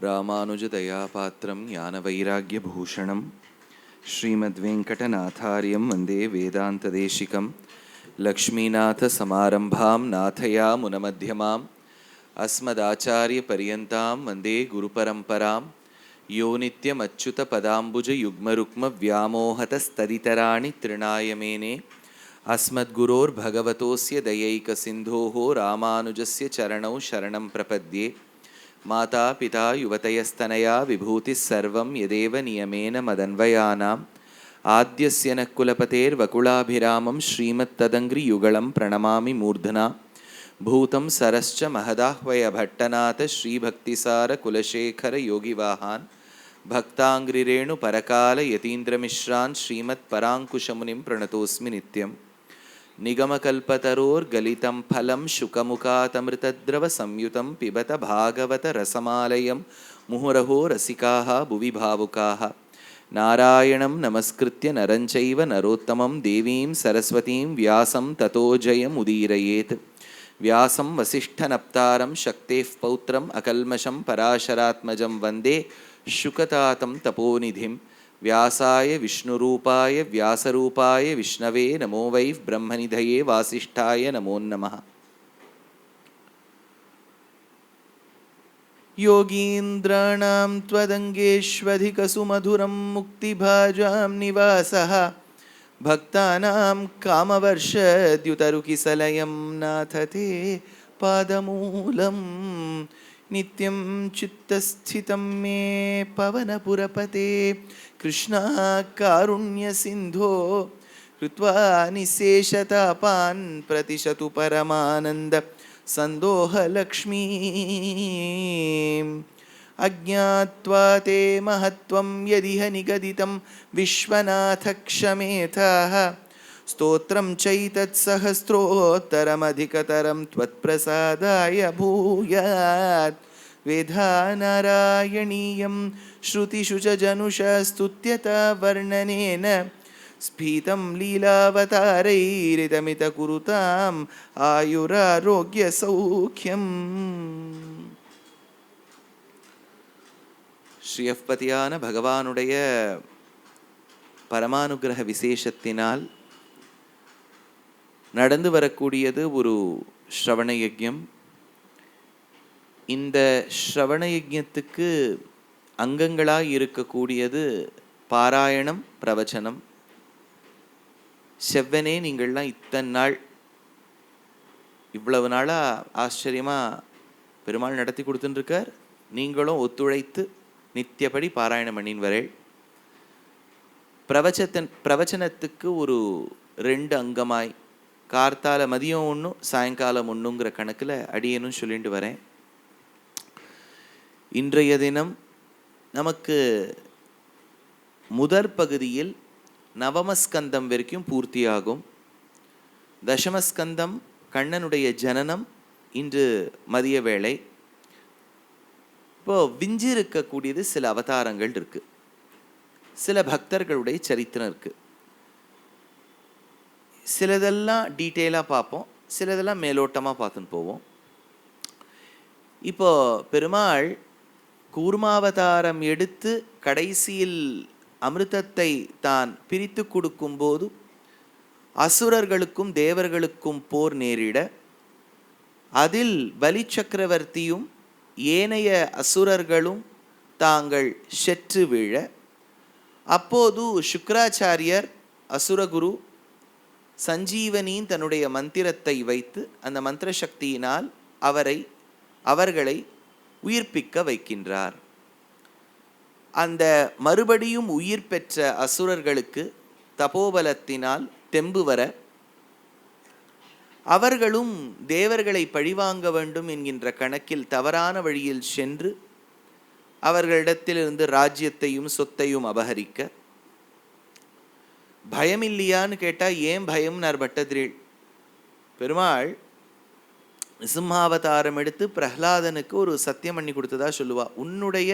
ராமானுஜதயாபாத்திரம் ஞானவைராக்யபூஷணம் ஸ்ரீமத்வேங்கடநாதார்யம் வந்தே வேதாந்ததேசிகம் லக்ஷ்மீநாதசமாரம்பாம் நாதயாமுனமத்யமாம் அஸ்மதாச்சாரியபர்யந்தாம் வந்தே குருபரம்பராம் யோ நித்யமச்சுதபதாம்புஜயுக்மருக்மவ்யாமோஹதஸ்ததிதராணி த்ரிணாயமேனே अस्मद्गुरोर्भगवतोस्य दयैकसिन्धोः रामानुजस्य चरणौ शरणं प्रपद्ये माता पिता युवतयस्तनया विभूतिः सर्वं यदेव नियमेन मदन्वयानाम् आद्यस्य नः कुलपतेर्वकुलाभिरामं श्रीमत्तदङ्घ्रियुगलं प्रणमामि मूर्धना भूतं सरश्च महदाह्वयभट्टनाथ श्रीभक्तिसारकुलशेखरयोगिवाहान् भक्ताङ्घ्रिरेणुपरकालयतीन्द्रमिश्रान् श्रीमत्पराङ्कुशमुनिं प्रणतोऽस्मि नित्यम् निगमकल्पतरोर्गलितं फलं शुकमुखातमृतद्रवसंयुतं पिबत भागवत रसमालयं मुहुरहो रसिकाः भुवि भावुकाः नारायणं नमस्कृत्य नरं चैव नरोत्तमं देवीं सरस्वतीं व्यासं ततो जयमुदीरयेत् व्यासं वसिष्ठनप्तारं शक्तेः पौत्रम् अकल्मषं पराशरात्मजं वन्दे शुकतातं तपोनिधिं व्यासाय विष्णुरूपाय व्यासरूपाय विष्णवे नमो वै ब्रह्मनिधये वासिष्ठाय नमो नमः। योगीन्द्राणां त्वदङ्गेष्वधिकसुमधुरं मुक्तिभाजां निवासः भक्तानां कामवर्षद्युतरुकिसलयं नाथ ते पादमूलम् नित्यं चित्तस्थितं मे पवनपुरपते कृष्णा कारुण्यसिन्धो कृत्वा निःशेषतापान् प्रतिशतु परमानन्द सन्दोहलक्ष्मीम् अज्ञात्वा ते महत्त्वं यदिह निगदितं विश्वनाथ क्षमेथः स्तोत्रं चैतत्सहस्रोत्तरमधिकतरं त्वत्प्रसादाय भूयात् वेदानारायणीयं श्रुतिषु च जनुषा स्तुत्यता वर्णनेन स्फीतं लीलावतारैरिदमितकुरुताम् आयुरारोग्यसौख्यम्. ஸ்ரீயப்பதியான பகவானுடைய பரமானுகிரக விசேஷத்தினால் நடந்து வரக்கூடியது ஒரு ஸ்ரவண யஜ்ஞம். இந்த ஸ்ரவண யஜ்ஞத்துக்கு அங்கங்களாக இருக்கக்கூடியது பாராயணம், பிரவச்சனம். செவ்வனே நீங்கள்லாம் இத்தனை நாள் இவ்வளவு நாளாக ஆச்சரியமாக பெருமாள் நடத்தி கொடுத்துட்டுருக்கார். நீங்களும் ஒத்துழைத்து நித்தியப்படி பாராயணம் பண்ணின் வரேள். பிரவச்சனத்துக்கு ஒரு 2 அங்கமாய் கார்த்தால மதியம் ஒன்று சாயங்காலம் ஒன்றுங்கிற கணக்கில் அடியனும் சொல்லிட்டு வரேன். இன்றைய தினம் நமக்கு முதற் பகுதியில் நவமஸ்கந்தம் வரைக்கும் பூர்த்தியாகும். தசமஸ்கந்தம் கண்ணனுடைய ஜனனம் இன்று மதிய வேளை. இப்போ விஞ்சி இருக்கக்கூடியது சில அவதாரங்கள் இருக்கு, சில பக்தர்களுடைய சரித்திரம் இருக்கு. சிலதெல்லாம் டீட்டெயிலாக பார்ப்போம், சிலதெல்லாம் மேலோட்டமாக பார்த்துன்னு போவோம். இப்போ பெருமாள் கூர்மாவதாரம் எடுத்து கடைசியில் அமிர்தத்தை தான் பிரித்து கொடுக்கும்போது அசுரர்களுக்கும் தேவர்களுக்கும் போர் நேரிட அதில் பலி சக்கரவர்த்தியும் ஏனைய அசுரர்களும் தாங்கள் செற்று வீழ, அப்போது சுக்ராச்சாரியர் அசுரகுரு சஞ்சீவனின் தன்னுடைய மந்திரத்தை வைத்து அந்த மந்திர சக்தியினால் அவர்களை உயிர்ப்பிக்க வைக்கின்றார். அந்த மறுபடியும் உயிர் பெற்ற அசுரர்களுக்கு தபோபலத்தினால் தெம்பு வர அவர்களும் தேவர்களை பழிவாங்க வேண்டும் என்கின்ற கணக்கில் தவறான வழியில் சென்று அவர்களிடத்திலிருந்து ராஜ்யத்தையும் சொத்தையும் அபகரிக்க, பயம் இல்லையான்னு கேட்டால் ஏன் பயம்னார் பட்டதிரீள். பெருமாள் நிசிம்மாவதாரம் எடுத்து பிரஹ்லாதனுக்கு ஒரு சத்தியம் பண்ணி கொடுத்ததா சொல்லுவா. உன்னுடைய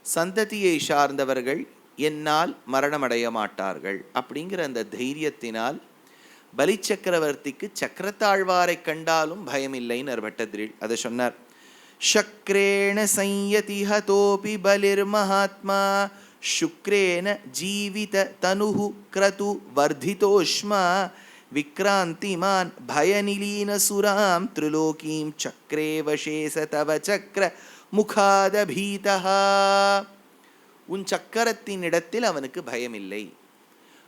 சந்ததியை சார்ந்தவர்கள் என்னால் மரணமடைய மாட்டார்கள் அப்படிங்கிற அந்த தைரியத்தினால் பலிச்சக்கரவர்த்திக்கு சக்கரத்தாழ்வாரை கண்டாலும் பயமில்லைன்னு பட்டதிரீள் அதை சொன்னார். சக்ரேண சம்யதி ஹதோபி பலிர்மஹாத்மா சுக்ரேன ஜீவித தனுஹு க்ரது வர்திதோஷ்மா விக்ராந்திமான் பயநிலீன சுராம் த்ரிலோகீம் சக்ரே வசேச தவ சக்ர முகாதபீதா. உன் சக்கரத்தின் இடத்தில் அவனுக்கு பயமில்லை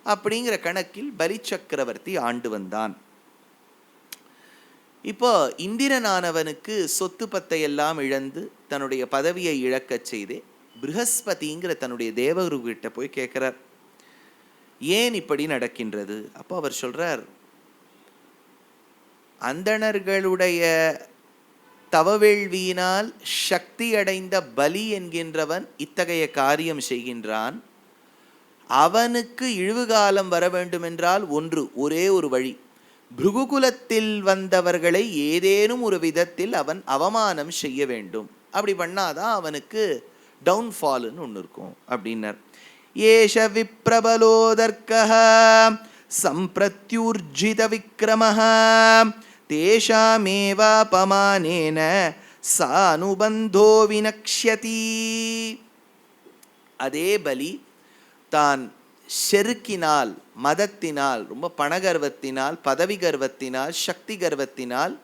அப்படிங்கிற கணக்கில் பலி சக்கரவர்த்தி ஆண்டு வந்தான். இப்போ இந்திரனானவனுக்கு சொத்து பத்தை எல்லாம் இழந்து தன்னுடைய பதவியை இழக்கச் செய்து ப்ரஹஸ்பதிங்கிற தன்னுடைய தேவகுரு கிட்ட போய் கேட்கிறார், ஏன் இப்படி நடக்கின்றது? அப்போ அவர் சொல்றார், அந்தணர்களுடைய தவவேள்வியினால் சக்தி அடைந்த பலி என்கின்றவன் இத்தகைய காரியம் செய்கின்றான். அவனுக்கு இழிவுகாலம் வர வேண்டுமென்றால் ஒரே ஒரு வழி, பிருகுகுலத்தில் வந்தவர்களை ஏதேனும் ஒரு விதத்தில் அவன் அவமானம் செய்ய வேண்டும். அப்படி பண்ணாதான் அவனுக்கு டவுன்ஃபால்னு ஒன்று இருக்கும் அப்படின்னார். ஏஷ விப்ரபலோதர்க்கஹ சம்பிரத்யூர்ஜித விக்ரமஹ தேஷாமேவாபமானேன சானுபந்தோ வினக்ஷ்யதி. அதே பலி தான் செருக்கினால், மதத்தினால், ரொம்ப பணகர்வத்தினால், பதவி கர்வத்தினால், சக்தி கர்வத்தினால்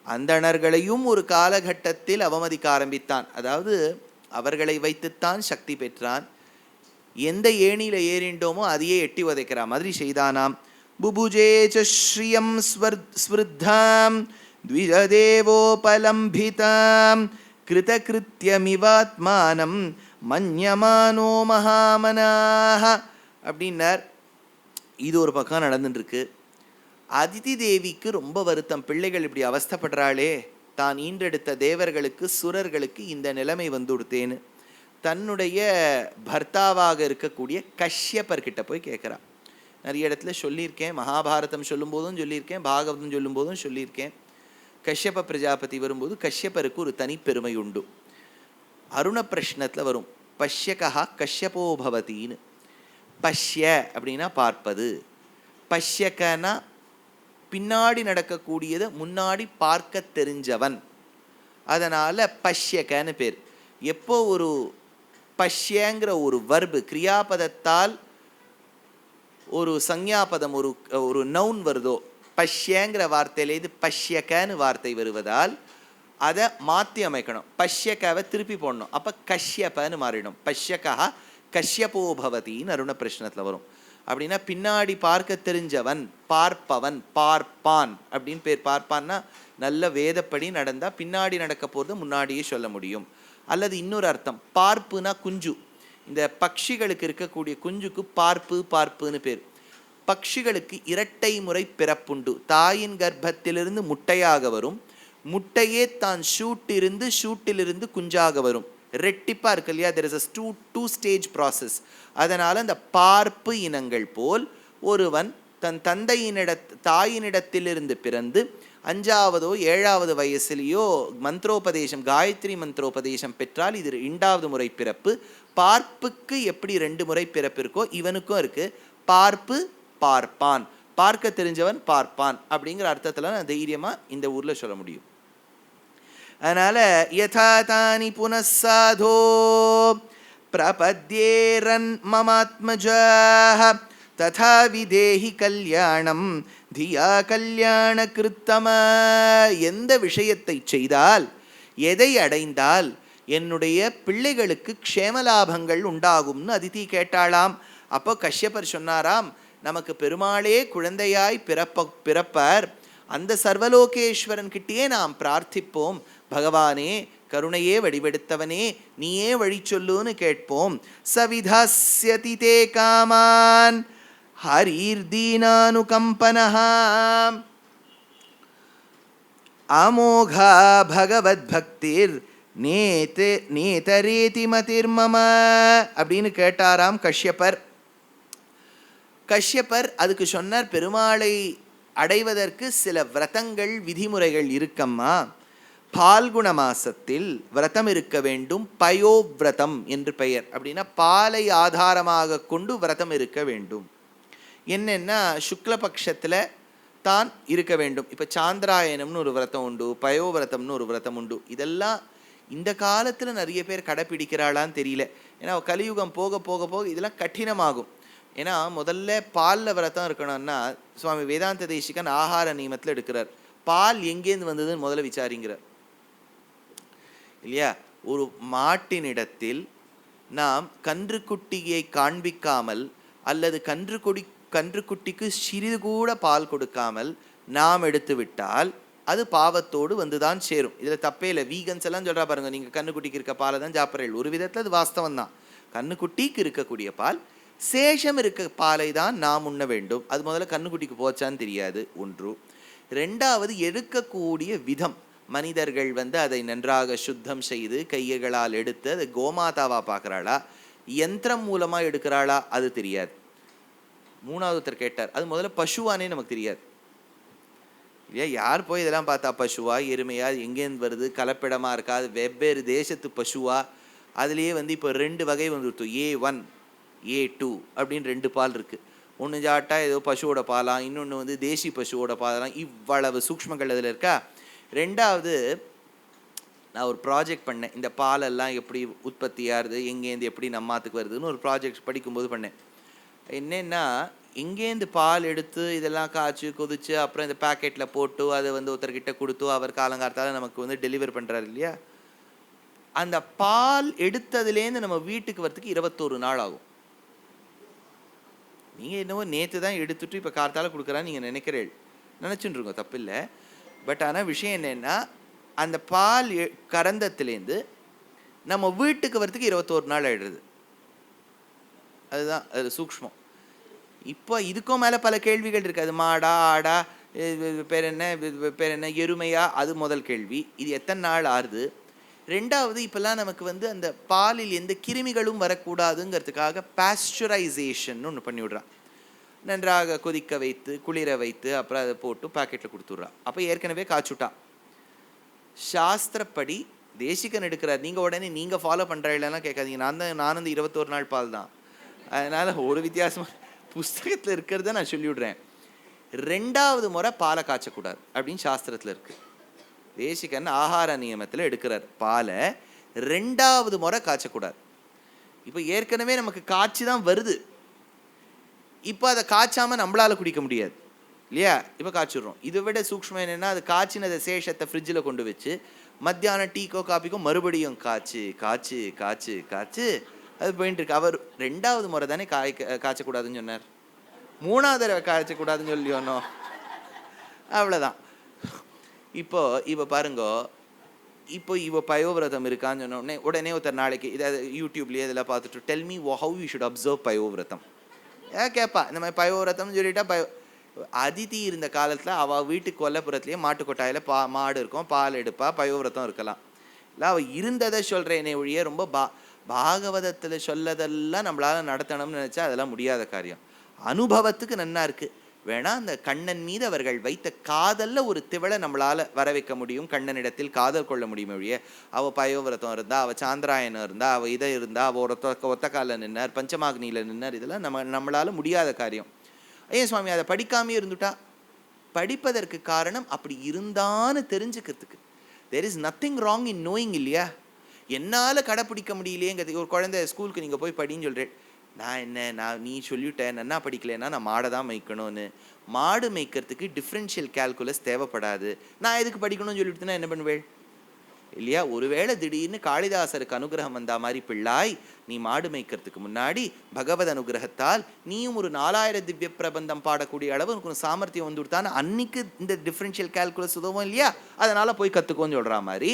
அந்தணர்களையும் ஒரு காலகட்டத்தில் அவமதிக்க ஆரம்பித்தான். அதாவது அவர்களை வைத்துத்தான் சக்தி பெற்றான். எந்த ஏணியில் ஏறிண்டோமோ அதையே எட்டி உதைக்கிற மாதிரி செய்தானாம். புபுஜேச்ச ஸ்ரீயம் ஸ்வர்தாம் த்விஜதேவோபலம்பிதாம் கிருதகிருத்யமிவாத்மானம் மன்யமானோ மகாமனாக அப்படின்னார். இது ஒரு பக்கம் நடந்துட்டுருக்கு. அதிதி தேவிக்கு ரொம்ப வருத்தம், பிள்ளைகள் இப்படி அவஸ்தப்படுறாளே, தான் ஈன்றெடுத்த தேவர்களுக்கு சுரர்களுக்கு இந்த நிலைமை வந்து கொடுத்தேன்னு தன்னுடைய பர்த்தாவாக இருக்கக்கூடிய கஷ்யப்பர்கிட்ட போய் கேட்குறா. நிறைய இடத்துல சொல்லியிருக்கேன், மகாபாரதம் சொல்லும் போதும் சொல்லியிருக்கேன், பாகவதம் சொல்லும் போதும் சொல்லியிருக்கேன். கஷ்யப பிரஜாபதி வரும்போது கஷ்யப்பருக்கு ஒரு தனிப்பெருமை உண்டு. அருண பிரஷ்னத்தில் வரும், பஷ்யகா கஷ்யபோ பவதின்னு. பஷ்ய அப்படின்னா பார்ப்பது, பஷ்யகனா பின்னாடி நடக்கக்கூடியதை முன்னாடி பார்க்க தெரிஞ்சவன், அதனால் பஷ்யகன்னு பேர். எப்போ ஒரு பஷ்யங்கிற ஒரு வர்பு கிரியாபதத்தால் ஒரு சஞ்ஞாபதம் ஒரு நவுன் வருதோ, பஷ்யங்கிற வார்த்தையிலேருந்து பஷ்யகன்னு வார்த்தை வருவதால் அதை மாற்றி அமைக்கணும். பஷ்யகாவை திருப்பி போடணும், அப்போ கஷ்யப்பன்னு மாறிடும். பஷ்யகா கஷ்யபோ பவதின்னு அருண பிரஷ்னத்தில் வரும். அப்படின்னா பின்னாடி பார்க்க தெரிஞ்சவன், பார்ப்பவன், பார்ப்பான் அப்படின்னு பேர். பார்ப்பான்னா நல்ல வேதப்படி நடந்தால் பின்னாடி நடக்க போகிறது முன்னாடியே சொல்ல முடியும். அல்லது இன்னொரு அர்த்தம், பார்ப்புனா குஞ்சு. இந்த பட்சிகளுக்கு இருக்கக்கூடிய குஞ்சுக்கு பார்ப்புன்னு பேர். பட்சிகளுக்கு இரட்டை முறை பிறப்புண்டு. தாயின் கர்ப்பத்திலிருந்து முட்டையாக வரும், முட்டையே தான் ஷூட்டிலிருந்து குஞ்சாக வரும். ரெட்டிப்பாக இருக்கு இல்லையா, there is a two stage process. அதனால் அந்த பார்ப்பு இனங்கள் போல் ஒருவன் தன் தாயினிடத்திலிருந்து பிறந்து 5ஆவதோ 7ஆவது வயசுலேயோ மந்திரோபதேசம், காயத்ரி மந்திரோபதேசம் பெற்றால் இது 2வது முறை பிறப்பு. பார்ப்புக்கு எப்படி 2 முறை பிறப்பு இருக்கோ இவனுக்கும் இருக்குது. பார்ப்பு பார்ப்பான், பார்க்க தெரிஞ்சவன் பார்ப்பான் அப்படிங்கிற அர்த்தத்தில் நான் தைரியமாக இந்த ஊரில் சொல்ல முடியும். அதனால் யதா தானி புனசாதோ பிரபத்யேரன் மமாத்மஜாஹ ததா விதேஹி கல்யாணம் தியா கல்யாண கிருத்தம. எந்த விஷயத்தை செய்தால், எதை அடைந்தால் என்னுடைய பிள்ளைகளுக்கு க்ஷேமலாபங்கள் உண்டாகும்னு அதிதி கேட்டாளாம். அப்போ கஷ்யப்பர் சொன்னாராம், நமக்கு பெருமாளே குழந்தையாய் பிறப்பார், அந்த சர்வலோகேஸ்வரன் கிட்டேயே நாம் பிரார்த்திப்போம், பகவானே கருணையே வடிவெடுத்தவனே நீயே வழி சொல்லுன்னு கேட்போம். சவிதாஸ்யதி தே காமான் ஹரீர்தீனானுகம்பனஹா அமோகா பகவத் பக்திர் நேதரேதி மதிர்மம அப்படின்னு கேட்டாராம் கஷ்யப்பர். கஷ்யப்பர் அதுக்கு சொன்னார், பெருமாளை அடைவதற்கு சில விரதங்கள் விதிமுறைகள் இருக்கம்மா. பால்குண மாசத்தில் விரதம் இருக்க வேண்டும், பயோவிரதம் என்று பெயர். அப்படின்னா பாலை ஆதாரமாக கொண்டு விரதம் இருக்க வேண்டும். என்னென்னா சுக்லபக்ஷத்தில் விரதம்தான் இருக்க வேண்டும். இப்போ சாந்திராயணம்னு ஒரு விரதம் உண்டு, பயோவிரதம்னு ஒரு விரதம் உண்டு. இதெல்லாம் இந்த காலத்தில் நிறைய பேர் கடைப்பிடிக்கிறாளான்னு தெரியல. ஏன்னா கலியுகம் போக போக போக இதெல்லாம் கடினமாகும். ஏன்னா முதல்ல பாலில் விரதம் இருக்கணும்னா சுவாமி வேதாந்த தேசிகன் ஆகார நியமத்தில் எடுக்கிறார். பால் எங்கேருந்து வந்ததுன்னு முதல்ல விசாரிங்கிறார் இல்லையா? ஒரு மாட்டினிடத்தில் நாம் கன்றுக்குட்டியை காண்பிக்காமல் அல்லது கன்றுக்குட்டிக்கு சிறிது கூட பால் கொடுக்காமல் நாம் எடுத்து விட்டால் அது பாவத்தோடு வந்து தான் சேரும். இதில் தப்பே இல்லை. வீகன்ஸ் எல்லாம் சொல்கிறா பாருங்க, நீங்கள் கன்றுக்குட்டிக்கு இருக்க பாலை தான் சாப்பிட்றீர்கள். ஒரு விதத்தில் அது வாஸ்தவம் தான். கன்றுக்குட்டிக்கு இருக்கக்கூடிய பால், சேஷம் இருக்க பாலை தான் நாம் உண்ண வேண்டும். அது முதல்ல கன்றுக்குட்டிக்கு போச்சான்னு தெரியாது ஒன்று. ரெண்டாவது, எடுக்கக்கூடிய விதம். மனிதர்கள் அதை நன்றாக சுத்தம் செய்து கைகளால் எடுத்து அதை கோமாதாவா பார்க்குறாளா, யந்திரம் மூலமாக எடுக்கிறாளா, அது தெரியாது. மூணாவது ஒருத்தர் கேட்டார், அது முதல்ல பசுவானே நமக்கு தெரியாது இல்லையா? யார் போய் இதெல்லாம் பார்த்தா பசுவா எருமையா எங்கேருந்து வருது, கலப்பிடமாக இருக்கா, அது வெவ்வேறு தேசத்து பசுவா? அதுலேயே இப்போ 2 வகை வந்துடுத்து, A1 A2 அப்படின்னு 2 பால் இருக்குது. ஒன்று சாட்டா ஏதோ பசுவோட பாலாம், இன்னொன்று தேசி பசுவோட பாலாம். இவ்வளவு சூக்ஷ்மங்கள் அதில் இருக்கா. ரெண்டாவது, நான் ஒரு ப்ராஜெக்ட் பண்ணேன், இந்த பாலெல்லாம் எப்படி உற்பத்தியாகுது, எங்கேருந்து எப்படி நம்மாத்துக்கு வருதுன்னு ஒரு ப்ராஜெக்ட் படிக்கும்போது பண்ணேன். என்னென்னா, எங்கேருந்து பால் எடுத்து இதெல்லாம் காய்ச்சி கொதிச்சு அப்புறம் இந்த பேக்கெட்டில் போட்டு அதை ஒருத்தர்கிட்ட கொடுத்து அவர் காலங்காலத்தால் நமக்கு டெலிவர் பண்ணுறாரு இல்லையா? அந்த பால் எடுத்ததுலேருந்து நம்ம வீட்டுக்கு வரத்துக்கு 21 நாள் ஆகும். நீங்கள் என்னவோ நேற்று தான் எடுத்துட்டு இப்போ காலத்தால் கொடுக்குறான்னு நீங்கள் நினச்சுட்டு இருக்கோம், தப்பு இல்லை. பட் ஆனால் விஷயம் என்னென்னா, அந்த பால் கறந்தத்துலேருந்து நம்ம வீட்டுக்கு வரத்துக்கு 21 நாள் ஆகிடுது. அதுதான் அது சூக்ஷ்மம். இப்போ இதுக்கும் மேலே பல கேள்விகள் இருக்குது. அது மாடா ஆடா, பேர் என்ன எருமையா, அது முதல் கேள்வி. இது எத்தனை நாள் ஆறுது? ரெண்டாவது, இப்போல்லாம் நமக்கு அந்த பாலில் எந்த கிருமிகளும் வரக்கூடாதுங்கிறதுக்காக பாஸ்டரைசேஷன் ஒன்று பண்ணி விடுறான். நன்றாக கொதிக்க வைத்து குளிர வைத்து அப்புறம் அதை போட்டு பாக்கெட்டில் கொடுத்துட்றான். அப்போ ஏற்கனவே காய்ச்சுட்டான். சாஸ்திரப்படி தேசிகன் எடுக்கிறார். நீங்கள் உடனே நீங்கள் ஃபாலோ பண்ணுறீங்களா கேட்காதீங்க. நானும் இந்த 21 நாள் பால் தான். அதனால் ஒரு வித்தியாசமாக புஸ்தகத்தில் இருக்கிறத நான் சொல்லிவிடுறேன். 2வது முறை பாலை காய்ச்சக்கூடாது அப்படின்னு சாஸ்திரத்தில் இருக்குது. தேசிகன் ஆகார நியமத்தில் எடுக்கிறார். பாலை 2வது முறை காய்ச்சக்கூடாது. இப்போ ஏற்கனவே நமக்கு காய்ச்சி தான் வருது. இப்போ அதை காய்ச்சாமல் நம்மளால் குடிக்க முடியாது இல்லையா? இப்போ காய்ச்சிடுறோம். இதை விட சூக்ஷ்மம் என்னென்னா, அது காய்ச்சினதை சேஷத்தை ஃப்ரிட்ஜில் கொண்டு வச்சு மத்தியானம் டீக்கோ காப்பிக்கோ மறுபடியும் காய்ச்சி காய்ச்சி காய்ச்சி காய்ச்சி அது போயிட்டு இருக்கு. அவர் 2வது முறை தானே காய்ச்சக்கூடாதுன்னு சொன்னார். 3வது தடவை காய்ச்சக்கூடாதுன்னு சொல்லியோனோ, அவ்வளோதான். இப்போ பாருங்க, இப்போ பயோவிரதம் இருக்கான்னு சொன்னோடனே உடனே ஒருத்தர் நாளைக்கு இதை யூடியூப்லேயே இதெல்லாம் பார்த்துட்டு tell me how you should observe பயோவிரதம் கேட்பா. இந்த மாதிரி பயோவிரதம்னு சொல்லிட்டா அதிதி இருந்த காலத்தில் அவள் வீட்டுக்கு கொல்லப்புறத்துலேயே மாட்டுக்கொட்டாயில் மாடு இருக்கும், பால் எடுப்பா, பயோவிரதம் இருக்கலாம். இல்லை அவள் இருந்ததை சொல்கிறேனே ஒழிய ரொம்ப பாகவதத்தில் சொல்லதெல்லாம் நம்மளால் நடத்தணும்னு நினச்சா அதெல்லாம் முடியாத காரியம். அனுபவத்துக்கு நன்னா இருக்குது. வேணா அந்த கண்ணன் மீது அவர்கள் வைத்த காதலில் ஒரு திவளை நம்மளால் வர வைக்க முடியும். கண்ணனிடத்தில் காதல் கொள்ள முடியும் ஒழிய அவள் பயோவிரதம் இருந்தால், அவள் சாந்திராயணம் இருந்தால், அவள் இதை இருந்தால், அவள் ஒத்த காலில் நின்னார், பஞ்சமாக்னியில் நின்னார், இதெல்லாம் நம்மளால் முடியாத காரியம். ஏன் சுவாமி அதை படிக்காமே இருந்துட்டா? படிப்பதற்கு காரணம் அப்படி இருந்தான்னு தெரிஞ்சுக்கிறதுக்கு. There is nothing wrong in knowing இல்லையா? என்னால் கடைப்பிடிக்க முடியலையேங்கிறது. ஒரு குழந்தை ஸ்கூலுக்கு நீங்கள் போய் படின்னு சொல்கிறேன். நீ சொல்லிவிட்டேன் என்ன படிக்கலைன்னா நான் மாடை தான் மேய்க்கணும்னு. மாடு மேய்க்கிறதுக்கு டிஃப்ரென்ஷியல் கால்குலஸ் தேவைப்படாது. நான் எதுக்கு படிக்கணும்னு சொல்லிவிட்டுனா என்ன பண்ணுவேள் இல்லையா? ஒருவேளை திடீர்னு காளிதாசருக்கு அனுகிரகம் வந்தா மாதிரி, பிள்ளாய் நீ மாடு மேய்க்கிறதுக்கு முன்னாடி பகவத் அனுகிரகத்தால் நீயும் ஒரு 4000 திவ்ய பிரபந்தம் பாடக்கூடிய அளவு உனக்கு ஒரு சாமர்த்தியம் வந்து கொடுத்தான்னு அன்னைக்கு இந்த டிஃப்ரென்ஷியல் கால்குலஸ் உதவும் இல்லையா? அதனால் போய் கற்றுக்கோன்னு சொல்கிற மாதிரி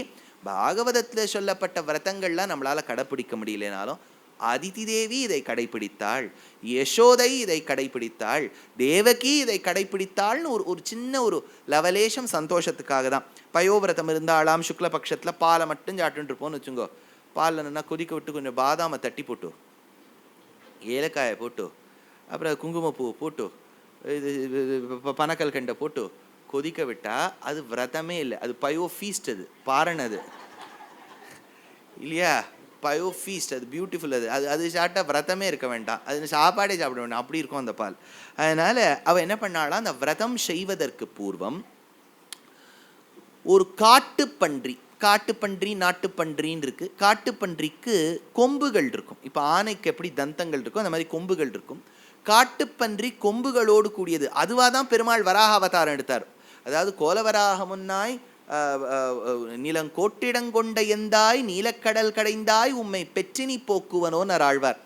பாகவதத்தில் சொல்லப்பட்ட விரதங்கள்லாம் நம்மளால் கடைப்பிடிக்க முடியலனாலும் அதிதி தேவி இதை கடைப்பிடித்தாள், யசோதை இதை கடைப்பிடித்தாள், தேவகி இதை கடைப்பிடித்தாள்னு ஒரு சின்ன ஒரு லவலேஷம் சந்தோஷத்துக்காக தான். பயோவிரதம் இருந்தாலாம் சுக்லபக்ஷத்தில் பாலை மட்டும் சாப்பிட்டுட்டு இருப்போம்னு வச்சுங்கோ. பாலில் நல்லா கொதிக்க விட்டு கொஞ்சம் பாதாமை தட்டி போட்டு, ஏலக்காயை போட்டு, அப்புறம் குங்குமப்பூ போட்டு, இது பனக்கல் கண்டை போட்டு கொதிக்க விட்டால் அது விரதமே இல்லை, அது பயோ ஃபீஸ்ட், அது பாரணது இல்லையா? பயோ ஃபீஸ்ட், அது பியூட்டிஃபுல். அது அது அது சாப்பிட்டா விரதமே இருக்க வேண்டாம், அது சாப்பாடே சாப்பிட வேண்டாம், அப்படி இருக்கும் அந்த பால். அதனால் அவள் என்ன பண்ணாலாம், அந்த விரதம் செய்வதற்கு பூர்வம் ஒரு காட்டுப்பன்றி, காட்டுப்பன்றி நாட்டுப்பன்றின்னு இருக்குது. காட்டுப்பன்றிக்கு கொம்புகள் இருக்கும். இப்போ ஆனைக்கு எப்படி தந்தங்கள் இருக்கும், அந்த மாதிரி கொம்புகள் இருக்கும். காட்டுப்பன்றி கொம்புகளோடு கூடியது. அதுவாக தான் பெருமாள் வராக அவதாரம் எடுத்தார். அதாவது கோலவராக முன்னாய் நிலங்கோட்டிடங்கொண்ட எந்தாய் நீலக்கடல் கடைந்தாய் உம்மை பெற்றினி போக்குவனோன்னு ஆழ்வார்.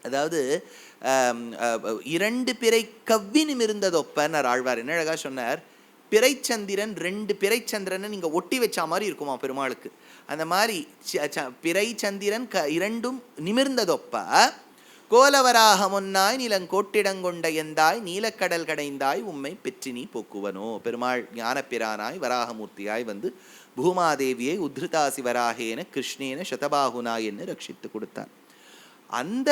அதாவது 2 பிறை கவ்வி நிமிர்ந்ததொப்பன்னு ஆழ்வார். என்ன அழகா சொன்னார், பிறைச்சந்திரன் 2 பிறைச்சந்திரனை நீங்கள் ஒட்டி வச்சா மாதிரி இருக்குமா பெருமாளுக்கு. அந்த மாதிரி பிறை சந்திரன் 2ம் நிமிர்ந்ததொப்ப கோலவராக முன்னாய் நிலங்கோட்டிடங்கொண்ட எந்தாய் நீலக்கடல் கடைந்தாய் உம்மை பெற்றினி போக்குவனோ. பெருமாள் ஞானப்பிரானாய் வராகமூர்த்தியாய் வந்து பூமாதேவியை உத்ருதாசி வராகேன கிருஷ்ணேன சதபாகுனாய் என்று ரட்சித்து கொடுத்தார். அந்த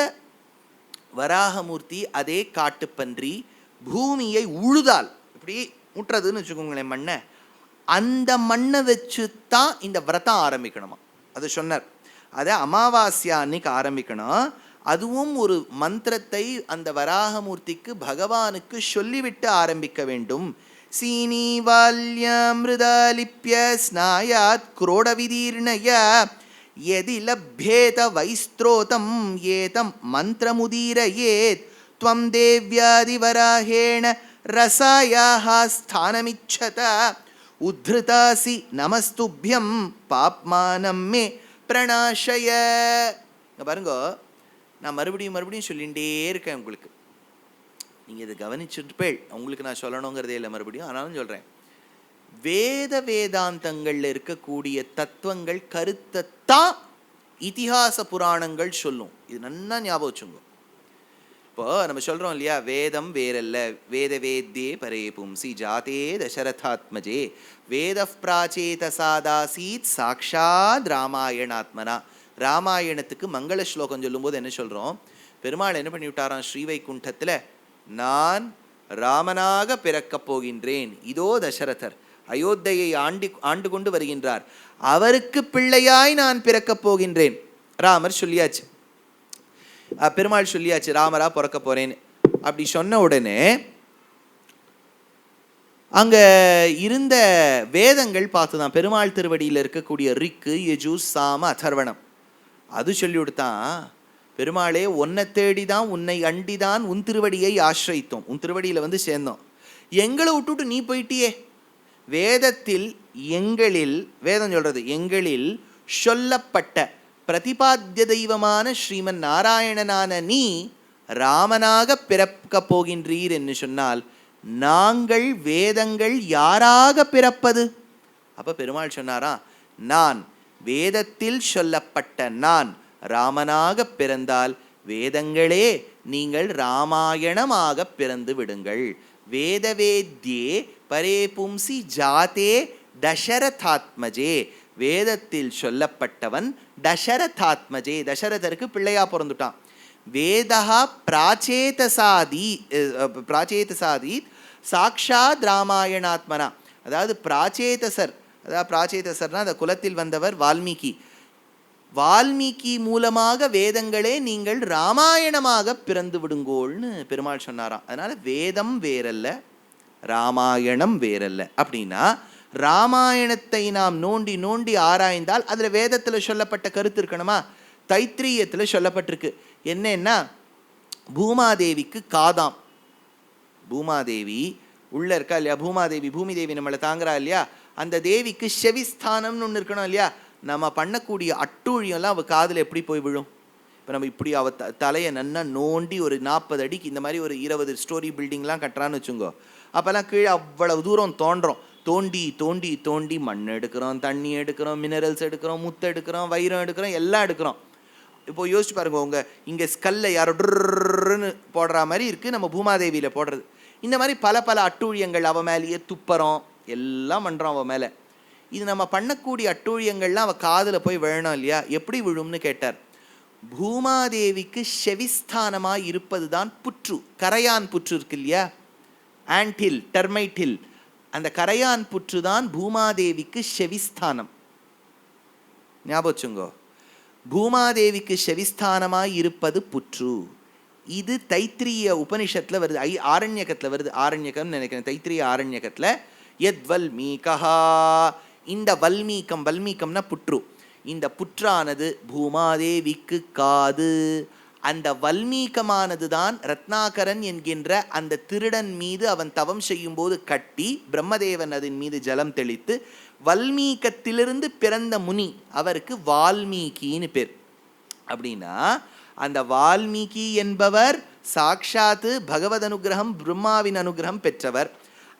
வராகமூர்த்தி அதே காட்டுப்பன்றி பூமியை உழுதால், இப்படி முட்டுறதுன்னு வச்சுக்கோங்களேன் மண்ணை, அந்த மண்ணை வச்சு தான் இந்த விரதம் ஆரம்பிக்கணுமா. அது சொன்னார். அதை அமாவாஸ்யா அன்னைக்கு ஆரம்பிக்கணும். அதுவும் ஒரு மந்திரத்தை அந்த வராகமூர்த்திக்கு பகவானுக்கு சொல்லிவிட்டு ஆரம்பிக்க வேண்டும். சீனிவால்யமிருதாலிப்ய ஸ்நாயாத் குரோடவிதீர்ணய யதி லப்யேத வைஸ்த்ரோதம் ஏதம் மந்திரமுதீரயேத் த்வம் தேவ்யாதிவராஹேண ரசாயாஹ ஸ்தானமிச்சத உத்ருதாசி நமஸ்துப்யம் பாப்மானம் மே பிரணாஷய. பாருங்க, நான் மறுபடியும் சொல்லிகிட்டே இருக்கேன் உங்களுக்கு. நீங்கள் இதை கவனிச்சுட்டுப்பேள், உங்களுக்கு நான் சொல்லணுங்கிறதே இல்லை மறுபடியும், ஆனாலும் சொல்கிறேன். வேதாந்தங்களில் இருக்கக்கூடிய தத்துவங்கள் கருத்தைத்தான் இதிகாச புராணங்கள் சொல்லும். இது நல்லா ஞாபகம் வச்சுங்க. இப்போ நம்ம சொல்கிறோம் இல்லையா, வேதம் வேறல்ல, வேத வேத்யே பரே பும்சி ஜாதே தசரதாத்மஜே வேத பிராச்சேத சாதாசீத் சாக்ஷாத் ராமாயணாத்மனா. ராமாயணத்துக்கு மங்கள ஸ்லோகம் சொல்லும்போது என்ன சொல்கிறோம், பெருமாள் என்ன பண்ணி விட்டாராம் ஸ்ரீவைகுண்டத்தில், நான் ராமனாக பிறக்கப் போகின்றேன், இதோ தசரதர் அயோத்தியை ஆண்டு கொண்டு வருகின்றார், அவருக்கு பிள்ளையாய் நான் பிறக்கப் போகின்றேன். ராமர் சொல்லியாச்சு, பெருமாள் சொல்லியாச்சு ராமரா பிறக்க போறேன்னு. அப்படி சொன்ன உடனே அங்க இருந்த வேதங்கள் பார்த்துதான், பெருமாள் திருவடியில் இருக்கக்கூடிய ரிக்கு யஜு சாம அதர்வணம், அது சொல்லி கொடுத்தான், பெருமாளே உன்னை தேடிதான் உன்னை அண்டிதான் உன் திருவடியை ஆசிரித்தோம், உன் திருவடியில் வந்து சேர்ந்தோம், எங்களை விட்டுட்டு நீ போயிட்டியே. வேதத்தில் எங்களில், வேதம் சொல்றது, எங்களில் சொல்லப்பட்ட பிரதிபாத்திய தெய்வமான ஸ்ரீமன் நாராயணனான நீ ராமனாக பிறக்க போகின்றீர் என்று சொன்னால் நாங்கள் வேதங்கள் யாராக பிறப்பது? அப்ப பெருமாள் சொன்னாரா, நான் வேதத்தில் சொல்லப்பட்ட நான் ராமனாக பிறந்தால் வேதங்களே நீங்கள் ராமாயணமாக பிறந்து விடுங்கள். வேதவேத்யே பரே பும்சி ஜாதே தசரதாத்மஜே, வேதத்தில் சொல்லப்பட்டவன் தசரதாத்மஜே, தசரதருக்கு பிள்ளையா பிறந்துட்டான். வேதா பிராச்சேதசாதி சாக்ஷாத் ராமாயணாத்மனா, அதாவது பிராச்சேதசர், அதாவது பிராச்சேதசர்னா அந்த குலத்தில் வந்தவர் வால்மீகி, வால்மீகி மூலமாக வேதங்களே நீங்கள் ராமாயணமாக பிறந்து விடுங்கோள்னு பெருமாள் சொன்னாராம். அதனால வேதம் வேறல்ல, ராமாயணம் வேறல்ல. அப்படின்னா ராமாயணத்தை நாம் நோண்டி நோண்டி ஆராய்ந்தால் அதில் வேதத்தில் சொல்லப்பட்ட கருத்து இருக்கணுமா? தைத்திரியத்தில் சொல்லப்பட்டிருக்கு. என்னன்னா, பூமாதேவிக்கு காதாம், பூமாதேவி உள்ள இருக்கா இல்லையா, பூமாதேவி பூமி தேவி நம்மளை தாங்குறா இல்லையா, அந்த தேவிக்கு செவிஸ்தானம்னு ஒன்று இருக்கணும் இல்லையா. நம்ம பண்ணக்கூடிய அட்டூழியெல்லாம் அவள் காதில் எப்படி போய் விழும்? இப்போ நம்ம இப்படி அவள் தலையை நன்னா நோண்டி ஒரு 40 அடிக்கு இந்த மாதிரி ஒரு 20 ஸ்டோரி பில்டிங்லாம் கட்டுறான்னு வச்சுங்கோ, அப்போல்லாம் கீழே அவ்வளவு தூரம் தோன்றோம், தோண்டி தோண்டி தோண்டி மண் எடுக்கிறோம், தண்ணி எடுக்கிறோம், மினரல்ஸ் எடுக்கிறோம், முத்து எடுக்கிறோம், வைரம் எடுக்கிறோம், எல்லாம் எடுக்கிறோம். இப்போ யோசிச்சு பாருங்க, உங்க இங்கே ஸ்கல்ல யாரோ ட்ருன்னு போடுற மாதிரி இருக்குது நம்ம பூமாதேவியில் போடுறது. இந்த மாதிரி பல பல அட்டூழியங்கள் அவள் மேலேயே துப்புறோம், எல்லாம் பண்ணுறோம் அவள் மேலே. இது நம்ம பண்ணக்கூடிய அட்டூழியங்கள்லாம் அவள் காதில் போய் விழணும் இல்லையா. எப்படி விழும்னு கேட்டார். பூமாதேவிக்கு செவிஸ்தானமாக இருப்பது தான் புற்று, கரையான் புற்று இருக்கு இல்லையா, ஆன்டில் டெர்மைட்டில், அந்த கரையான் புற்று தான் பூமாதேவிக்கு செவிஸ்தானம். ஞாபகம் வச்சுங்கோ. பூமாதேவிக்கு செவிஸ்தானமாய் இருப்பது புற்று. இது தைத்திரிய உபனிஷத்தில் வருது, ஆரண்யகத்தில் வருது. ஆரண்யகம் நினைக்கிறேன், தைத்திரிய ஆரண்யகத்தில். எத் வல்மீகா, இந்த வல்மீகம், வல்மீகம்னா புற்று, இந்த புற்றானது பூமாதேவிக்கு காது. அந்த வல்மீகமானது தான் ரத்னாகரன் என்கின்ற அந்த திருடன் மீது அவன் தவம் செய்யும் போது கட்டி பிரம்மதேவன் அதன் மீது ஜலம் தெளித்து வல்மீகத்திலிருந்து பிறந்த முனி, அவருக்கு வால்மீகின்னு பேர். அப்படின்னா அந்த வால்மீகி என்பவர் சாக்ஷாத்து பகவத் அனுகிரகம், பிரம்மாவின் அனுகிரகம் பெற்றவர்.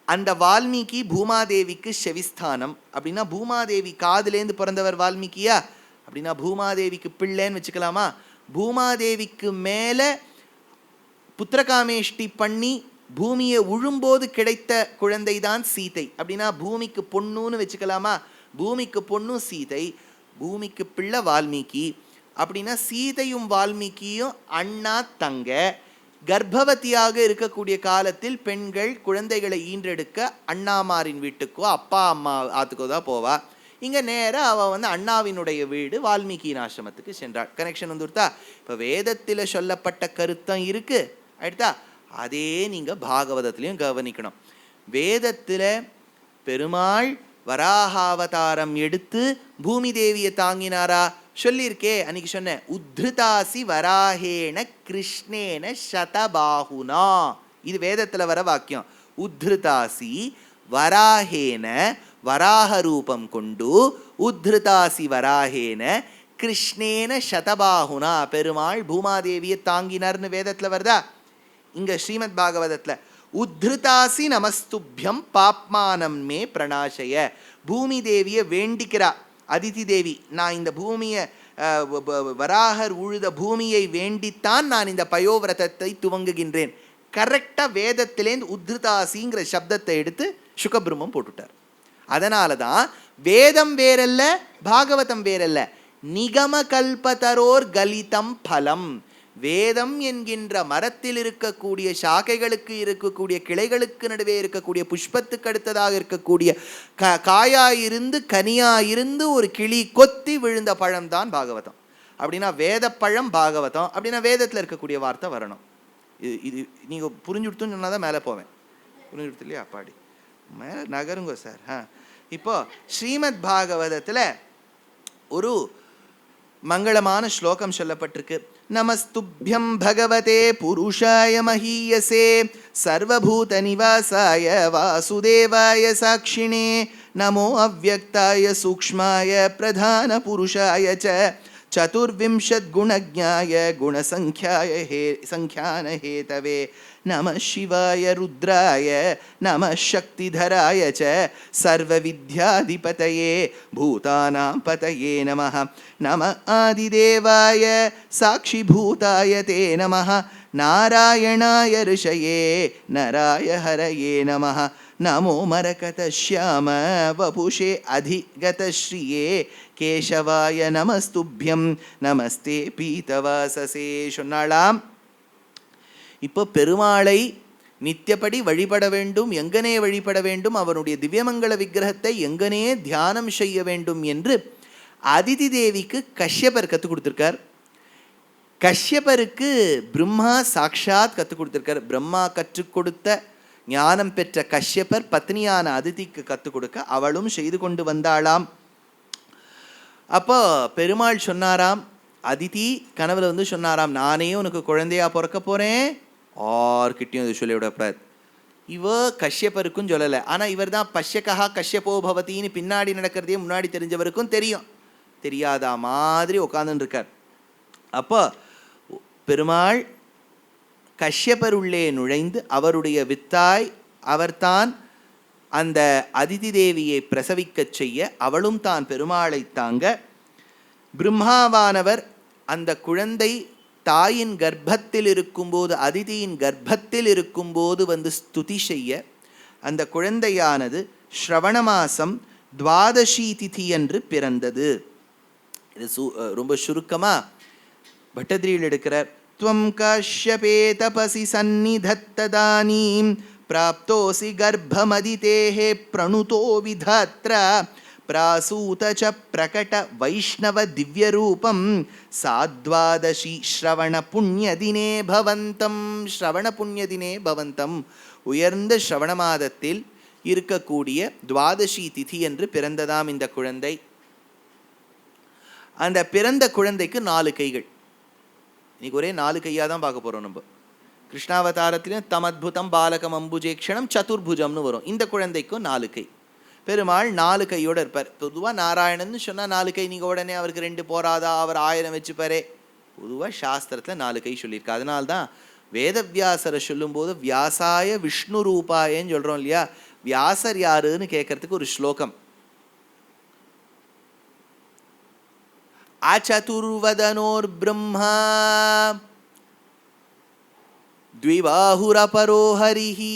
அந்த வால்மீகி பூமாதேவிக்கு செவிஸ்தானம். அப்படின்னா பூமாதேவி காதுலேருந்து பிறந்தவர் வால்மீகியா? அப்படின்னா பூமாதேவிக்கு பிள்ளைன்னு வச்சுக்கலாமா? பூமாதேவிக்கு மேலே புத்திரகாமேஷ்டி பண்ணி பூமியை உழும்போது கிடைத்த குழந்தை தான் சீதை. அப்படின்னா பூமிக்கு பொண்ணுன்னு வச்சுக்கலாமா? பூமிக்கு பொண்ணு சீதை, பூமிக்கு பிள்ளை வால்மீகி. அப்படின்னா சீதையும் வால்மீகியும் அண்ணா தங்க. கர்ப்பவதியாக இருக்கக்கூடிய காலத்தில் பெண்கள் குழந்தைகளை ஈன்றெடுக்க அண்ணாமாரின் வீட்டுக்கோ அப்பா அம்மா ஆத்துக்கோ தான் போவா. இங்கே நேராக அவள் அண்ணாவினுடைய வீடு வால்மீகியின் ஆசிரமத்துக்கு சென்றாள். கனெக்ஷன் வந்துருத்தா? இப்போ வேதத்தில் சொல்லப்பட்ட கருத்தம் இருக்குது ஆயிடுதா? அதே நீங்கள் பாகவதத்துலேயும் கவனிக்கணும். வேதத்தில் பெருமாள் வராகாவதாரம் எடுத்து பூமி தேவியை தாங்கினாரா? சொல்லியிருக்கே, அன்னைக்கு சொன்னேன். உத்ருதாசி வராகேன கிருஷ்ணேன சதபாகுனா, இது வேதத்தில் வர வாக்கியம். உத்ருதாசி வராகேன, வராக ரூபம் கொண்டு, உத்ருதாசி வராகேன கிருஷ்ணேன சதபாகுனா, பெருமாள் பூமாதேவியை தாங்கினார்னு வேதத்தில் வருதா? இங்கே ஸ்ரீமத் பாகவதத்தில் உத்ருதாசி நமஸ்துப்யம் பாப்மானம் மே பிரணாசய, பூமி தேவியை வேண்டிக்கிறா அதிதி தேவி. நான் இந்த பூமியை, வராகர் உழுத பூமியை வேண்டித்தான் நான் இந்த பயோவிரதத்தை துவங்குகின்றேன். கரெக்டாக வேதத்திலேருந்து உத்ருதாசிங்கிற சப்தத்தை எடுத்து சுகபிரம்மம் போட்டுட்டார். அதனால தான் வேதம் வேறல்ல, பாகவதம் வேறல்ல. நிகம கல்பதரோர் கலிதம் பலம். வேதம் என்கின்ற மரத்தில் இருக்கக்கூடிய சாக்கைகளுக்கு இருக்கக்கூடிய கிளைகளுக்கு நடுவே இருக்கக்கூடிய புஷ்பத்துக்கு அடுத்ததாக இருக்கக்கூடிய காயாயிருந்து கனியாயிருந்து ஒரு கிளி கொத்தி விழுந்த பழம்தான் பாகவதம். அப்படின்னா வேத பழம் பாகவதம். அப்படின்னா வேதத்தில் இருக்கக்கூடிய வார்த்தை வரணும். இது நீங்கள் புரிஞ்சுடுத்துன்னு சொன்னால் தான் மேலே போவேன். புரிஞ்சுடுத்து இல்லையா? பாடி மேலே நகருங்க சார். இப்போ ஸ்ரீமத் பாகவதத்தில் ஒரு மங்களமான ஸ்லோகம் சொல்லப்பட்டிருக்கு. நமஸ்துப்யம் பகவதே புருஷாய மஹீயசே சர்வபூத நிவாசாய வாசுதேவாய சாட்சிணே நமோ அவ்யக்தாய சூக்ஷ்மாய பிரதான புருஷாய ச சதுர்விம்சத் குணஜ்ஞாய குணசங்ख्याय சங்ख्यान हेतवे நம சிவாய ருத்ராய நம சக்திதராய ச சர்வவித்யாதிபதயே பூதானாம் பதயே நமः நம ஆதிதேவாய சாட்சிபூதாய தே நமः நாராயணாய ரிஷயே நராய ஹரயே நமः நமோ மரகதஸ்யாம வபுஷே அதிகதஸ்ரீயே கேசவாய நமஸ்துப்யம் நமஸ்தே பீதவாசசே. சொன்னாலாம். இப்போ பெருமாளை நித்தியப்படி வழிபட வேண்டும், எங்கனே வழிபட வேண்டும், அவனுடைய திவ்யமங்கள விக்கிரகத்தை எங்கனே தியானம் செய்ய வேண்டும் என்று அதிதி தேவிக்கு கஷ்யபர் கற்றுக் கொடுத்துருக்கார். கஷ்யபருக்கு பிரம்மா சாக்ஷாத் கற்றுக் கொடுத்துருக்கார். பிரம்மா கற்றுக் கொடுத்த ஞானம் பெற்ற கஷ்யபர் பத்னியான அதிதிக்கு கற்றுக் கொடுக்க அவளும் செய்து கொண்டு வந்தாளாம். அப்போ பெருமாள் சொன்னாராம், அதிதி கனவுல சொன்னாராம், நானே உனக்கு குழந்தையா பிறக்க போறேன், ஆர்கிட்டையும் இது சொல்லி விடப்படாது. இவ கஷ்யப்பருக்கும் சொல்லலை. ஆனால் இவர் தான் பஷ்யகா கஷ்யப்போ பவத்தின்னு பின்னாடி நடக்கிறதே முன்னாடி தெரிஞ்சவருக்கும் தெரியும். தெரியாத மாதிரி உட்காந்துன்னு இருக்கார். அப்போ பெருமாள் கஷ்யப்பர் உள்ளே நுழைந்து அவருடைய வித்தாய் அவர்தான் அந்த அதிதி தேவியை பிரசவிக்கச் செய்ய, அவளும் தான் பெருமாளை தாங்க, பிரம்மாவானவர் அந்த குழந்தை தாயின் கர்ப்பத்தில் இருக்கும்போது, அதிதியின் கர்ப்பத்தில் இருக்கும்போது ஸ்துதி செய்ய, அந்த குழந்தையானது ஸ்ரவண மாசம் துவாதசி திதி என்று பிறந்தது. இது ரொம்ப சுருக்கமாக பட்டதிரியில் எடுக்கிறார். துவம் காஷ்யபே தபசி சந்நிதத்ததானீம் பிராப்தோசி கர்ப்பமதிதேஹே பிரணுதோ விதாத்ரா प्रासूत च प्रकट वैष्णव दिव्यरूपं साद्वादशी श्रवणपुण्यदिने भवन्तं श्रवणपुण्यदिने भवन्तं உயர்ந்த ஸ்ரவண மாதத்தில் இருக்கக்கூடிய துவாதசி திதி என்று பிறந்ததாம் இந்த குழந்தை. அந்த பிறந்த குழந்தைக்கு 4 கைகள். இன்னைக்கு ஒரே 4 கையாக தான் பார்க்க போகிறோம். நம்ம கிருஷ்ணாவதாரத்திலையும் தமத்புதம் பாலகம் அம்புஜேக்ஷணம் சதுர்புஜம்னு வரும். இந்த குழந்தைக்கும் 4 கை. பெருமாள் 4 கையோடு இருப்பார். பொதுவாக நாராயணன்னு சொன்னால் 4 கை, நீங்கள் உடனே அவருக்கு 2 போராதா, அவர் 1000 வச்சுப்பாரே. பொதுவாக சாஸ்திரத்தில் 4 கை சொல்லியிருக்கு. அதனால்தான் வேதவியாசரை சொல்லும்போது வியாசாய விஷ்ணு ரூபாயன்னு சொல்கிறோம் இல்லையா. வியாசர் யாருன்னு கேட்கறதுக்கு ஒரு ஸ்லோகம். அசதுர்வதனோர் பிரம்மா த்விபாஹுரபரோ ஹரிஹி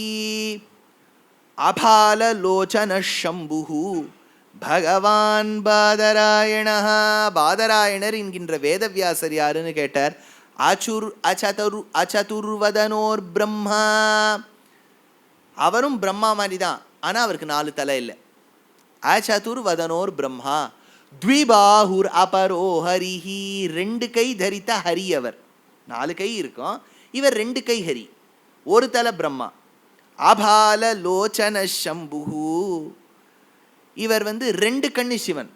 அபாலலோச்சன சம்புஹு பகவான் பாதராயண. பாதராயணர் என்கின்ற வேதவியாசர் யாருன்னு கேட்டார். அசதுர்வதனோர் பிரம்மா, அவரும் பிரம்மா மாதிரி தான், ஆனால் அவருக்கு 4 தலை இல்லை. அசதுர்வதனோர் பிரம்மா த்விபாஹுர் அபரோ ஹரிஹி, 2 கை தரித்த ஹரி அவர். 4 கை இருக்கும், இவர் 2 கை ஹரி, 1 தலை பிரம்மா. அபால லோச்சன சம்புஹு, இவர் 2 கண்ணு சிவன்,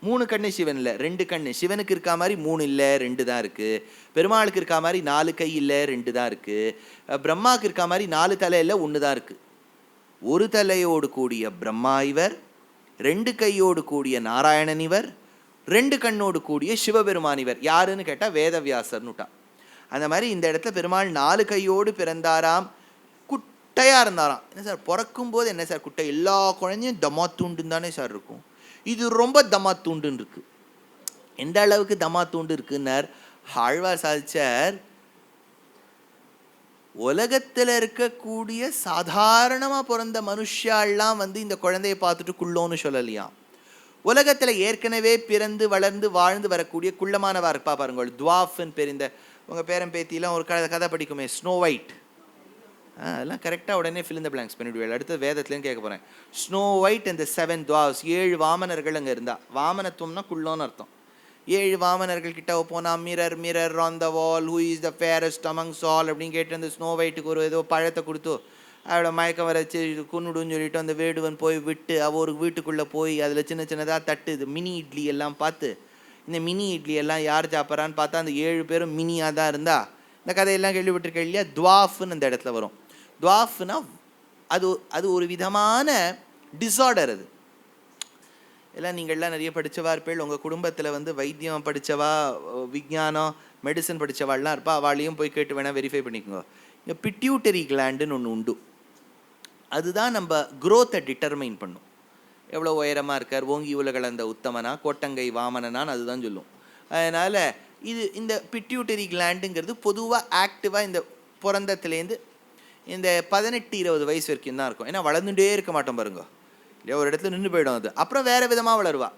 3 கண்ணு சிவன் இல்லை, 2 கண்ணு. சிவனுக்கு இருக்கா மாதிரி 3 இல்லை, 2 தான் இருக்குது. பெருமாளுக்கு இருக்கா மாதிரி 4 கை இல்லை, 2 தான் இருக்குது. பிரம்மாவுக்கு இருக்கா மாதிரி 4 தலை இல்லை, 1 தான் இருக்குது. 1 தலையோடு கூடிய பிரம்மா இவர், 2 கையோடு கூடிய நாராயணன் இவர், 2 கண்ணோடு கூடிய சிவபெருமான் இவர். யாருன்னு கேட்டால் வேதவியாசர்னுட்டா. அந்த மாதிரி இந்த இடத்துல பெருமாள் 4 கையோடு பிறந்தாராம். குட்டையாக இருந்தாராம். என்ன சார் பிறக்கும் போது என்ன சார் குட்டை? எல்லா குழந்தையும் தமாத்தூண்டுன்னு தானே சார் இருக்கும். இது ரொம்ப தமாத்தூண்டுன்னு இருக்கு. எந்த அளவுக்கு தமாத்தூண்டு இருக்குன்னார் ஆழ்வார் சாதிச்சார். உலகத்தில் இருக்கக்கூடிய சாதாரணமாக பிறந்த மனுஷாலாம் இந்த குழந்தைய பார்த்துட்டு குள்ளோன்னு சொல்லலையாம். உலகத்தில் ஏற்கனவே பிறந்து வளர்ந்து வாழ்ந்து வரக்கூடிய குள்ளமானவா இருப்பா பாருங்க, துவாஃப்னு பேர். இந்த உங்கள் பேரன் பேத்திலாம் ஒரு கதை படிக்குமே, ஸ்னோ ஒயிட், அதெல்லாம் கரெக்டாக உடனே ஃபில் இந்த பிளாங்க்ஸ் பண்ணிவிடுவேன். அடுத்த வேதத்துலேயும் கேட்க போகிறேன். ஸ்னோ ஒயிட் அண்ட் 7 துவாஸ், 7 வாமனர்கள் அங்கே இருந்தா. வாமனத்துவம்னா குள்ளோன்னு அர்த்தம். 7 வாமனர்கள் கிட்ட போனால் mirror mirror on the wall who is the fairest amongst all அப்படின்னு கேட்டு அந்த ஸ்னோ ஒயிட்டுக்கு ஒரு ஏதோ பழத்தை கொடுத்து அவளை மயக்கம் வரைச்சி குன்னுடுன்னு சொல்லிட்டு அந்த வேடுவன் போய் விட்டு ஒரு வீட்டுக்குள்ளே போய் அதில் சின்ன சின்னதாக தட்டு இது மினி இட்லி எல்லாம் பார்த்து, இந்த மினி இட்லி எல்லாம் யார் சாப்பிட்றான்னு பார்த்தா அந்த 7 பேரும் மினியாக தான் இருந்தா. இந்த கதையெல்லாம் கேள்விப்பட்டிருக்க இல்லையா? துவாஃப்னு அந்த இடத்துல வரும். துவாஃப்னா அது ஒரு விதமான டிஸார்டர். அது எல்லாம் நீங்கள்லாம் நிறைய படித்தவா இருப்பேள். உங்கள் குடும்பத்தில் வைத்தியம் படித்தவா, விஞ்ஞானம் மெடிசன் படித்தவாள்லாம் இருப்பா. அவளையும் போய் கேட்டு வேணால் வெரிஃபை பண்ணிக்கோங்க. இங்கே பிட்யூட்டரி கிளாண்டுன்னு ஒன்று உண்டு. அதுதான் நம்ம குரோத்தை டிட்டர்மைன் பண்ணும். எவ்வளோ உயரமாக இருக்கார், ஓங்கி உலகளந்த உத்தமனா, கோட்டங்கை வாமனனான்னு அதுதான் சொல்லும். அதனால் இந்த பிட்யூட்டரி கிளாண்டுங்கிறது பொதுவாக ஆக்டிவாக இந்த பிறந்தத்துலேருந்து இந்த 18-20 வயசு வரைக்கும் தான் இருக்கும். ஏன்னா வளர்ந்துட்டே இருக்க மாட்டோம் பாருங்க இல்லையா, ஒரு இடத்துல நின்று போயிடும். அது அப்புறம் வேறு விதமாக வளருவா.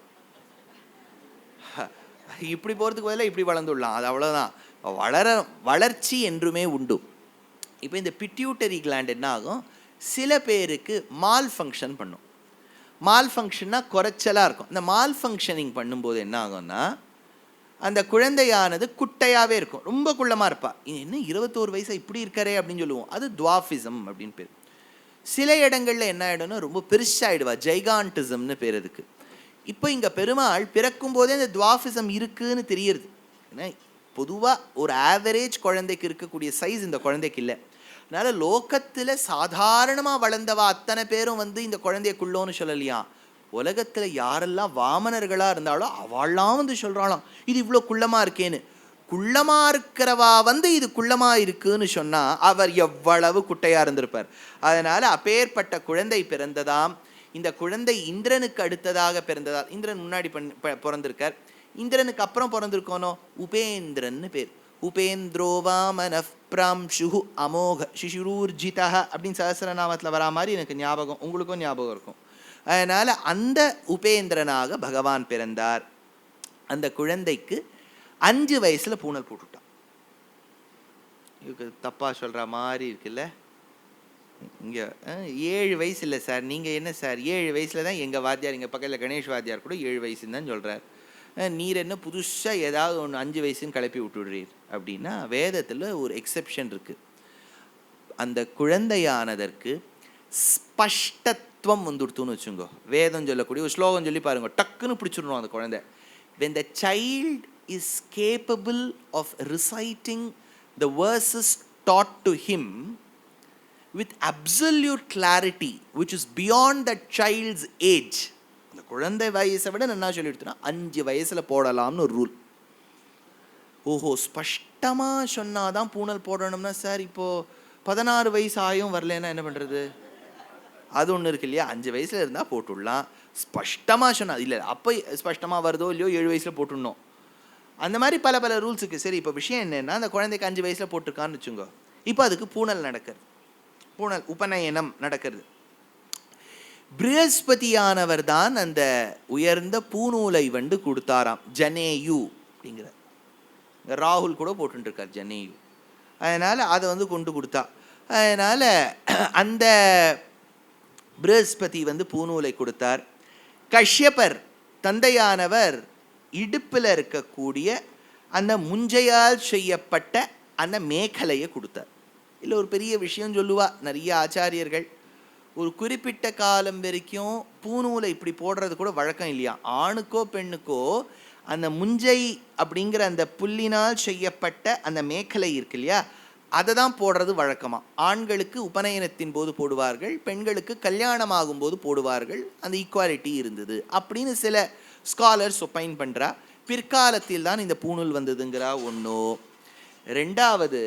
இப்படி போகிறதுக்கு பதிலாக இப்படி வளர்ந்துடலாம், அது அவ்வளோதான். வளர்ச்சி என்றுமே உண்டு. இப்போ இந்த பிட்யூட்டரி கிளாண்ட் என்ன ஆகும், சில பேருக்கு மால் ஃபங்க்ஷன் பண்ணும். மால் ஃபங்க்ஷன்னா குறைச்சலாக இருக்கும். இந்த மால் ஃபங்க்ஷனிங் பண்ணும்போது என்ன ஆகும்னா, அந்த குழந்தையானது குட்டையாகவே இருக்கும், ரொம்ப குள்ளமாக இருப்பா. என்ன 21 வயசா இப்படி இருக்காரே அப்படின்னு சொல்லுவோம். அது துவாஃபிசம் அப்படின்னு பேர். சில இடங்களில் என்ன ஆகிடும்னா ரொம்ப பெருசாகிடுவா, ஜைகான்டிசம்னு பேர் அதுக்கு. இப்போ இங்கே பெருமாள் பிறக்கும் போதே இந்த துவாஃபிசம் இருக்குன்னு தெரியுது. ஏன்னா பொதுவாக ஒரு ஆவரேஜ் குழந்தைக்கு இருக்கக்கூடிய சைஸ் இந்த குழந்தைக்கு இல்லை. அதனால் லோகத்தில் சாதாரணமாக வளர்ந்தவா அத்தனை பேரும் இந்த குழந்தைக்குள்ளோன்னு சொல்லலையா. உலகத்தில் யாரெல்லாம் வாமனர்களாக இருந்தாலோ அவள்லாம் சொல்கிறாளாம் இது இவ்வளோ குள்ளமாக இருக்கேன்னு. குள்ளமாக இருக்கிறவா இது குள்ளமாக இருக்குன்னு சொன்னால் அவர் எவ்வளவு குட்டையாக இருந்திருப்பார். அதனால் அப்பேற்பட்ட குழந்தை பிறந்ததாம். இந்த குழந்தை இந்திரனுக்கு அடுத்ததாக பிறந்ததால், இந்திரன் முன்னாடி பிறந்திருக்கார், இந்திரனுக்கு அப்புறம் பிறந்திருக்கோனோ உபேந்திரன்னு பேர். உபேந்திரோவா மனஃப் பிராம்ஷு அமோக சிசுரூர்ஜிதா அப்படின்னு சஹஸ்ரநாமத்தில் வரா மாதிரி எனக்கு ஞாபகம், உங்களுக்கும் ஞாபகம் இருக்கும். அதனால் அந்த உபேந்திரனாக பகவான் பிறந்தார். அந்த குழந்தைக்கு 5 வயசில் பூணல் போட்டுட்டான். இதுக்கு தப்பாக சொல்கிற மாதிரி இருக்குல்ல, இங்கே 7 வயசு இல்லை சார், நீங்கள் என்ன சார் 7 வயசில் தான் எங்கள் வாத்தியார், எங்கள் பக்கத்தில் கணேஷ் வாத்தியார் கூட 7 வயசுன்னு தான் சொல்கிறார். நீர் என்ன புதுசாக ஏதாவது ஒன்று 5 வயசுன்னு கிளப்பி விட்டுடுறீர் அப்படின்னா, வேதத்தில் ஒரு எக்ஸெப்ஷன் இருக்குது. அந்த குழந்தையானதற்கு ஸ்பஷ்டத்துவம் வந்துடுத்துன்னு வச்சுங்கோ. வேதம் சொல்லக்கூடிய ஒரு ஸ்லோகம் சொல்லி பாருங்க, டக்குன்னு பிடிச்சிடணும் அந்த குழந்தை. when the child is capable of reciting the verses taught to him with absolute clarity which is beyond that child's age, அந்த குழந்தை வயசை விட என்ன சொல்லிடுத்துனா 5 வயசில் போடலாம்னு ஒரு ரூல். ஓஹோ, ஸ்பஷ்டமாக சொன்னாதான் பூனல் போடணும்னா சார் இப்போது 16 வயசு ஆயும் வரலன்னா என்ன பண்ணுறது? அது ஒன்று இருக்கு இல்லையா, 5 வயசில் இருந்தால் போட்டுடலாம். ஸ்பஷ்டமாக சொன்னால் இல்லை, அப்போ ஸ்பஷ்டமாக வருதோ இல்லையோ 7 வயசில் போட்டுடணும். அந்த மாதிரி பல பல ரூல்ஸ் இருக்குது. சரி, இப்போ விஷயம் என்னென்னா, அந்த குழந்தைக்கு 5 வயசில் போட்டிருக்கான்னு வச்சுங்கோ. இப்போ அதுக்கு பூனல் நடக்கிறது, பூனல் உபநயனம் நடக்கிறது. ப்ரஹஸ்பதியானவர் தான் அந்த உயர்ந்த பூநூலை வந்து கொடுத்தாராம், ஜனேயு அப்படிங்கிற. ராகுல் கூட போட்டுருக்கார் ஜனேயு. அதனால் அதை வந்து கொண்டு கொடுத்தா. அதனால் அந்த ப்ரஹஸ்பதி வந்து பூநூலை கொடுத்தார். கஷ்யபர் தந்தையானவர் இடுப்பில் இருக்கக்கூடிய அந்த முஞ்சையால் செய்யப்பட்ட அந்த மேகலையை கொடுத்தார். இல்லை ஒரு பெரிய விஷயம் சொல்லுவா நிறைய ஆச்சாரியர்கள், ஒரு குறிப்பிட்ட காலம் வரைக்கும் பூநூலை இப்படி போடுறது கூட வழக்கம் இல்லையா. ஆணுக்கோ பெண்ணுக்கோ அந்த முஞ்சை அப்படிங்கிற அந்த புல்லினால் செய்யப்பட்ட அந்த மேகலை இருக்கு இல்லையா, அதை தான் போடுறது வழக்கமாக. ஆண்களுக்கு உபநயனத்தின் போது போடுவார்கள், பெண்களுக்கு கல்யாணம் ஆகும்போது போடுவார்கள். அந்த ஈக்குவாலிட்டி இருந்தது அப்படின்னு சில ஸ்காலர்ஸ் ஒப்பைன் பண்ணுறா. பிற்காலத்தில் தான் இந்த பூணூல் வந்ததுங்கிறா ஒன்றோ. ரெண்டாவது,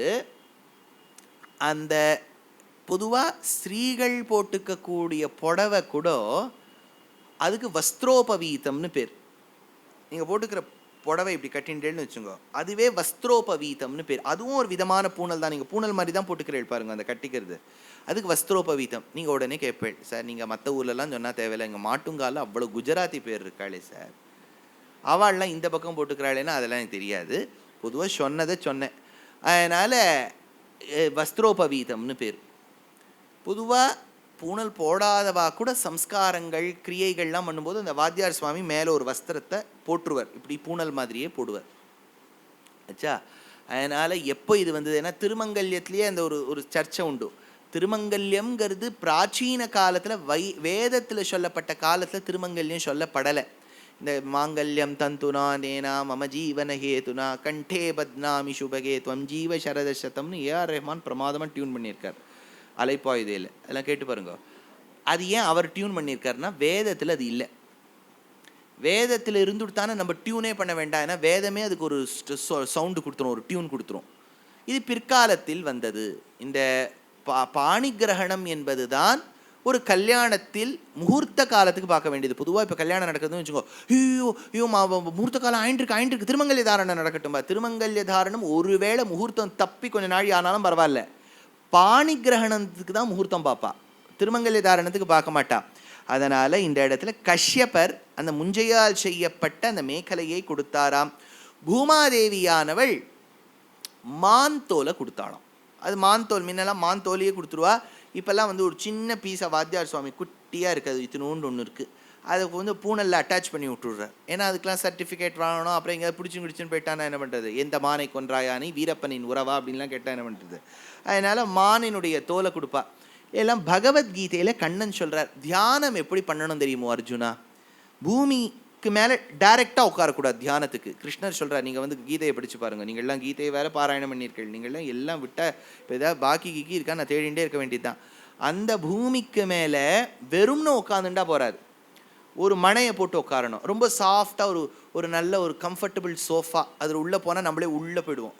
அந்த பொதுவாக ஸ்திரீகள் போட்டுக்கக்கூடிய புடவை கூட அதுக்கு வஸ்திரோபவீதம்னு பேர். நீங்கள் போட்டுக்கிற புடவை இப்படி கட்டின்றேன்னு வச்சுங்க, அதுவே வஸ்திரோபவீதம்னு பேர். அதுவும் ஒரு விதமான பூனல் தான். நீங்கள் பூனல் மாதிரி தான் போட்டுக்கிறேன் பாருங்க, அந்த கட்டிக்கிறது, அதுக்கு வஸ்திரோபவீதம். நீங்கள் உடனே கேட்பேன், சார் நீங்கள் மற்ற ஊர்லலாம் சொன்னால் தேவையில்லை, எங்கள் மாட்டுங்காலில் அவ்வளோ குஜராத்தி பேர் இருக்காளே சார், அவள்லாம் இந்த பக்கம் போட்டுக்கிறாளேன்னா அதெல்லாம் எனக்கு தெரியாது. பொதுவாக சொன்னதை சொன்னேன். அதனால் வஸ்திரோபவீதம்னு பேர். பொதுவாக பூணல் போடாதவா கூட சம்ஸ்காரங்கள் கிரியைகள்லாம் பண்ணும்போது அந்த வாத்தியார் சுவாமி மேலே ஒரு வஸ்திரத்தை போட்டுருவார், இப்படி பூணல் மாதிரியே போடுவார். ஆச்சா. அதனால் எப்போ இது வந்தது, ஏன்னா திருமங்கல்யத்துலேயே அந்த ஒரு சர்ச்சை உண்டு. திருமங்கல்யம்ங்கிறது பிராச்சீன காலத்தில் வேதத்தில் சொல்லப்பட்ட காலத்தில் திருமங்கல்யம் சொல்லப்படலை. இந்த மாங்கல்யம் தந்துனா நேனா மம ஜீவன ஹேதுனா கண்டே பத்னாமி சுபகே துவம் ஜீவ சரதசதம்னு ஏஆர் ரஹ்மான் பிரமாதமாக டியூன் பண்ணியிருக்கார் அலைப்பாயுதேல. அதெல்லாம் கேட்டு பாருங்க. அது ஏன் அவர் டியூன் பண்ணியிருக்காருன்னா, வேதத்தில் அது இல்லை. வேதத்தில் இருந்துட்டு தானே நம்ம டியூனே பண்ண வேண்டாம், ஏன்னா வேதமே அதுக்கு ஒரு சவுண்டு கொடுத்துரும், ஒரு டியூன் கொடுத்துரும். இது பிற்காலத்தில் வந்தது. இந்த பாணி கிரகணம் என்பது தான் ஒரு கல்யாணத்தில் முகூர்த்த காலத்துக்கு பார்க்க வேண்டியது. பொதுவாக இப்போ கல்யாணம் நடக்குதுன்னு வச்சுக்கோ, ஐயோ முகூர்த்த காலம் ஆயின்றிருக்கு திருமங்கல்ய தாரணம் நடக்கட்டும். திருமங்கல்ய தாரணம் ஒருவேளை முகூர்த்தம் தப்பி கொஞ்சம் நாள் ஆனாலும் பரவாயில்ல, பாணி கிரகணத்துக்கு தான் முகூர்த்தம் பார்ப்பா, திருமங்கல்ய தாரணத்துக்கு பார்க்க மாட்டா. அதனால் இந்த இடத்துல கஷ்யபர் அந்த முஞ்சையால் செய்யப்பட்ட அந்த மேகலையை கொடுத்தாராம். பூமாதேவியானவள் மான் தோலை கொடுத்தாளாம். அது மான் தோல், முன்னெல்லாம் மான் தோலையே கொடுத்துருவா. இப்போல்லாம் வந்து ஒரு சின்ன பீஸை வாத்தியார் சுவாமி குட்டியாக இருக்குது, இத்தினூண்டு ஒன்று இருக்குது, அதுக்கு வந்து பூனலில் அட்டாச் பண்ணி விட்டுடுறார். ஏன்னா அதுக்கெலாம் சர்டிஃபிகேட் வாங்கணும். அப்புறம் எங்கேயாவது பிடிச்சுன்னு போயிட்டானா என்ன பண்ணுறது, எந்த மானை கொன்றாயானி வீரப்பனின் உறவா அப்படின்லாம் கேட்டால் என்ன பண்ணுறது. அதனால் மானினுடைய தோலை கொடுப்பா. எல்லாம் பகவத்கீதையில் கண்ணன் சொல்கிறார், தியானம் எப்படி பண்ணணும் தெரியுமோ அர்ஜுனா, பூமிக்கு மேலே டைரெக்டாக உட்காரக்கூடாது தியானத்துக்கு. கிருஷ்ணர் சொல்கிறார், நீங்கள் வந்து கீதையை படித்து பாருங்கள், நீங்கள்லாம் கீதையை வேறு பாராயணம் பண்ணியிருக்கீர்கள், நீங்கள்லாம் எல்லாம் விட்டால் இப்போ ஏதாவது பாக்கி கீக்கி இருக்கா நான் தேடிகிட்டே இருக்க வேண்டியது தான். அந்த பூமிக்கு மேலே வெறும்னு உட்காந்துட்டா போகிறாது, ஒரு மனையை போட்டு உட்காரணும். ரொம்ப சாஃப்டாக ஒரு நல்ல ஒரு கம்ஃபர்டபுள் சோஃபா, அதில் உள்ளே போனால் நம்மளே உள்ளே போயிடுவோம்.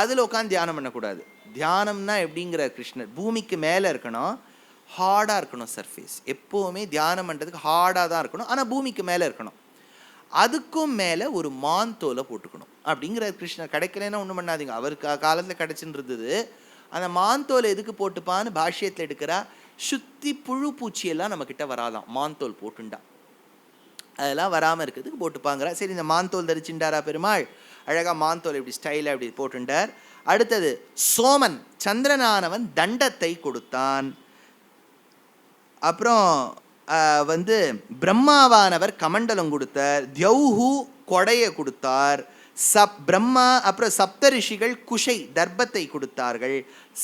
அதில் உட்காந்து தியானம் பண்ணக்கூடாது. தியானம்னா எப்படிங்கிற கிருஷ்ணர், பூமிக்கு மேலே இருக்கணும், ஹார்டாக இருக்கணும் சர்ஃபேஸ். எப்போவுமே தியானம் பண்ணுறதுக்கு ஹார்டாக தான் இருக்கணும், ஆனால் பூமிக்கு மேலே இருக்கணும். அதுக்கும் மேலே ஒரு மான் தோலை போட்டுக்கணும் அப்படிங்கிற கிருஷ்ணர். கிடைக்கலன்னா ஒன்றும் பண்ணாதீங்க, அவருக்கு காலத்தில் கிடச்சின்னு இருந்தது. அந்த மான் தோலை எதுக்கு போட்டுப்பான்னு பாஷ்யத்தில் எடுக்கிறா, சுத்தி புழு பூச்சியெல்லாம் நம்மக்கிட்ட வராதான் மான் தோல் போட்டுண்டா, அதெல்லாம் வராமல் இருக்கிறதுக்கு போட்டுப்பாங்கிறா. சரி, இந்த மான்தோல் தரிச்சுட்டாரா பெருமாள், அழகாக மான்தோல் இப்படி ஸ்டைலாக இப்படி போட்டுட்டார். அடுத்தது சோமன், சந்திரனானவன் தண்டத்தை கொடுத்தான். அப்புறம் வந்து பிரம்மாவானவர் கமண்டலம் கொடுத்தார், தியௌஹு கொடையை கொடுத்தார், பிரம்மா அப்புறம் சப்த ரிஷிகள் குஷை தர்ப்பத்தை கொடுத்தார்கள்,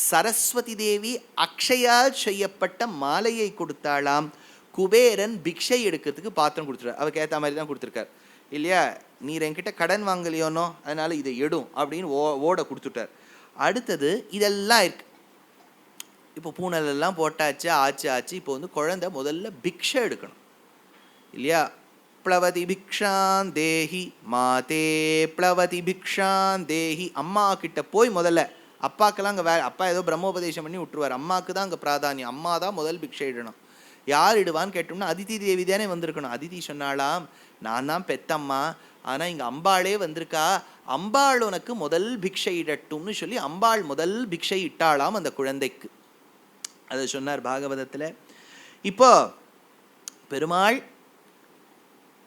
சரஸ்வதி தேவி அக்ஷயால் செய்யப்பட்ட மாலையை கொடுத்தாளாம், குபேரன் பிக்ஷை எடுக்கிறதுக்கு பாத்திரம் கொடுத்துருவார், அவருக்கு ஏற்ற மாதிரி தான் கொடுத்துருக்கார் இல்லையா, நீர் என்கிட்ட கடன் வாங்கலையோனோ அதனால இதை எடும் அப்படின்னு ஓட கொடுத்துட்டார். அடுத்தது இதெல்லாம் இருக்கு, இப்போ பூனலெல்லாம் போட்டாச்சு ஆச்சு. இப்போ வந்து குழந்தை முதல்ல பிக்ஷை எடுக்கணும் இல்லையா, ப்ளவதி பிக்ஷான் தேஹி மாதே ப்ளவதி பிக்ஷான் தேஹி, அம்மா கிட்ட போய் முதல்ல, அப்பாக்கெல்லாம் அங்கே அப்பா ஏதோ பிரம்மோபதேசம் பண்ணி விட்டுருவார், அம்மாவுக்கு தான் அங்கே பிராதானியம், அம்மா தான் முதல் பிக்ஷை இடணும். யார் இடுவான்னு கேட்டோம்னா அதிதி தேவி தானே வந்திருக்கணும். அதிதி சொன்னாலாம், நான் தான் பெத்தம்மா, ஆனால் இங்கே அம்பாளே வந்திருக்கா, அம்பாள் உனக்கு முதல் பிக்ஷை இடட்டும்னு சொல்லி அம்பாள் முதல் பிக்ஷை இட்டாளாம் அந்த குழந்தைக்கு. அதை சொன்னார் பாகவதத்தில். இப்போ பெருமாள்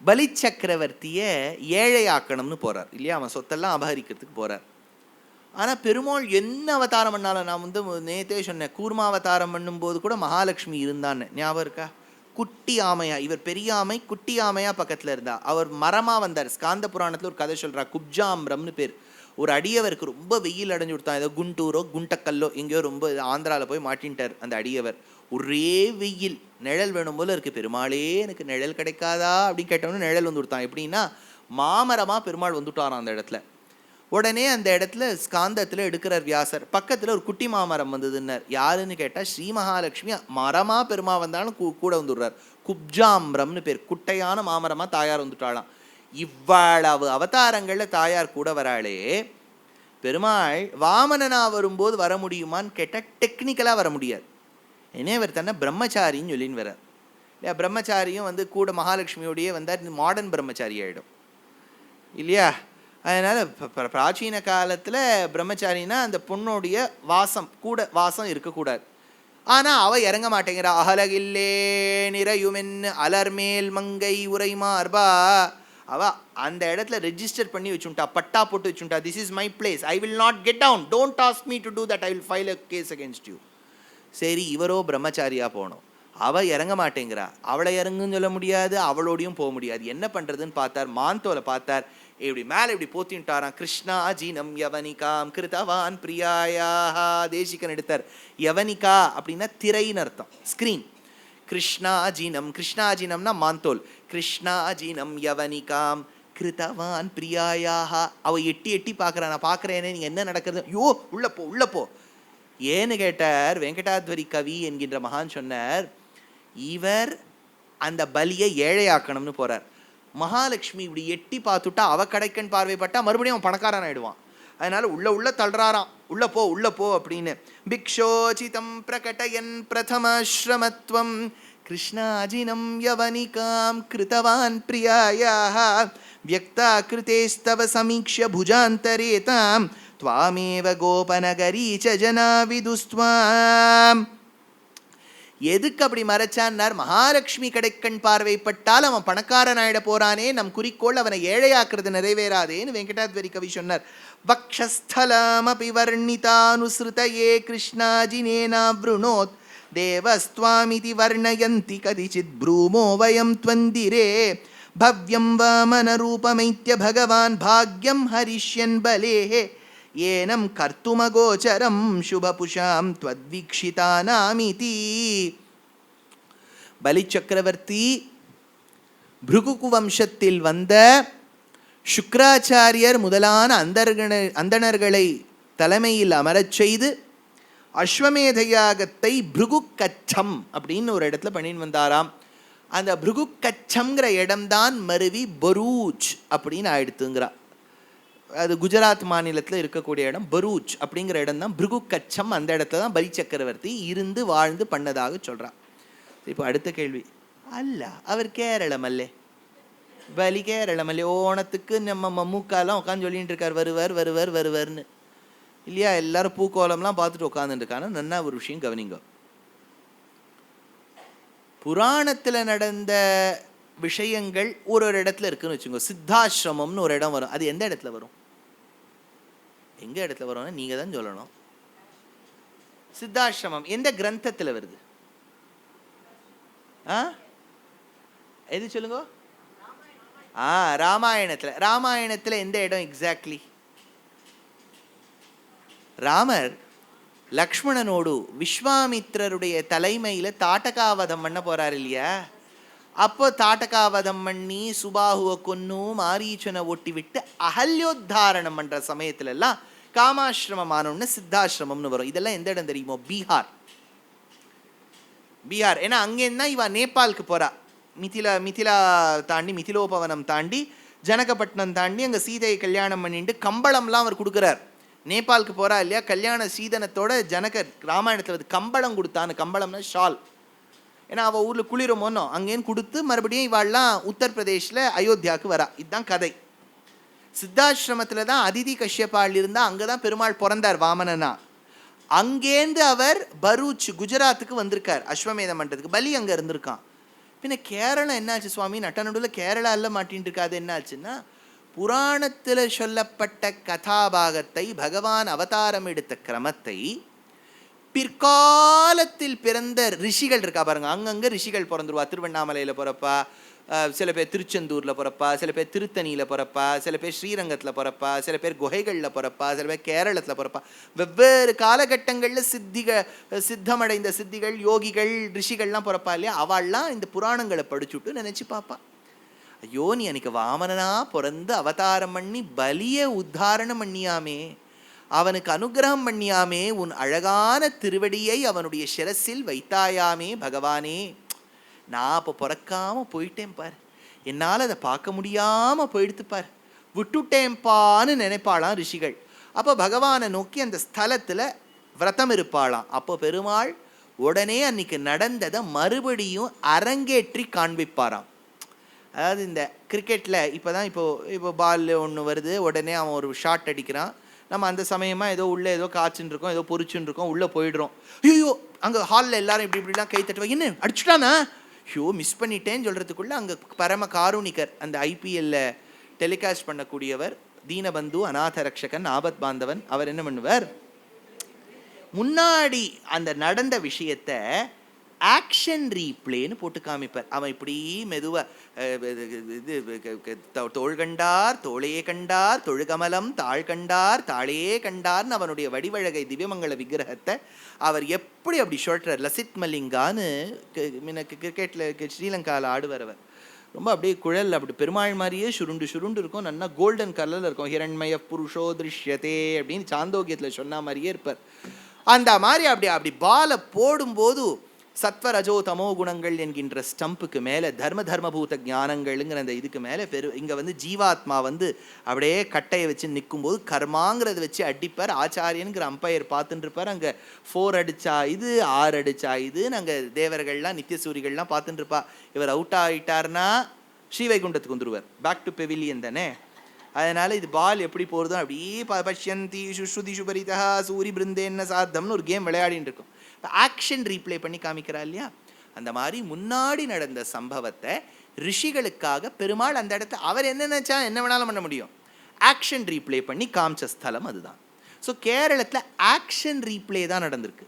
பலி சக்கரவர்த்தியை ஏழையாக்கணும்னு போகிறார் இல்லையா, அவன் சொத்தெல்லாம் அபகரிக்கிறதுக்கு போகிறார். ஆனால் பெருமாள் என்ன அவதாரம் பண்ணாலும், நான் வந்து நேற்றே சொன்னேன், கூர்மா அவதாரம் பண்ணும்போது கூட மகாலட்சுமி இருந்தான்னு ஞாபகம் இருக்கா, குட்டி ஆமையா, இவர் பெரிய ஆமை குட்டி ஆமையா பக்கத்தில் இருந்தா, அவர் மரமாக வந்தார். ஸ்காந்த புராணத்தில் ஒரு கதை சொல்கிறா, குப்ஜாம்ரம்னு பேர். ஒரு அடியவருக்கு ரொம்ப வெயில் அடைஞ்சு கொடுத்தான், ஏதோ குண்டூரோ குண்டக்கல்லோ எங்கேயோ ரொம்ப ஆந்திராவில் போய் மாட்டின்ட்டார் அந்த அடியவர். ஒரே வெயில், நிழல் வேணும் போல இருக்குது, பெருமாளே எனக்கு நிழல் கிடைக்காதா அப்படின்னு கேட்டவொன்னு நிழல் வந்து கொடுத்தான். எப்படின்னா மாமரமாக பெருமாள் வந்துட்டாராம் அந்த இடத்துல. உடனே அந்த இடத்துல ஸ்காந்தத்தில் எடுக்கிறார் வியாசர், பக்கத்தில் ஒரு குட்டி மாமரம் வந்ததுன்னார். யாருன்னு கேட்டால் ஸ்ரீ மகாலட்சுமி மரமாக பெருமா வந்தாலும் கூட வந்துடுறார். குப்ஜாம்ரம்னு பேர், குட்டையான மாமரமாக தாயார் வந்துட்டாளாம். இவ்வளவு அவதாரங்களில் தாயார் கூட வராளே, பெருமாள் வாமனனா வரும்போது வர முடியுமான்னு கேட்டால் டெக்னிக்கலாக வர முடியாது. ஏன்னா இவர் தன்னை பிரம்மச்சாரின்னு சொல்லின்னு வர்றார் இல்லையா. பிரம்மச்சாரியும் வந்து கூட மகாலட்சுமியோடையே வந்தார், மாடர்ன் பிரம்மச்சாரி ஆகிடும் இல்லையா. அதனால் பிராச்சீன காலத்தில் பிரம்மச்சாரின்னா அந்த பொண்ணுடைய வாசம் கூட வாசம் இருக்கக்கூடாது. ஆனால் அவள் இறங்க மாட்டேங்கிறா. அகலகில்லே நிறையுமென் அலர்மேல் மங்கை உரைமார்பா, அவள் அந்த இடத்துல ரெஜிஸ்டர் பண்ணி வச்சுட்டா, பட்டா போட்டு வச்சுட்டா, this is my place, I will not get down, don't ask me to do that, I will file a case against you. சரி, இவரோ பிரம்மச்சாரியாக போகணும், அவள் இறங்க மாட்டேங்கிறா. அவளை இறங்குன்னு சொல்ல முடியாது, அவளோடையும் போக முடியாது. என்ன பண்ணுறதுன்னு பார்த்தார், மாந்தோலை பார்த்தார், இப்படி மேலே இப்படி போத்தின்ட்டாராம். கிருஷ்ணா அஜினம் யவனிகாம் கிருதவான் பிரியாயா, தேசிகன் எடுத்தார். யவனிகா அப்படின்னா திரைன்னு அர்த்தம், ஸ்க்ரீன். கிருஷ்ணா அஜினம், கிருஷ்ணா அஜினம்னா மாந்தோல். கிருஷ்ணா அஜினம் யவனிகாம் கிருதவான் பிரியாயாக, அவள் எட்டி எட்டி பார்க்குறான், நான் பார்க்குறேனே நீங்கள் என்ன நடக்கிறது, யோ உள்ளப்போ உள்ளப்போ. ஏன்னு கேட்டார், வெங்கடாத்வரி கவி என்கின்ற மகான் சொன்னார், இவர் அந்த பலியை ஏழையாக்கணும்னு போகிறார். மகாலட்சுமி இப்படி எட்டி பார்த்துட்டா, அவ கடைக்கன் பார்வைப்பட்டா மறுபடியும் அவன் பணக்காரன் ஆயிடுவான். அதனால உள்ள தள்ளுறாராம், உள்ள போ அப்படின்னு. பிக்ஷோசிதம் பிரகடயன் பிரதமாஸ்ரமத்வம் கிருஷ்ணாஜினம் யவனிகாம் கிருதவான் பிரியாயாக வியக்தா கிருதேஸ்தவ சமீக்ஷ்ய புஜாந்தரேதாம் த்வாமேவ கோபநகரீ ச ஜனா விதுஸ்த்வாம். எதுக்கு அப்படி மறைச்சான்னார், மகாலட்சுமி கடைக்கண் பார்வைப்பட்டால் அவன் பணக்காரன் ஆயிட போறானே, நம் குறிக்கோள் அவனை ஏழையாக்குறது நிறைவேறாதேன்னு வெங்கடாத்வரி கவி சொன்னார். வக்ஷஸ்தலமபி வர்ணிதானுஸ்ருதயே கிருஷ்ணாஜினேனா வ்ருணோத் தேவஸ்த்வாமிதி வர்ணயந்தி கதிசித் ப்ரூமோ வயம் த்வந்திரே பவ்யம் வாமனரூபமைத்ய பகவான் பாக்யம் ஹரிஷ்யன் பலேஹே ஏனம் கர்த்துமகோச்சரம் சுபபுஷாம் த்வத்வீக்ஷிதானாமிதி. பலி சக்கரவர்த்தி பிருகு வம்சத்தில் வந்த சுக்ராச்சாரியர் முதலான அந்தணர்களை தலைமையில் அமரச் செய்து அஸ்வமேத யாகத்தை பிருகு கச்சம் அப்படின்னு ஒரு இடத்துல பண்ணின்னு வந்தாராம். அந்த பிருகு கச்சம்ங்கிற இடம்தான் மருவி பரூச் அப்படின்னு ஆயிடுத்துங்கிறா. அது குஜராத் மாநிலத்தில் இருக்கக்கூடிய இடம் பரூச் அப்படிங்கிற இடம் தான் பிருகு கச்சம். அந்த இடத்துல தான் பலி சக்கரவர்த்தி இருந்து வாழ்ந்து பண்ணதாக சொல்கிறான். இப்போ அடுத்த கேள்வி, அல்ல அவர் கேரளம் அல்லே, பலி கேரளம் அல்லே, ஓணத்துக்கு நம்ம மம்முக்காலாம் உட்காந்து சொல்லிட்டு இருக்கார் வருவார்னு இல்லையா. எல்லாரும் பூக்கோலம்லாம் பார்த்துட்டு உட்காந்துட்டு இருக்காங்க. நன்னா ஒரு விஷயம் கவனிங்க, புராணத்தில் நடந்த விஷயங்கள் ஒரு இடத்துல இருக்குன்னு வச்சுக்கோங்க. சித்தாசிரமம்னு ஒரு இடம் வரும், அது எந்த இடத்துல வரும், எங்க இடத்துல வரும்னா நீங்க தான் சொல்லணும். சித்தாசிரமம் எந்த கிரந்தத்தில் வருது? ஆ எது சொல்லுங்க. ராமாயணத்தில் எந்த இடம் எக்ஸாக்ட்லி? ராமர் லக்ஷ்மணனோடு விஸ்வாமித்ரருடைய தலைமையில் தாட்டகாவதம் பண்ண போறார் இல்லையா? அப்போ தாட்டகாவதம் பண்ணி சுபாகுவை கொன்னு மாரீச்சனை ஒட்டி விட்டு அகல்யோத்தாரணம் பண்ற சமயத்துல எல்லாம் காமாசிரமமானோன்னு சித்தாசிரமம்னு வரும். இதெல்லாம் எந்த இடம் தெரியுமோ? பீகார். ஏன்னா அங்கேருந்தா இவ நேபாளுக்கு போறா. மிதிலா தாண்டி, மிதிலோபவனம் தாண்டி, ஜனகப்பட்டினம் தாண்டி அங்கே சீதையை கல்யாணம் பண்ணிட்டு கம்பளம்லாம் அவர் கொடுக்குறார். நேபாளுக்கு போறா இல்லையா? கல்யாண சீதனத்தோட ராமாயணத்தில் வந்து கம்பளம் கொடுத்தான்னு. கம்பளம்னா ஷால். ஏன்னா அவள் ஊரில் குளிருமோன்னோ அங்கேன்னு கொடுத்து மறுபடியும் இவாள்லாம் உத்தரப்பிரதேஷில் அயோத்தியாவுக்கு வரா. இதுதான் கதை. சித்தாசிரமத்தில் தான் அதிதி கஷ்யப்பாள் இருந்தால் அங்கே தான் பெருமாள் பிறந்தார் வாமனனா. அங்கேருந்து அவர் பரூச் குஜராத்துக்கு வந்திருக்கார் அஸ்வமேதம் பண்ணுறதுக்கு. பலி அங்கே இருந்திருக்கான். பின்ன கேரளம் என்னாச்சு சுவாமி? நடுவில் கேரளா எல்லாம் மாட்டின்னு இருக்காது. என்னாச்சுன்னா, புராணத்தில் சொல்லப்பட்ட கதாபாகத்தை, பகவான் அவதாரம் எடுத்த கிரமத்தை பிற்காலத்தில் பிறந்த ரிஷிகள் இருக்கா பாருங்க. அங்கங்கே ரிஷிகள் பிறந்துருவா. திருவண்ணாமலையில் பிறப்பா, சில பேர் திருச்செந்தூரில் பிறப்பா, சில பேர் திருத்தணியில் பிறப்பா, சில பேர் ஸ்ரீரங்கத்தில் பிறப்பா, சில பேர் குகைகளில் பிறப்பா, சில பேர் கேரளத்தில் பிறப்பா. வெவ்வேறு காலகட்டங்களில் சித்தமடைந்த சித்திகள், யோகிகள், ரிஷிகள்லாம் பிறப்பா இல்லையா? அவள்லாம் இந்த புராணங்களை படிச்சுட்டு நினச்சி பார்ப்பா, ஐயோ நீ அன்னைக்கு வாமனனா பிறந்து அவதாரம் பண்ணி பலியை உத்தாரணம் பண்ணியாமே, அவனுக்கு அனுகிரகம் பண்ணியாமே, உன் அழகான திருவடியை அவனுடைய சிரசில் வைத்தாயாமே பகவானே, நான் அப்போ பிறக்காம போயிட்டேன் பார், என்னால் அதை பார்க்க முடியாமல் போயிடுத்து பார், விட்டுட்டேன்பான்னு நினைப்பாளாம் ரிஷிகள். அப்போ பகவானை நோக்கி அந்த ஸ்தலத்தில் விரதம் இருப்பாளாம். அப்போ பெருமாள் உடனே அன்னைக்கு நடந்ததை மறுபடியும் அரங்கேற்றி காண்பிப்பாராம். அதாவது இந்த கிரிக்கெட்டில் இப்போ பால் ஒன்று வருது, உடனே அவன் ஒரு ஷாட் அடிக்கிறான். நம்ம அந்த சமயமாக ஏதோ உள்ளே ஏதோ காய்ச்சின்னு இருக்கோம், ஏதோ பொறிச்சுன்னு இருக்கோம், உள்ளே போயிடுறோம். ஐயோ அங்கே ஹாலில் எல்லாரும் இப்படிலாம் கை தட்டுவாங்க, என்ன அடிச்சுட்டானா, ஐயோ மிஸ் பண்ணிட்டேன்னு சொல்கிறதுக்குள்ளே அங்கே பரம காருணிகர், அந்த ஐபிஎல்ல டெலிகாஸ்ட் பண்ணக்கூடியவர், தீனபந்து அநாத ரக்ஷகன், ஆபத் பாந்தவன், அவர் என்ன பண்ணுவார், முன்னாடி அந்த நடந்த விஷயத்தை ஆக்ஷன் ரீப்ளேன்னு போட்டு காமிப்பார். அவன் இப்படி மெதுவாக தோள் கண்டார் தோளையே கண்டார், தொழுகமலம் தாழ் கண்டார் தாளையே கண்டார்னு அவனுடைய வடிவழகை திவ்யமங்கல விக்கிரகத்தை அவர் எப்படி அப்படி சொல்கிறார். லசித் மலிங்கான்னு எனக்கு கிரிக்கெட்டில் ஸ்ரீலங்காவில் ஆடுவார். அவர் ரொம்ப அப்படியே குழல் அப்படி பெருமாள் மாதிரியே சுருண்டு இருக்கும், நல்லா கோல்டன் கலரில் இருக்கும். ஹிரண்மய புருஷோ திருஷ்யதே அப்படின்னு சாந்தோக்கியத்தில் சொன்ன மாதிரியே இருப்பார். அந்த மாதிரி அப்படி பாலை போடும்போது சத்வரஜோ தமோ குணங்கள் என்கின்ற ஸ்டம்புக்கு மேலே தர்மபூத ஞானங்கள்ங்கிற அந்த இதுக்கு மேலே இங்கே வந்து ஜீவாத்மா வந்து அப்படியே கட்டையை வச்சு நிற்கும்போது கர்மாங்கிறத வச்சு அடிப்பார். ஆச்சாரியனுங்கிற அம்பையர் பார்த்துட்டு இருப்பார். அங்கே 4 அடிச்சா இது, 6 அடிச்சா இதுன்னு அங்கே தேவர்கள்லாம் நித்தியசூரிகள்லாம் பார்த்துட்டு இருப்பா. இவர் அவுட் ஆகிட்டார்னா ஸ்ரீவைகுண்டத்துக்கு வந்துடுவார், பேக் டு பெவிலியன் தானே. அதனால் இது பால் எப்படி போகிறதோ அப்படியே பஷ்யந்தி சுஸ்ருதி சுபரிதா சூரி பிருந்தேன்ன சாத்தம்னு ஒரு கேம் விளையாடின்னு இருக்கும். ஆக்ஷன் ரீப்ளே பண்ணி காமிக்கிறா இல்லையா? அந்த மாதிரி முன்னாடி நடந்த சம்பவத்தை ரிஷிகளுக்காக பெருமாள் அந்த இடத்த அவர் என்ன நினைச்சா என்ன வேணாலும் பண்ண முடியும், ஆக்ஷன் ரீப்ளே பண்ணி காமிச்ச ஸ்தலம் அதுதான். ஸோ கேரளத்தில் ஆக்ஷன் ரீப்ளே தான் நடந்திருக்கு.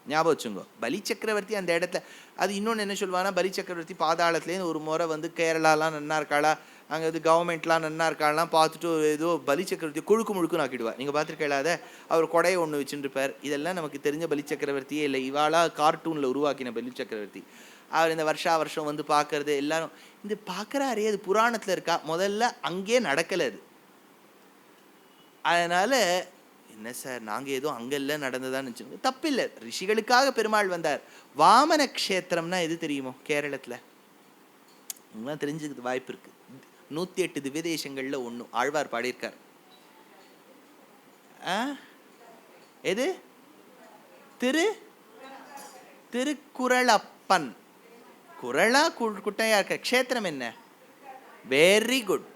ஞாபகம் வச்சுங்கோ. பலி சக்கரவர்த்தி அந்த இடத்துல, அது இன்னொன்று என்ன சொல்லுவாங்கன்னா, பலி சக்கரவர்த்தி பாதாளத்துலேருந்து ஒரு முறை வந்து கேரளாலாம் நன்னா இருக்காளா, அங்கே வந்து கவர்மெண்ட்லாம் நன்னா இருக்காலாம் பார்த்துட்டு ஏதோ பலி சக்கரவர்த்தி கொழுக்கு முழுக்குன்னு ஆக்கிடுவார். நீங்கள் பார்த்துருக்கலாத அவர் கொடையை ஒன்று வச்சுருப்பார். இதெல்லாம் நமக்கு தெரிஞ்ச பலி சக்கரவர்த்தியே இல்லை, இவாளாக கார்ட்டூனில் உருவாக்கின பலி சக்கரவர்த்தி. அவர் இந்த வருஷம் வந்து பார்க்கறது எல்லாரும் இந்த பார்க்குறாரே, அது புராணத்தில் இருக்கா, முதல்ல அங்கேயே நடக்கலை அது. அதனால் என்ன சார் நாங்கள் ஏதோ அங்கெல்லாம் நடந்ததான்னு வச்சுக்கோங்க, தப்பில்லை. ரிஷிகளுக்காக பெருமாள் வந்தார். வாமன க்ஷேத்திரம்னா எது தெரியுமோ கேரளத்தில்? உங்களாம் தெரிஞ்சுக்கிறது வாய்ப்பு இருக்குது. 108 திவ்ய தேசங்களில் ஒன்று ஆழ்வார் பாடியிருக்கார். எது? திருக்குறளப்பன். குரலா குட்டையா இருக்க க்ஷேத்திரம் என்ன? Very good.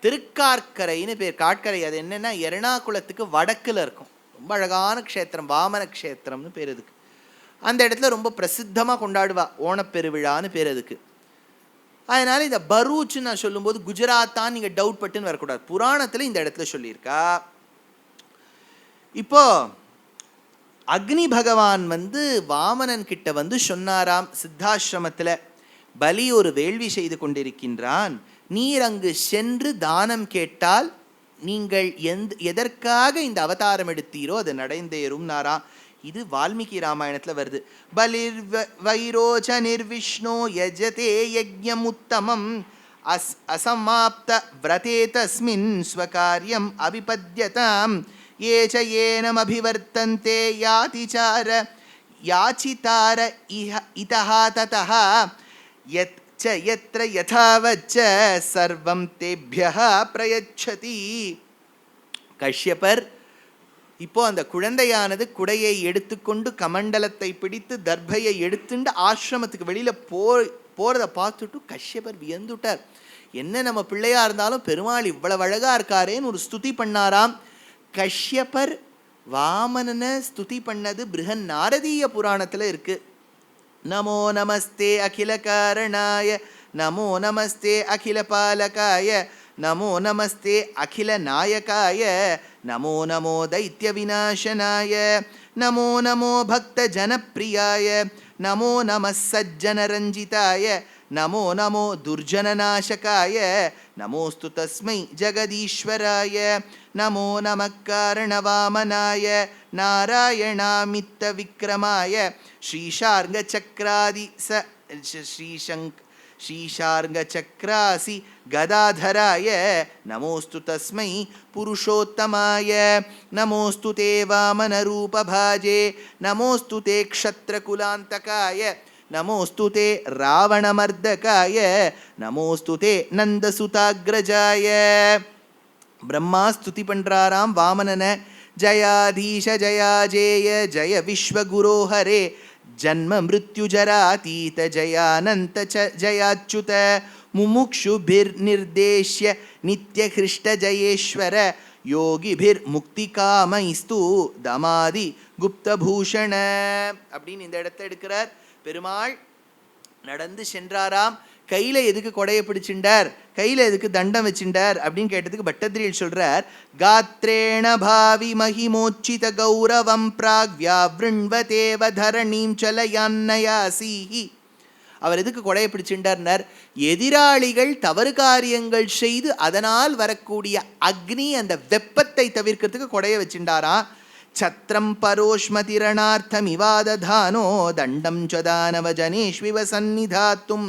திருக்கார்கரைன்னு பேர். காட்கரை அது என்னன்னா எர்ணாகுளத்துக்கு வடக்கில் இருக்கும். ரொம்ப அழகான க்ஷேத்திரம், வாமன க்ஷேத்திரம்னு பேர் அதுக்கு. அந்த இடத்துல ரொம்ப பிரசித்தமாக கொண்டாடுவா, ஓணப்பெருவிழான்னு பேர் அதுக்கு. அதனால இந்த பரூச் நான் சொல்லும்போது குஜராத்தான் நீங்கள் டவுட் பட்டுன்னு வரக்கூடாது, புராணத்தில் இந்த இடத்துல சொல்லியிருக்கா. இப்போ அக்னி பகவான் வந்து வாமனன் கிட்ட வந்து சொன்னாராம் சித்தாசிரமத்தில், பலி ஒரு வேள்வி செய்து கொண்டிருக்கின்றான். நீர் அங்கு சென்று தானம் கேட்டால் நீங்கள் எதற்காக இந்த அவதாரம் எடுத்தீரோ அது நடைந்தேறும் நாரா. இது வால்மீகி ராமாயணத்தில் வருது. பலிர் வைரோச்ச நிர்விஷ்ணோ யஜதே யஜ்ஞமுத்தமம் அசமாப்த விரதே தஸ்மின் ஸ்வகாரியம் அபிபத்யதாம் ஏச்ச ஏனம் அபிவர்த்தந்தே யாதிசார யாச்சிதார இதஹா ததஹ யத்ச யத்ர யதாவச்ச சர்வம் தேப்யஹ பிரயச்சதி. கஷ்யபர் இப்போ அந்த குழந்தையானது குடையை எடுத்துக்கொண்டு கமண்டலத்தை பிடித்து தர்பையை எடுத்துட்டு ஆசிரமத்துக்கு வெளியில போறதை பார்த்துட்டு கஷ்யபர் வியந்துட்டார். என்ன நம்ம பிள்ளையா இருந்தாலும் பெருமாள் இவ்வளவு அழகா இருக்காரேன்னு ஒரு ஸ்துதி பண்ணாராம். கஷ்யபர் வாமனனை ஸ்துதி பண்ணது பிருஹன் நாரதீய புராணத்துல இருக்கு. நமோ நமஸ்தே அகில காரணாய நமோ நமஸ்தே அகில பாலகாய நமோ நமஸ்தே அகில நாயகாய நமோ நமோ தைத்ய விநாசனாய நமோ நமோ பக்த ஜனப்பிரியாய நமோ நம சஜ்ஜன ரஞ்சிதாய நமோ நமோ துர்ஜனநாசகாய நமோஸ்து தஸ்மை ஜகதீஸ்வராய நமோ நம காரணவாமனாய நாராயணாமித்த விக்ரமாய ஸ்ரீஷார்ங்க சக்ராதி ஸ்ரீஷார்ங்க சக்ராசி கதாதராய நமோஸ்து தஸ்மை புருஷோத்தமாய நமோஸ்து தே வாமனரூபபாஜே நமோஸ்து தே க்ஷத்ரகுலாந்தகாய நமோஸ்து தே ராவணமர்தகாய நமோஸ்து தே நந்தசுதாக்ரஜாய. பிரம்மா ஸ்துதி பண்றாராம் வாமனனை. ஜயாதீஷ ஜயாஜேய ஜய விஸ்வகுரோஹரே ஜன்ம மிருத்யுஜராதீத ஜயானந்த ஜயாச்சுத முமுக்ஷுபிர் நிர்தேஷ்ய நித்ய ஹிருஷ்ட ஜயேஸ்வர யோகிபிர் முக்திகாமைஸ்து தமாதி குப்தபூஷண அப்படின்னு இந்த இடத்தை எடுக்கிறார். பெருமாள் நடந்து சென்றாராம். கையில எதுக்கு கொடையை பிடிச்சிண்டார், கையில எதுக்கு தண்டம் வச்சிண்டார் அப்படின்னு கேட்டதுக்கு பட்டத்திரியில் சொல்றார், காத்ரேண பாவி மகிமோச்சித கௌரவம் பிராக் வியாவ்ருண்வதேவ தரணீம் சலயான்னயாசீஹி. அவர் எதுக்கு கொடையை பிடிச்சிண்டார்னர், எதிராளிகள் தவறு காரியங்கள் செய்து அதனால் வரக்கூடிய அக்னி அந்த வெப்பத்தை தவிர்க்கிறதுக்கு கொடையை வச்சிண்டாராம். சத்ரம் பரோஷ்மதிரணார்த்தம் இவாததானோ தண்டம் சதானவ ஜனேஷ்விவ சந்நிதாத்தும்.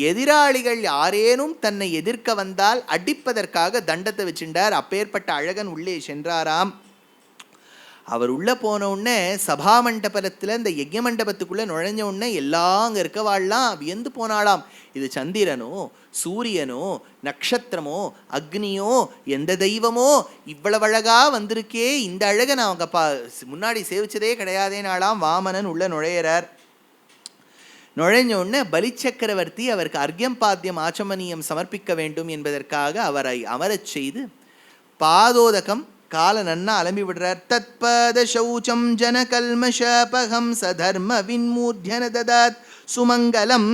எதிராளிகள் யாரேனும் தன்னை எதிர்க்க வந்தால் அடிப்பதற்காக தண்டத்தை வச்சுட்டார். அப்பேற்பட்ட அழகன் உள்ளே சென்றாராம். அவர் உள்ளே போன உடனே சபா மண்டபத்தில் இந்த யஜ்ய மண்டபத்துக்குள்ளே நுழைஞ்ச உடனே எல்லாம் அங்கே இருக்கவாள்லாம் வியந்து போனாளாம். இது சந்திரனோ சூரியனோ நட்சத்திரமோ அக்னியோ எந்த தெய்வமோ இவ்வளவு அழகா வந்திருக்கே, இந்த அழகை நான் அவங்க முன்னாடி சேவிச்சதே கிடையாதேனாலாம். வாமனன் உள்ள நுழையிறார். நுழைஞ்ச உடனே பலிச்சக்கரவர்த்தி அவருக்கு அர்க்கியம் பாத்தியம் ஆச்சமனியம் சமர்ப்பிக்க வேண்டும் என்பதற்காக அவரை அமரச் செய்து பாதோதகம் கால நன்னா அலம்பி விடுறார். தத்பத சௌச்சம் ஜன கல்மஷபகம் சதர்ம வின்மூர்த்தியன ததாத் சுமங்கலம்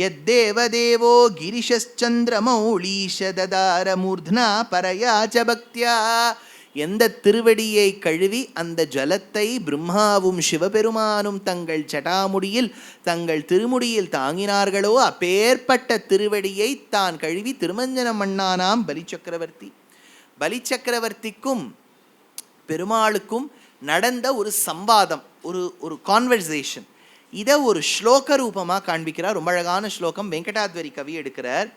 யத்தேவதேவோ கிரிஷச்சந்திரமௌளீஷ ததார மூர்த்னா பரயாச்ச பக்தியா. எந்த திருவடியை கழுவி அந்த ஜலத்தை பிரம்மாவும் சிவபெருமானும் தங்கள் ஜடாமுடியில் தங்கள் திருமுடியில் தாங்கினார்களோ அப்பேற்பட்ட திருவடியை தான் கழுவி திருமஞ்சனம் பண்ணானாம் பலிச்சக்கரவர்த்தி. பலிச்சக்கரவர்த்திக்கும் பெருமாளுக்கும் நடந்த ஒரு சம்வாதம், ஒரு கான்வர்சேஷன், இதை ஒரு ஸ்லோக ரூபமாக காண்பிக்கிறார். ரொம்ப அழகான ஸ்லோகம் வெங்கடாத்வரி கவி எடுக்கிறார்.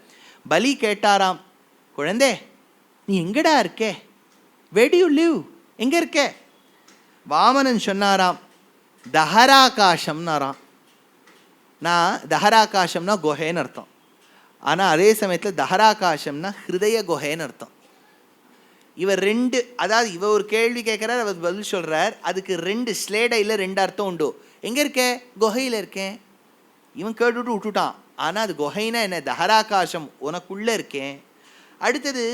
பலி கேட்டாராம், குழந்தை நீ எங்கடா இருக்கே, where do you live, எங்க இருக்க? வாமனன் சொன்னாராம், தஹராகாசம்னாராம். நான் தஹராகாசம்னா குஹேன்னு அர்த்தம், ஆனால் அதே சமயத்தில் தஹராகாசம்னா ஹிருதய குஹேன்னு அர்த்தம். இவர் ரெண்டு, அதாவது இவர் ஒரு கேள்வி கேட்குறார், அவர் பதில் சொல்கிறார். அதுக்கு ரெண்டு ஸ்லேடையில் ரெண்டு அர்த்தம் உண்டு. எங்கே இருக்க? குகையில் இருக்கேன். இவன் கேட்டுவிட்டு விட்டுட்டான், ஆனால் அது குகைனா என்ன? தஹராகாசம், உனக்குள்ளே இருக்கேன். அடுத்தது,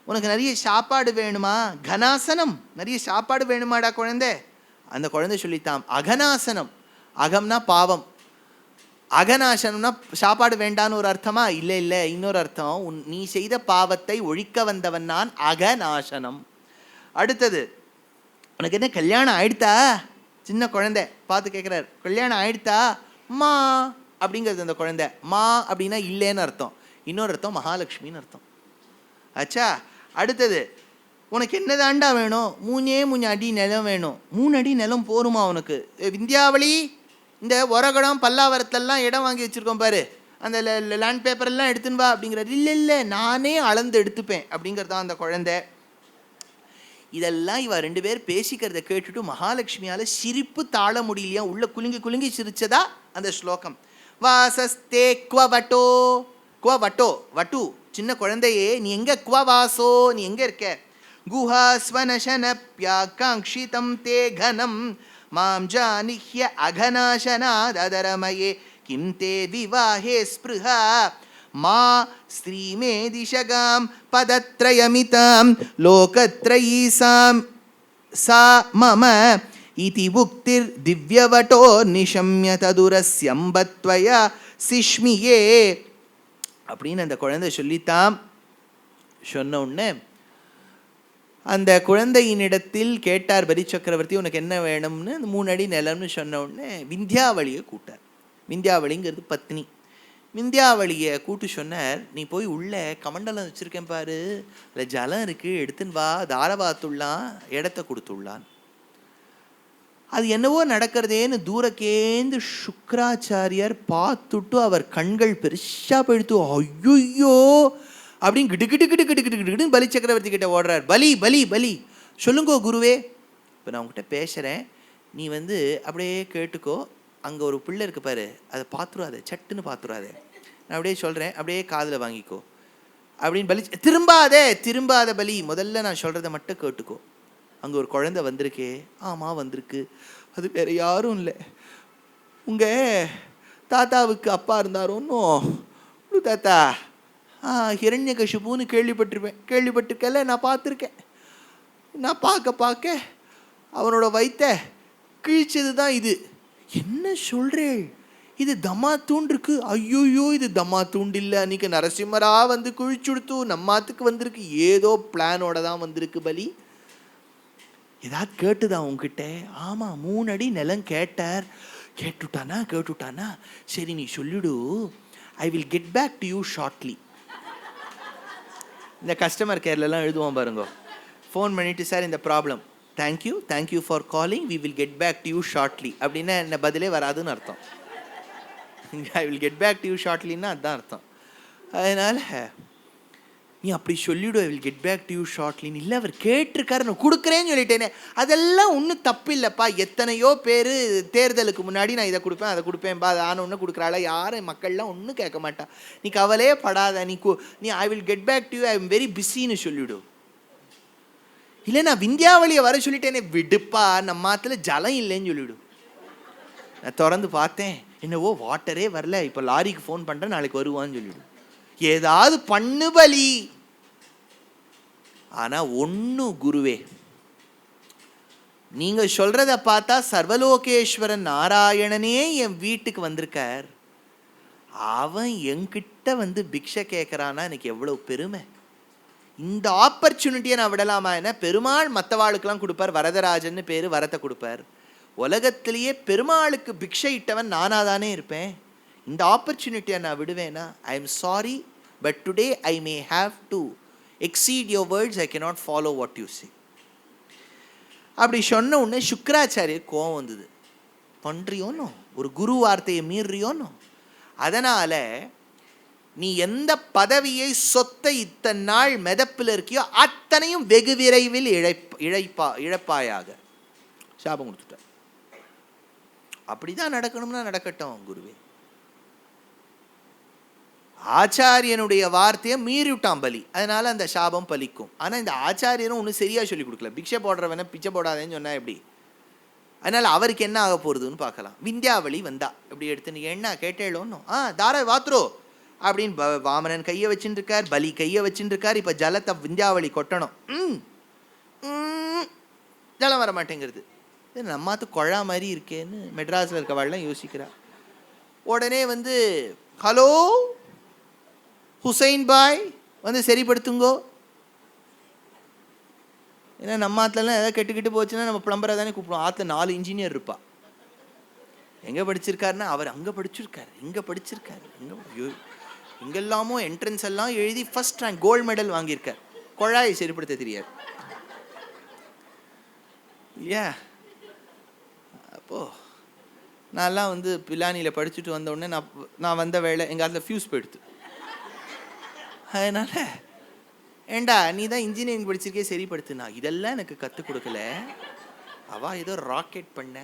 உனக்கு நிறைய சாப்பாடு வேணுமா? கனாசனம், நிறைய சாப்பாடு வேணுமாடா குழந்தை? அந்த குழந்தை சொல்லித்தான் அகநாசனம். அகம்னா பாவம், அகநாசனம்னா சாப்பாடு வேண்டான்னு ஒரு அர்த்தமா? இல்லை இல்லை, இன்னொரு அர்த்தம், நீ செய்த பாவத்தை ஒழிக்க வந்தவன் நான், அகநாசனம். அடுத்தது, உனக்கு என்ன கல்யாணம் ஆயிடுத்தா? சின்ன குழந்தை பார்த்து கேட்குறாரு, கல்யாணம் ஆயிடுத்தா அம்மா அப்படிங்கிறது அந்த குழந்தை. மா அப்படின்னா இல்லைன்னு அர்த்தம். இன்னொரு அர்த்தம் மகாலட்சுமின்னு அர்த்தம். ஆச்சா. அடுத்தது, உனக்கு என்ன தாண்டா வேணும்? 3 அடி நிலம் வேணும். 3 அடி நிலம் போருமா உனக்கு? விந்தியாவளி, இந்த உரகடம் பல்லாவரத்துலலாம் இடம் வாங்கி வச்சுருக்கோம் பாரு, அந்த லேண்ட் பேப்பரெல்லாம் எடுத்துன்னு வா அப்படிங்கிறது. இல்லை நானே அளந்து எடுத்துப்பேன் அப்படிங்கிறதான் அந்த குழந்தை. இதெல்லாம் இவ 2 பேர் பேசிக்கிறத கேட்டுட்டு மகாலட்சுமியால் சிரிப்பு தாழ முடியலையா. உள்ள குலுங்கி குலுங்கி சிரிச்சதா அந்த ஸ்லோகம். வாசஸ்தே குவவட்டோ. குவவட்டோ வட்டு, சின்ன குழந்தையே நீ எங்கே? குவவாசோ, நீ எங்கே இருக்க? குஹாஸ்வனசனப்யாகாங்ஷிதம் தே கனம் மாம் ஜானிஹ்ய அகநாசனாதரமயே கிம் தே விவாஹே ஸ்பிருஹா மா ஸ்ரீமேதிஷகாம் பதத்ரயமிதாம் லோகத்ரயீசாம் சா மம இதி புக்திர் திவ்யவட்டோ நிஷம்ய ததுரஸ்யம்பத்வயா சிஷ்மியே அப்படின்னு அந்த குழந்தை சொல்லித்தான். சொன்ன உடனே அந்த குழந்தையினிடத்தில் கேட்டார் பலி சக்கரவர்த்தி, உனக்கு என்ன வேணும்னு. அந்த 3 அடி நிலம்னு சொன்ன உடனே விந்தியாவளியை கூட்டார். விந்தியாவளிங்கிறது பத்னி. விந்தியாவளியை கூட்டு சொன்னார், நீ போய் உள்ள கமண்டலம் வச்சுருக்கேன் பாரு, அதில் ஜலம் இருக்குது, எடுத்துன்னு வா, தாரவாத்துள்ளான், இடத்த கொடுத்துள்ளான். அது என்னவோ நடக்கிறதேன்னு தூரக்கேந்து சுக்ராச்சாரியார் பார்த்துட்டு அவர் கண்கள் பெருசாக போயிடுத்து. ஐயோ அப்படின்னு கிட்டு கிட்டு கிட்டு கிட்டு கிட்டு கிட்டு பலி சக்கரவர்த்தி கிட்ட ஓடுறார். பலி பலி பலி, சொல்லுங்கோ குருவே, இப்போ நான் உங்ககிட்ட பேசுகிறேன், நீ அப்படியே கேட்டுக்கோ. அங்கே ஒரு பிள்ளை இருக்கு பாரு, அதை பார்த்துடாத, சட்டுன்னு பார்த்துடாத, நான் அப்படியே சொல்கிறேன், அப்படியே காதில் வாங்கிக்கோ அப்படின்னு பலி. திரும்பாத பலி, முதல்ல நான் சொல்கிறத மட்டும் கேட்டுக்கோ. அங்கே ஒரு குழந்தை வந்திருக்கே. ஆமாம் வந்திருக்கு. அது வேறு யாரும் இல்லை, உங்கள் தாத்தாவுக்கு அப்பா இருந்தாரோன்னோ தாத்தா. ஹிரண்யகசிபுன்னு கேள்விப்பட்டிருக்கல, நான் பார்த்துருக்கேன். நான் பார்க்க அவனோட வயித்தை கிழிச்சது தான் இது. என்ன சொல்கிறேன்? இது தம்மா தூண்டு இருக்கு. ஐயோயோ, இது தம்மா தூண்டு இல்லை, அன்றைக்கி நரசிம்மராக குழிச்சுடுத்து நம்மாத்துக்கு வந்திருக்கு. ஏதோ பிளானோட தான் வந்திருக்கு பலி. ஏதாவது கேட்டுதா உங்ககிட்ட? ஆமாம், 3 அடி நிலம் கேட்டார். கேட்டுட்டானா? சரி நீ சொல்லிடு, I will get back to you shortly. இந்த கஸ்டமர் கேர்லலாம் எழுதுவோம் பாருங்க, ஃபோன் பண்ணிவிட்டு, சார் இந்த problem, thank you for calling, we will get back to you shortly அப்படின்னா என்ன பதிலே வராதுன்னு அர்த்தம். I will get back to you ஷார்ட்லின்னா அதுதான் அர்த்தம். அதனால் நீ அப்படி சொல்லிவிடு, I will get back to you ஷார்ட்லின்னு. இல்லை, அவர் கேட்டிருக்காரு, நான் கொடுக்குறேன்னு சொல்லிட்டேனே. அதெல்லாம் ஒன்றும் தப்பு இல்லைப்பா. எத்தனையோ பேர் தேர்தலுக்கு முன்னாடி நான் இதை கொடுப்பேன் அதை கொடுப்பேன்பா, அது ஆன ஒன்று கொடுக்குறாள், யாரும் மக்கள்லாம் ஒன்றும் கேட்க மாட்டா, நீ கவலையே படாத, நீ I will get back to you, I am very பிஸின்னு சொல்லிவிடு. இல்லை, நான் விந்தியாவளியை வர சொல்லிட்டேனே, விடுப்பா, நம்ம ஆற்றுல ஜலம் இல்லைன்னு சொல்லிவிடு. நான் திறந்து பார்த்தேன், என்னவோ வாட்டரே வரல, இப்போ லாரிக்கு ஃபோன் பண்ணுறேன், நாளைக்கு வருவான்னு சொல்லிவிடு. ஏதாவது பண்ணு பலி. ஆனால் ஒன்று குருவே, நீங்கள் சொல்கிறத பார்த்தா சர்வலோகேஸ்வரன் நாராயணனே என் வீட்டுக்கு வந்திருக்கார். அவன் என்கிட்ட பிக்ஷை கேட்குறான்னா எனக்கு எவ்வளோ பெருமை. இந்த ஆப்பர்ச்சுனிட்டியை நான் விடலாமா? என்ன, பெருமாள் மற்றவாளுக்கெல்லாம் கொடுப்பார், வரதராஜன்னு பேர், வரத்தை கொடுப்பார். உலகத்திலேயே பெருமாளுக்கு பிக்ஷை இட்டவன் நானாக தானே இருப்பேன். இந்த ஆப்பர்ச்சுனிட்டியை நான் விடுவேனா? I am sorry, but today I may have to exceed your words, I cannot follow what you say. அப்படி சொன்ன உடனே சுக்ராச்சாரியர் கோவம் வந்தது. பண்றியோனோ, ஒரு குரு வார்த்தையை மீறியோனோ, அதனால் நீ எந்த பதவியை சொத்தை இத்தனை நாள் மெதப்பில் இருக்கியோ அத்தனையும் வெகு விரைவில் இழப்பாயாக சாபம் கொடுத்துட்டார். அப்படிதான் நடக்கணும்னா நடக்கட்டும் குருவே. ஆச்சாரியனுடைய வார்த்தையை மீறிவிட்டான் பலி, அதனால அந்த சாபம் பலிக்கும். ஆனால் இந்த ஆச்சாரியனும் ஒன்றும் சரியாக சொல்லி கொடுக்கல. பிக்ஷை போடுறவன பிச்சை போடாதேன்னு சொன்னா எப்படி? அதனால் அவருக்கு என்ன ஆக போகிறதுன்னு பார்க்கலாம். விந்தியாவளி வந்தா எப்படி எடுத்து, நீங்கள் என்ன கேட்டேளோன்னு, தார வாத்ரோ அப்படின்னு வாமனன் கையை வச்சுட்டு இருக்கார், பலி கையை வச்சுட்டு இருக்கார். இப்போ ஜலத்தை விந்தியாவளி கொட்டணும், ஜலம் வர மாட்டேங்கிறது. நம்மாத்து கொழா மாதிரி இருக்கேன்னு மெட்ராஸில் இருக்கவாள்லாம் யோசிக்கிறா. உடனே ஹலோ ஹுசைன் பாய் சரிப்படுத்துங்கோ. ஏன்னா நம்ம ஆற்றுலலாம் எதாவது கெட்டுக்கிட்டு போச்சுன்னா நம்ம பிளம்பரை தானே கூப்பிடுவோம். ஆற்றுல 4 இன்ஜினியர் இருப்பா. எங்கே படிச்சிருக்காருன்னா அவர் அங்கே படிச்சிருக்காரு, இங்கே படிச்சிருக்காரு, இங்கெல்லாமோ என்ட்ரன்ஸ் எல்லாம் எழுதி ஃபர்ஸ்ட் ரேங்க் கோல்டு மெடல் வாங்கியிருக்கார். குழாயை சரிப்படுத்த தெரியாது இல்லையா? அப்போது நான்லாம் வந்து பிலானியில் படிச்சுட்டு வந்தோடனே நான் வந்த வேலை எங்கள் அதில் ஃபியூஸ் போயிடுது. அதனால் ஏண்டா நீ தான் இன்ஜினியரிங் படிச்சிருக்கே சரிப்படுத்துனா, இதெல்லாம் எனக்கு கற்றுக் கொடுக்கல. அவள் ஏதோ ராக்கெட் பண்ண,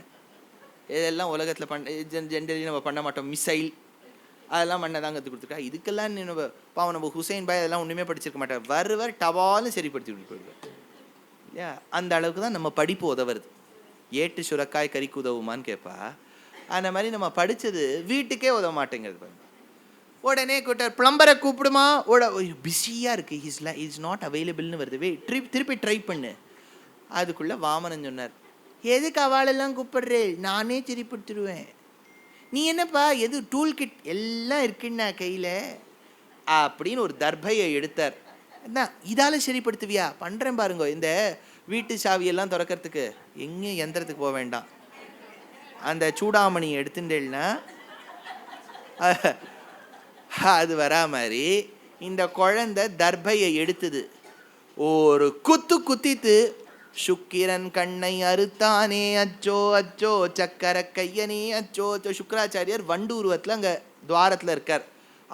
இதெல்லாம் உலகத்தில் ஜென்ரலி நம்ம பண்ண மாட்டோம், மிசைல் அதெல்லாம் பண்ண தான் கற்றுக் கொடுத்துருக்கா. இதுக்கெல்லாம் நீ நம்ம ஹுசைன் பாய் அதெல்லாம் ஒன்றுமே படிச்சிருக்க மாட்டேன், வருவர் டவாலும் சரிப்படுத்தி விட்டு போயிடுவேன் இல்லையா? அந்த அளவுக்கு தான் நம்ம படிப்பு உதவுறது. ஏட்டு சுரக்காய் கறிக்கு உதவுமான்னு கேட்பா. அந்த மாதிரி நம்ம படித்தது வீட்டுக்கே உதவ மாட்டேங்கிறது. உடனே கூட்டார் பிளம்பரை கூப்பிடுமா, பிஸியாக இருக்குது, இஸ் நாட் அவைலபிள்னு வருது, திருப்பி ட்ரை பண்ணு. அதுக்குள்ளே வாமனன் சொன்னார், எதுக்கு அவளெல்லாம் கூப்பிடுறே, நானே சரிப்படுத்திடுவேன். நீ என்னப்பா எது டூல் கிட் எல்லாம் இருக்குன்னா கையில் அப்படின்னு ஒரு தர்பையை எடுத்தார். என்ன இதால் சரிப்படுத்துவியா, பண்ணுறேன் பாருங்க. இந்த வீட்டு சாவியெல்லாம் திறக்கிறதுக்கு எங்கேயும் யந்திரத்துக்கு போக வேண்டாம், அந்த சூடாமணி எடுத்துட்டேன்னா அது வரா மாதிரி இந்த குழந்தை தர்பையை எடுத்தது, ஒரு குத்தித்து சுக்கிரன் கண்ணை அறுத்தானே அச்சோ அச்சோ சக்கர கையனே அச்சோ அச்சோ. சுக்கராச்சாரியார் வண்டு உருவத்தில் அங்கே துவாரத்தில் இருக்கார்.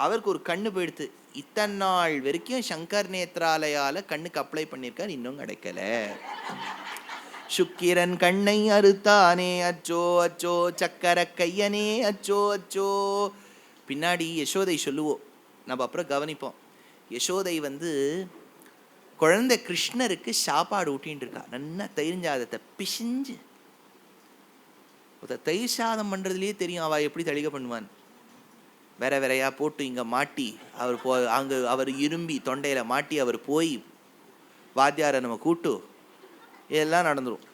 அவருக்கு ஒரு கண்ணு போயிடுத்து. இத்தனை நாள் வரைக்கும் சங்கர் நேத்ராலயால் கண்ணுக்கு அப்ளை பண்ணியிருக்கார், இன்னும் கிடைக்கல. சுக்கிரன் கண்ணை அறுத்தானே அச்சோ அச்சோ சக்கர கையனே அச்சோ அச்சோ. பின்னாடி யசோதை சொல்லுவோம், நம்ம அப்புறம் கவனிப்போம். யசோதை வந்து குழந்தை கிருஷ்ணருக்கு சாப்பாடு ஊட்டின்னு இருக்கா. நல்லா தயிர் சாதத்தை பிசிஞ்சு, தயிர் சாதம் பண்ணுறதுலேயே தெரியும் அவள் எப்படி தளிகை பண்ணுவான். வேறையா போட்டு இங்கே மாட்டி அவர் அங்கே அவர் இரும்பி தொண்டையில் மாட்டி அவர் போய் வாத்தியாரை நம்ம கூட்டு இதெல்லாம் நடந்துடும்.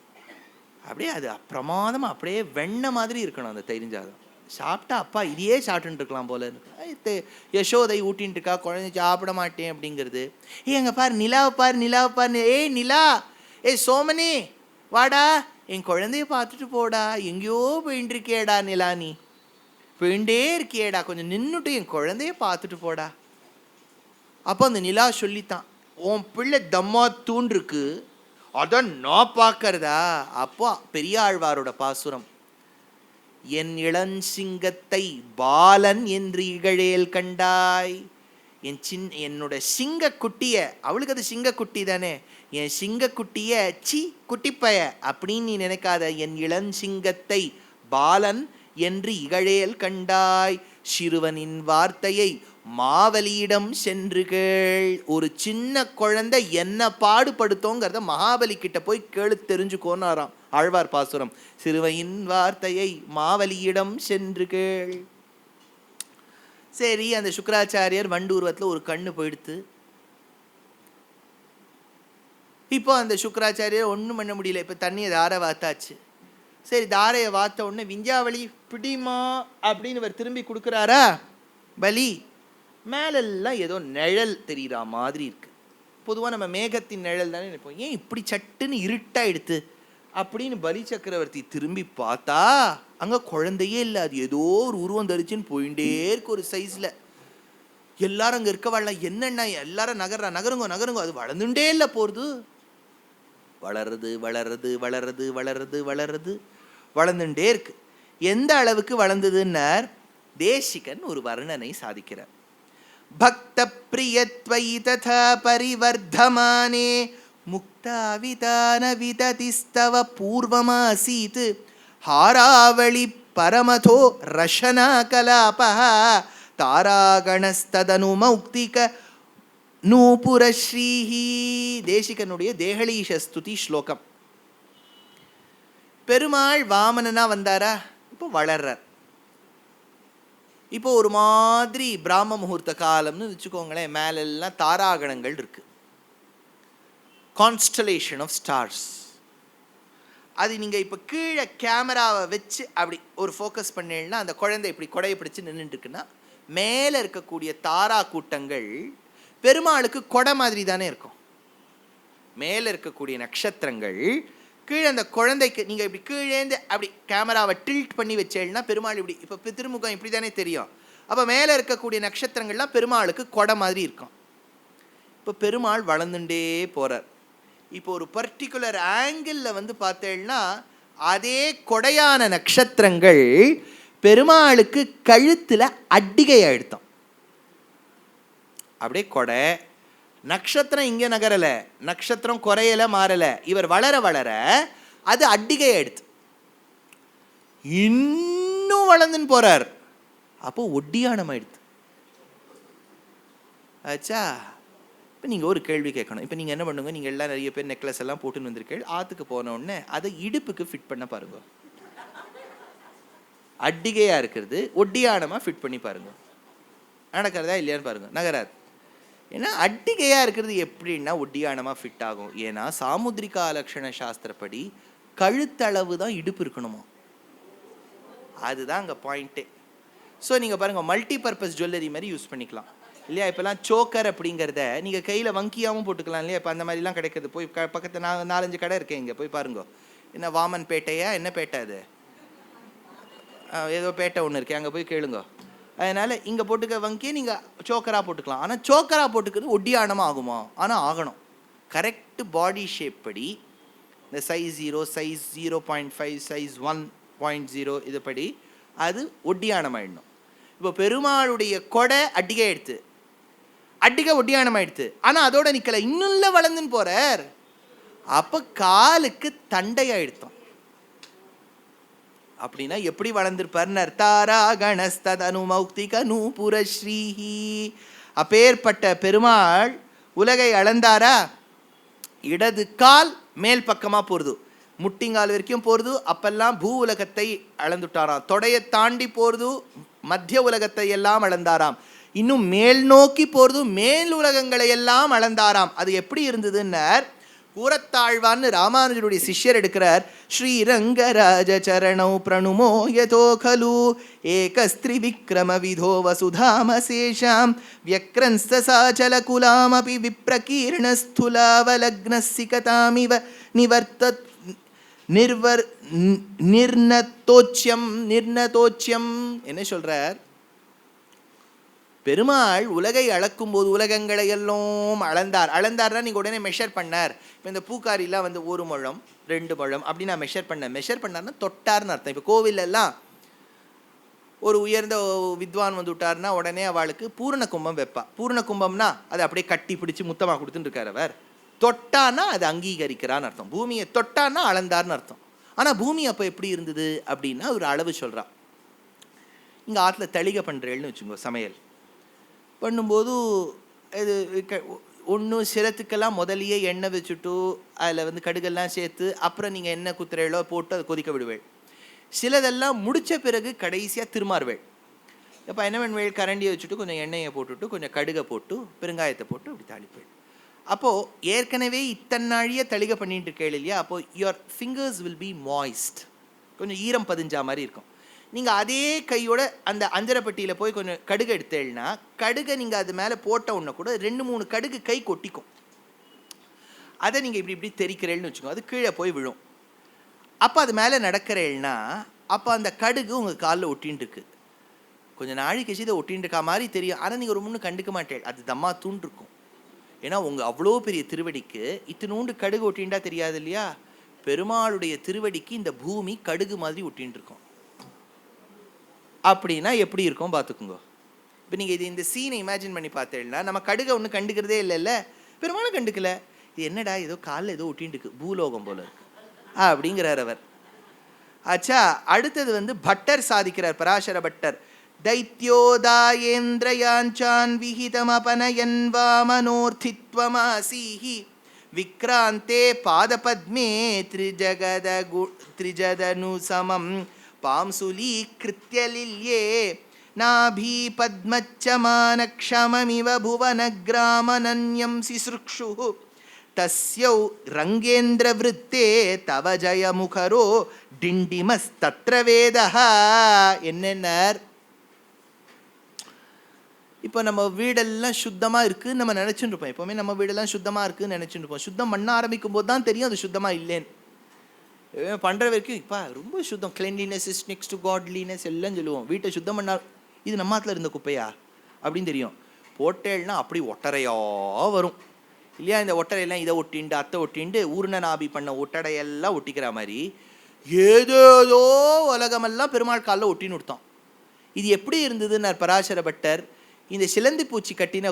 அப்படியே அது பிரமாதமாக அப்படியே வெண்ணெய் மாதிரி இருக்கணும் அந்த தயிர் சாதம். சாப்பிட்டா அப்பா இதையே சாப்பிட்டுட்டு இருக்கலாம் போல இருக்கு. யசோதை ஊட்டின்ட்டு இருக்கா, குழந்தை சாப்பிட மாட்டேன் அப்படிங்கிறது. எங்க பாரு நிலாவை பாரு, ஏய் நிலா, ஏய் சோமனே வாடா, என் குழந்தைய பார்த்துட்டு போடா, எங்கேயோ போயிட்டு இருக்கேடா நிலா, நீ போயிட்டே இருக்கியேடா, கொஞ்சம் நின்றுட்டு என் குழந்தைய பார்த்துட்டு போடா. அப்போ அந்த நிலா சொல்லித்தான், உன் பிள்ளை தம்மா தூண்டிருக்கு, அதான் நான் பார்க்கறதா. அப்போ பெரியாழ்வாரோட பாசுரம், என் இளஞ்சிங்கத்தை பாலன் என்று இகழேல் கண்டாய். என்னோட சிங்கக்குட்டிய, அவளுக்கு அது சிங்கக்குட்டி தானே, என் சிங்கக்குட்டிய சி குட்டிப்பய அப்படின்னு நீ நினைக்காத, என் இளஞ்சிங்கத்தை பாலன் என்று இகழேல் கண்டாய். சிறுவனின் வார்த்தையை மாவலியிடம் சென்று கேள். ஒரு சின்ன குழந்தை என்ன பாடுபடுத்தோங்கிறத மகாபலி கிட்ட போய் கேளு, தெரிஞ்சுக்கோன்னாராம் ஆழ்வார் பாசுரம். சிறுவையின் வார்த்தையை மாவலியிடம் சென்று கேள். சரி, அந்த சுக்கராச்சாரியர் வண்டு உருவத்தில் ஒரு கண்ணு போயிடுத்து. இப்போ அந்த சுக்கராச்சாரியர் ஒன்றும் பண்ண முடியல. இப்போ தண்ணியை தாரை வாத்தாச்சு. சரி, தாரையை வாத்த உடனே விஞ்ஞாவளி பிடிமா அப்படின்னு இவர் திரும்பி கொடுக்குறாரா. பலி மேலெல்லாம் ஏதோ நிழல் தெரிகிற மாதிரி இருக்கு. பொதுவாக நம்ம மேகத்தின் நிழல் தானே நினைப்போம். ஏன் இப்படி சட்டுன்னு இருட்டாயிடுத்து அப்படின்னு பலி சக்கரவர்த்தி திரும்பி பார்த்தா அங்கே குழந்தையே இல்லை. அது ஏதோ ஒரு உருவம் தரிச்சுன்னு போயிட்டே இருக்கு ஒரு சைஸில். எல்லாரும் அங்கே இருக்க வாழலாம், என்னென்ன எல்லாரும் நகருங்க, அது வளர்ந்துட்டே இல்லை போகிறது. வளருது வளருது வளருது வளருது வளருது வளர்ந்துட்டே இருக்கு. எந்த அளவுக்கு வளர்ந்ததுன்னார் தேசிகன் ஒரு வர்ணனை சாதிக்கிறார். பக்த பிரியத்வை ததா பரிவர்தமானே முக்தாவிதான விததிஸ்தவ பூர்வமாசீத் ஹாராவளி பரமதோ ரஷனா கலாபஹ தாராகணஸ்ததனு மௌக்திக நூபுரஸ்ரீஹி. தேசிகனுடைய தேகலீஷ ஸ்துதி ஸ்லோகம். பெருமாள் வாமனனா வந்தாரா, இப்போ வளர்றார். இப்போ ஒரு மாதிரி பிராம முகூர்த்த காலம்னு வச்சுக்கோங்களேன். மேலெல்லாம் தாராகணங்கள் இருக்கு, கான்ஸ்டலேஷன் ஆஃப் ஸ்டார்ஸ். அது நீங்கள் இப்போ கீழே கேமராவை வச்சு அப்படி ஒரு ஃபோக்கஸ் பண்ணீங்கன்னா அந்த குழந்தை இப்படி கொடையை பிடிச்சி நின்றுட்டு இருக்குன்னா மேலே இருக்கக்கூடிய தாரா கூட்டங்கள் பெருமாளுக்கு கொடை மாதிரி தானே இருக்கும். மேலே இருக்கக்கூடிய நட்சத்திரங்கள் கீழே அந்த குழந்தைக்கு நீங்கள் இப்படி கீழேந்து அப்படி கேமராவை டில்ட் பண்ணி வச்சேன்னா பெருமாள் இப்படி இப்போ திருமுகம் இப்படி தானே தெரியும். அப்போ மேலே இருக்கக்கூடிய நட்சத்திரங்கள்லாம் பெருமாளுக்கு கொடை மாதிரி இருக்கும். இப்போ பெருமாள் வளர்ந்துட்டே போகிறார். இப்போ ஒரு பர்டிகுலர் ஆங்கிளில் வந்து பார்த்தேன்னா அதே கொடையான நட்சத்திரங்கள் பெருமாளுக்கு கழுத்தில் அட்டிகையை எடுத்தோம். அப்படியே கொடை நட்சத்திரம் இங்கே நகரலை, நட்சத்திரம் குறையலை மாறலை. இவர் வளர வளர அது அட்டிகையை எடுத்து இன்னும் வளர்ந்துன்னு போகிறார். அப்போ ஒட்டியானம் ஆயிடுது. ஆச்சா. இப்போ நீங்கள் ஒரு கேள்வி கேட்கணும். இப்போ நீங்கள் என்ன பண்ணுங்க, நீங்கள் எல்லாம் நிறைய பேர் நெக்லஸ் எல்லாம் போட்டுன்னு வந்திருக்கீங்க. ஆற்றுக்கு போனோடனே அதை இடுப்புக்கு ஃபிட் பண்ண பாருங்க. அட்டிகையாக இருக்கிறது ஒட்டியானமாக ஃபிட் பண்ணி பாருங்க. நடக்கிறதா இல்லையான்னு பாருங்க. நகராது. ஏன்னா அட்டிகையாக இருக்கிறது எப்படின்னா ஒட்டியானமாக ஃபிட் ஆகும். ஏன்னா சாமுத்ரிகா லக்ஷண சாஸ்திரப்படி கழுத்தளவு தான் இடுப்பு இருக்கணுமா. அதுதான் அங்கே பாயிண்ட்டே. ஸோ நீங்கள் பாருங்கள், மல்டி பர்பஸ் ஜுவல்லரி மாதிரி யூஸ் பண்ணிக்கலாம் இல்லையா. இப்போலாம் சோக்கர் அப்படிங்கிறத நீங்கள் கையில் வங்கியாகவும் போட்டுக்கலாம் இல்லையா. இப்போ அந்த மாதிரிலாம் கிடைக்கிது. போய் பக்கத்தில் 4-5 கடை இருக்கேன், இங்கே போய் பாருங்க. என்ன வாமன் பேட்டையா, என்ன பேட்டை அது, ஏதோ பேட்டை ஒன்று இருக்கே, அங்கே போய் கேளுங்க. அதனால் இங்கே போட்டுக்க வங்கியை நீங்கள் சோக்கராக போட்டுக்கலாம். ஆனால் சோக்கராக போட்டுக்கிறது ஒட்டியானமாக ஆகுமா? ஆனால் ஆகணும். கரெக்டு பாடி ஷேப் படி இந்த சைஸ் 0, சைஸ் 0.5, சைஸ் 1.0 இது படி அது ஒட்டியானமாயிடணும். இப்போ பெருமாளுடைய கொடை அட்டிகை எடுத்து அட்டிகை ஒட்டியானமாயிடுத்து. ஆனால் அதோட நிற்கலை, இன்னும் வளர்ந்துன்னு போகிறார். அப்போ காலுக்கு தண்டையாயிடுத்தோம். அப்படின்னா எப்படி வளர்ந்துருப்பார்? நர்த்தாரா கணஸ்தனு மௌக்திக நூபுர ஸ்ரீஹி. அப்பேற்பட்ட பெருமாள் உலகை அளந்தாரா? இடது கால் மேல் பக்கமாக போகிறது, முட்டிங்கால் வரைக்கும் போகிறது. அப்பெல்லாம் பூ உலகத்தை அளந்துட்டாராம். தொடையை தாண்டி போகிறது, மத்திய உலகத்தை எல்லாம் அளந்தாராம். இன்னும் மேல் நோக்கி போகிறது, மேல் உலகங்களை எல்லாம் அளந்தாராம். அது எப்படி இருந்ததுன்னர் கூறத்தாழ்வான்னு ராமானுஜருடைய சிஷ்யர் எடுக்கிறார். ஸ்ரீரங்கராஜ சரணௌ பிரணுமோ யதோ கலு ஏகஸ்திரி விக்ரம விதோ வசுதாமசேஷாம் வியக்ரன்ஸ்தசாச்சல குலாமபி விப்ரகீர்ணஸ்துலாவலக்னசிகதாமிவ நிவர்த்தத் நிர்ணதோச்சியம். என்ன சொல்றார்? பெருமாள் உலகை அளக்கும் போது உலகங்களை எல்லாம் அளந்தார்னா நீங்கள் உடனே மெஷர் பண்ணார். இப்போ இந்த பூக்காரிலாம் வந்து 1 முழம் 2 முழம் அப்படி நான் மெஷர் பண்ணார்னா தொட்டார்னு அர்த்தம். இப்போ கோவிலெல்லாம் ஒரு உயர்ந்த வித்வான் வந்து விட்டார்னா உடனே அவளுக்கு பூர்ண கும்பம் வைப்பா. பூர்ண கும்பம்னா அதை அப்படியே கட்டி பிடிச்சி முத்தமாக கொடுத்துட்டு இருக்கார் அவர். தொட்டானா அது அங்கீகரிக்கிறான்னு அர்த்தம். பூமியை தொட்டானா அளந்தார்னு அர்த்தம். ஆனால் பூமி அப்போ எப்படி இருந்தது அப்படின்னா ஒரு அளவு சொல்கிறான். இங்கே ஆற்றுல தளிகை பண்ணுறேன்னு வச்சுக்கோ. சமையல் பண்ணும்போது இது ஒன்றும் சிரத்துக்கெல்லாம் முதலியே எண்ணெய் வச்சுட்டு அதில் வந்து கடுகெல்லாம் சேர்த்து அப்புறம் நீங்கள் எண்ணெய் குத்துறையிலோ போட்டு அதை கொதிக்க விடுவேள். சிலதெல்லாம் முடித்த பிறகு கடைசியாக திருமாறுவேள். இப்போ என்ன பண்ணுவேள்? கரண்டியை வச்சுட்டு கொஞ்சம் எண்ணெயை போட்டுவிட்டு கொஞ்சம் கடுகை போட்டு பெருங்காயத்தை போட்டு இப்படி தாளிப்பேள். அப்போது ஏற்கனவே இத்தனை நாழியே தளிகை பண்ணிட்டு இருக்கேள் இல்லையா. அப்போது your fingers will be moist, கொஞ்சம் ஈரம் பதிஞ்சா மாதிரி இருக்கும். நீங்கள் அதே கையோட அந்த அஞ்சரைப்பட்டியில் போய் கொஞ்சம் கடுகு எடுத்தேன்னா கடுகை நீங்கள் அது மேலே போட்ட உடனே கூட 2-3 கடுகு கை கொட்டிக்கும். அதை நீங்கள் இப்படி தெரிக்கிறேன்னு வச்சுக்கோங்க, அது கீழே போய் விழும். அப்போ அது மேலே நடக்கிறேன்னா அப்போ அந்த கடுகு உங்கள் காலில் ஒட்டின்னு இருக்கு. கொஞ்சம் நாளைக்கு கழிச்சு இதை ஒட்டின்னு இருக்கா மாதிரி தெரியும். ஆனால் நீங்கள் ஒரு முன்னு கண்டுக்க மாட்டேன், அது தம்மா தூண்டு இருக்கும். ஏன்னா உங்கள் அவ்வளோ பெரிய திருவடிக்கு இத்தினூண்டு கடுகு ஒட்டின்டா தெரியாது இல்லையா. பெருமாளுடைய திருவடிக்கு இந்த பூமி கடுகு மாதிரி ஒட்டின்னு இருக்கும். அப்படின்னா எப்படி இருக்கும் பார்த்துக்குங்க. இப்போ நீங்கள் இது இந்த சீனை இமேஜின் பண்ணி பார்த்தேன்னா நம்ம கடுகை ஒன்றும் கண்டுக்கிறதே இல்லைல்ல, பெருமாளும் கண்டுக்கல. இது என்னடா ஏதோ காலில் ஏதோ ஒட்டின்ட்டுருக்கு, பூலோகம் போல இருக்கு அப்படிங்கிறார் அவர். ஆச்சா. அடுத்தது வந்து பட்டர் சாதிக்கிறார், பராசர பட்டர். தைத்யோதாயேந்திரயாஞ்சான் விஹிதமபனயன் வாமனோர்த்தித்வமாசீஹி விக்ராந்தே பாதபத்மே த்ரிஜதனு சமம் பாம்சுலீக்ருத்யலில்யே நாபி பத்மச்சமானக்ஷமமிவ புவனக்ராமனன்யம் சிசுக்ஷு தஸ்யௌ ரங்கேந்திர விருத்தே தவ ஜயமுகரோ டிண்டிமஸ்தத்ர வேதஹ. என்னென்னர்? இப்போ நம்ம வீடெல்லாம் சுத்தமாக இருக்குதுன்னு நம்ம நினச்சிட்டு இருப்போம். எப்போவுமே நம்ம வீடெல்லாம் சுத்தமாக இருக்குதுன்னு நினச்சிட்டு இருப்போம். சுத்தம் பண்ண ஆரம்பிக்கும் போது தான் தெரியும் அது சுத்தமாக இல்லைன்னு. பண்ணுற வரைக்கும் இப்போ ரொம்ப சுத்தம், cleanliness is next to godliness எல்லாம் சொல்லுவோம். வீட்டை சுத்தம் பண்ணா இது நம்மாத்தில் இருந்த குப்பையா அப்படின்னு தெரியும். போட்டேல்னா அப்படி ஒட்டறையா வரும் இல்லையா? இந்த ஒட்டரையெல்லாம் இதை ஒட்டிண்டு அத்தை ஒட்டிண்டு ஊர்ண நாபி பண்ண ஒட்டடையெல்லாம் ஒட்டிக்கிற மாதிரி ஏதேதோ உலகமெல்லாம் பெருமாள் காலில் ஒட்டின்னு கொடுத்தான். இது எப்படி இருந்ததுன்னு பராசர பட்டர் இந்த சிலந்தி பூச்சி கட்டின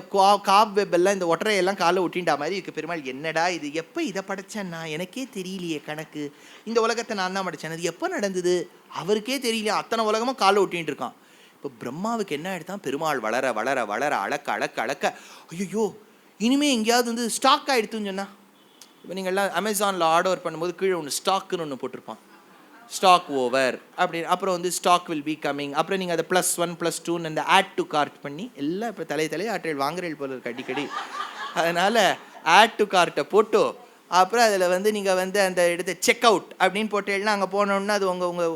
காப் வெப்பெல்லாம் இந்த ஒட்டரையெல்லாம் காலில் ஒட்டிண்டா மாதிரி இருக்கு. பெருமாள் என்னடா இது, எப்போ இதை படைச்சேன்னா எனக்கே தெரியலையே, கணக்கு இந்த உலகத்தை நான் தான் படைச்சேன், அது எப்போ நடந்தது அவருக்கே தெரியலையா, அத்தனை உலகமும் காலில் ஒட்டின்னு இருக்கான். இப்போ பிரம்மாவுக்கு என்ன ஆகிடுதான், பெருமாள் வளர வளர வளர அளக்க அளக்க அளக்க ஐயோ இனிமேல் எங்கேயாவது வந்து ஸ்டாக் ஆகிடுத்துன்னு சொன்னால், இப்போ நீங்கள்லாம் அமேசானில் ஆர்டர் பண்ணும்போது கீழே ஒன்று ஸ்டாக்குன்னு ஒன்று போட்டிருப்பான், ஸ்டாக் ஓவர் அப்படின்னு. அப்புறம் வந்து ஸ்டாக் வில் பி கம்மிங். அப்புறம் நீங்கள் அதை +1 +2 அந்த ஆட் டு கார்ட் பண்ணி எல்லாம் இப்போ தலையை ஆட்டல் வாங்குறேன் போல இருக்கு அடிக்கடி. அதனால் ஆட் டு கார்ட்டை போட்டு அப்புறம் அதில் வந்து நீங்கள் வந்து அந்த இடத்த செக் அவுட் அப்படின்னு போட்டேன்னா அங்கே போனோன்னா அது உங்கள்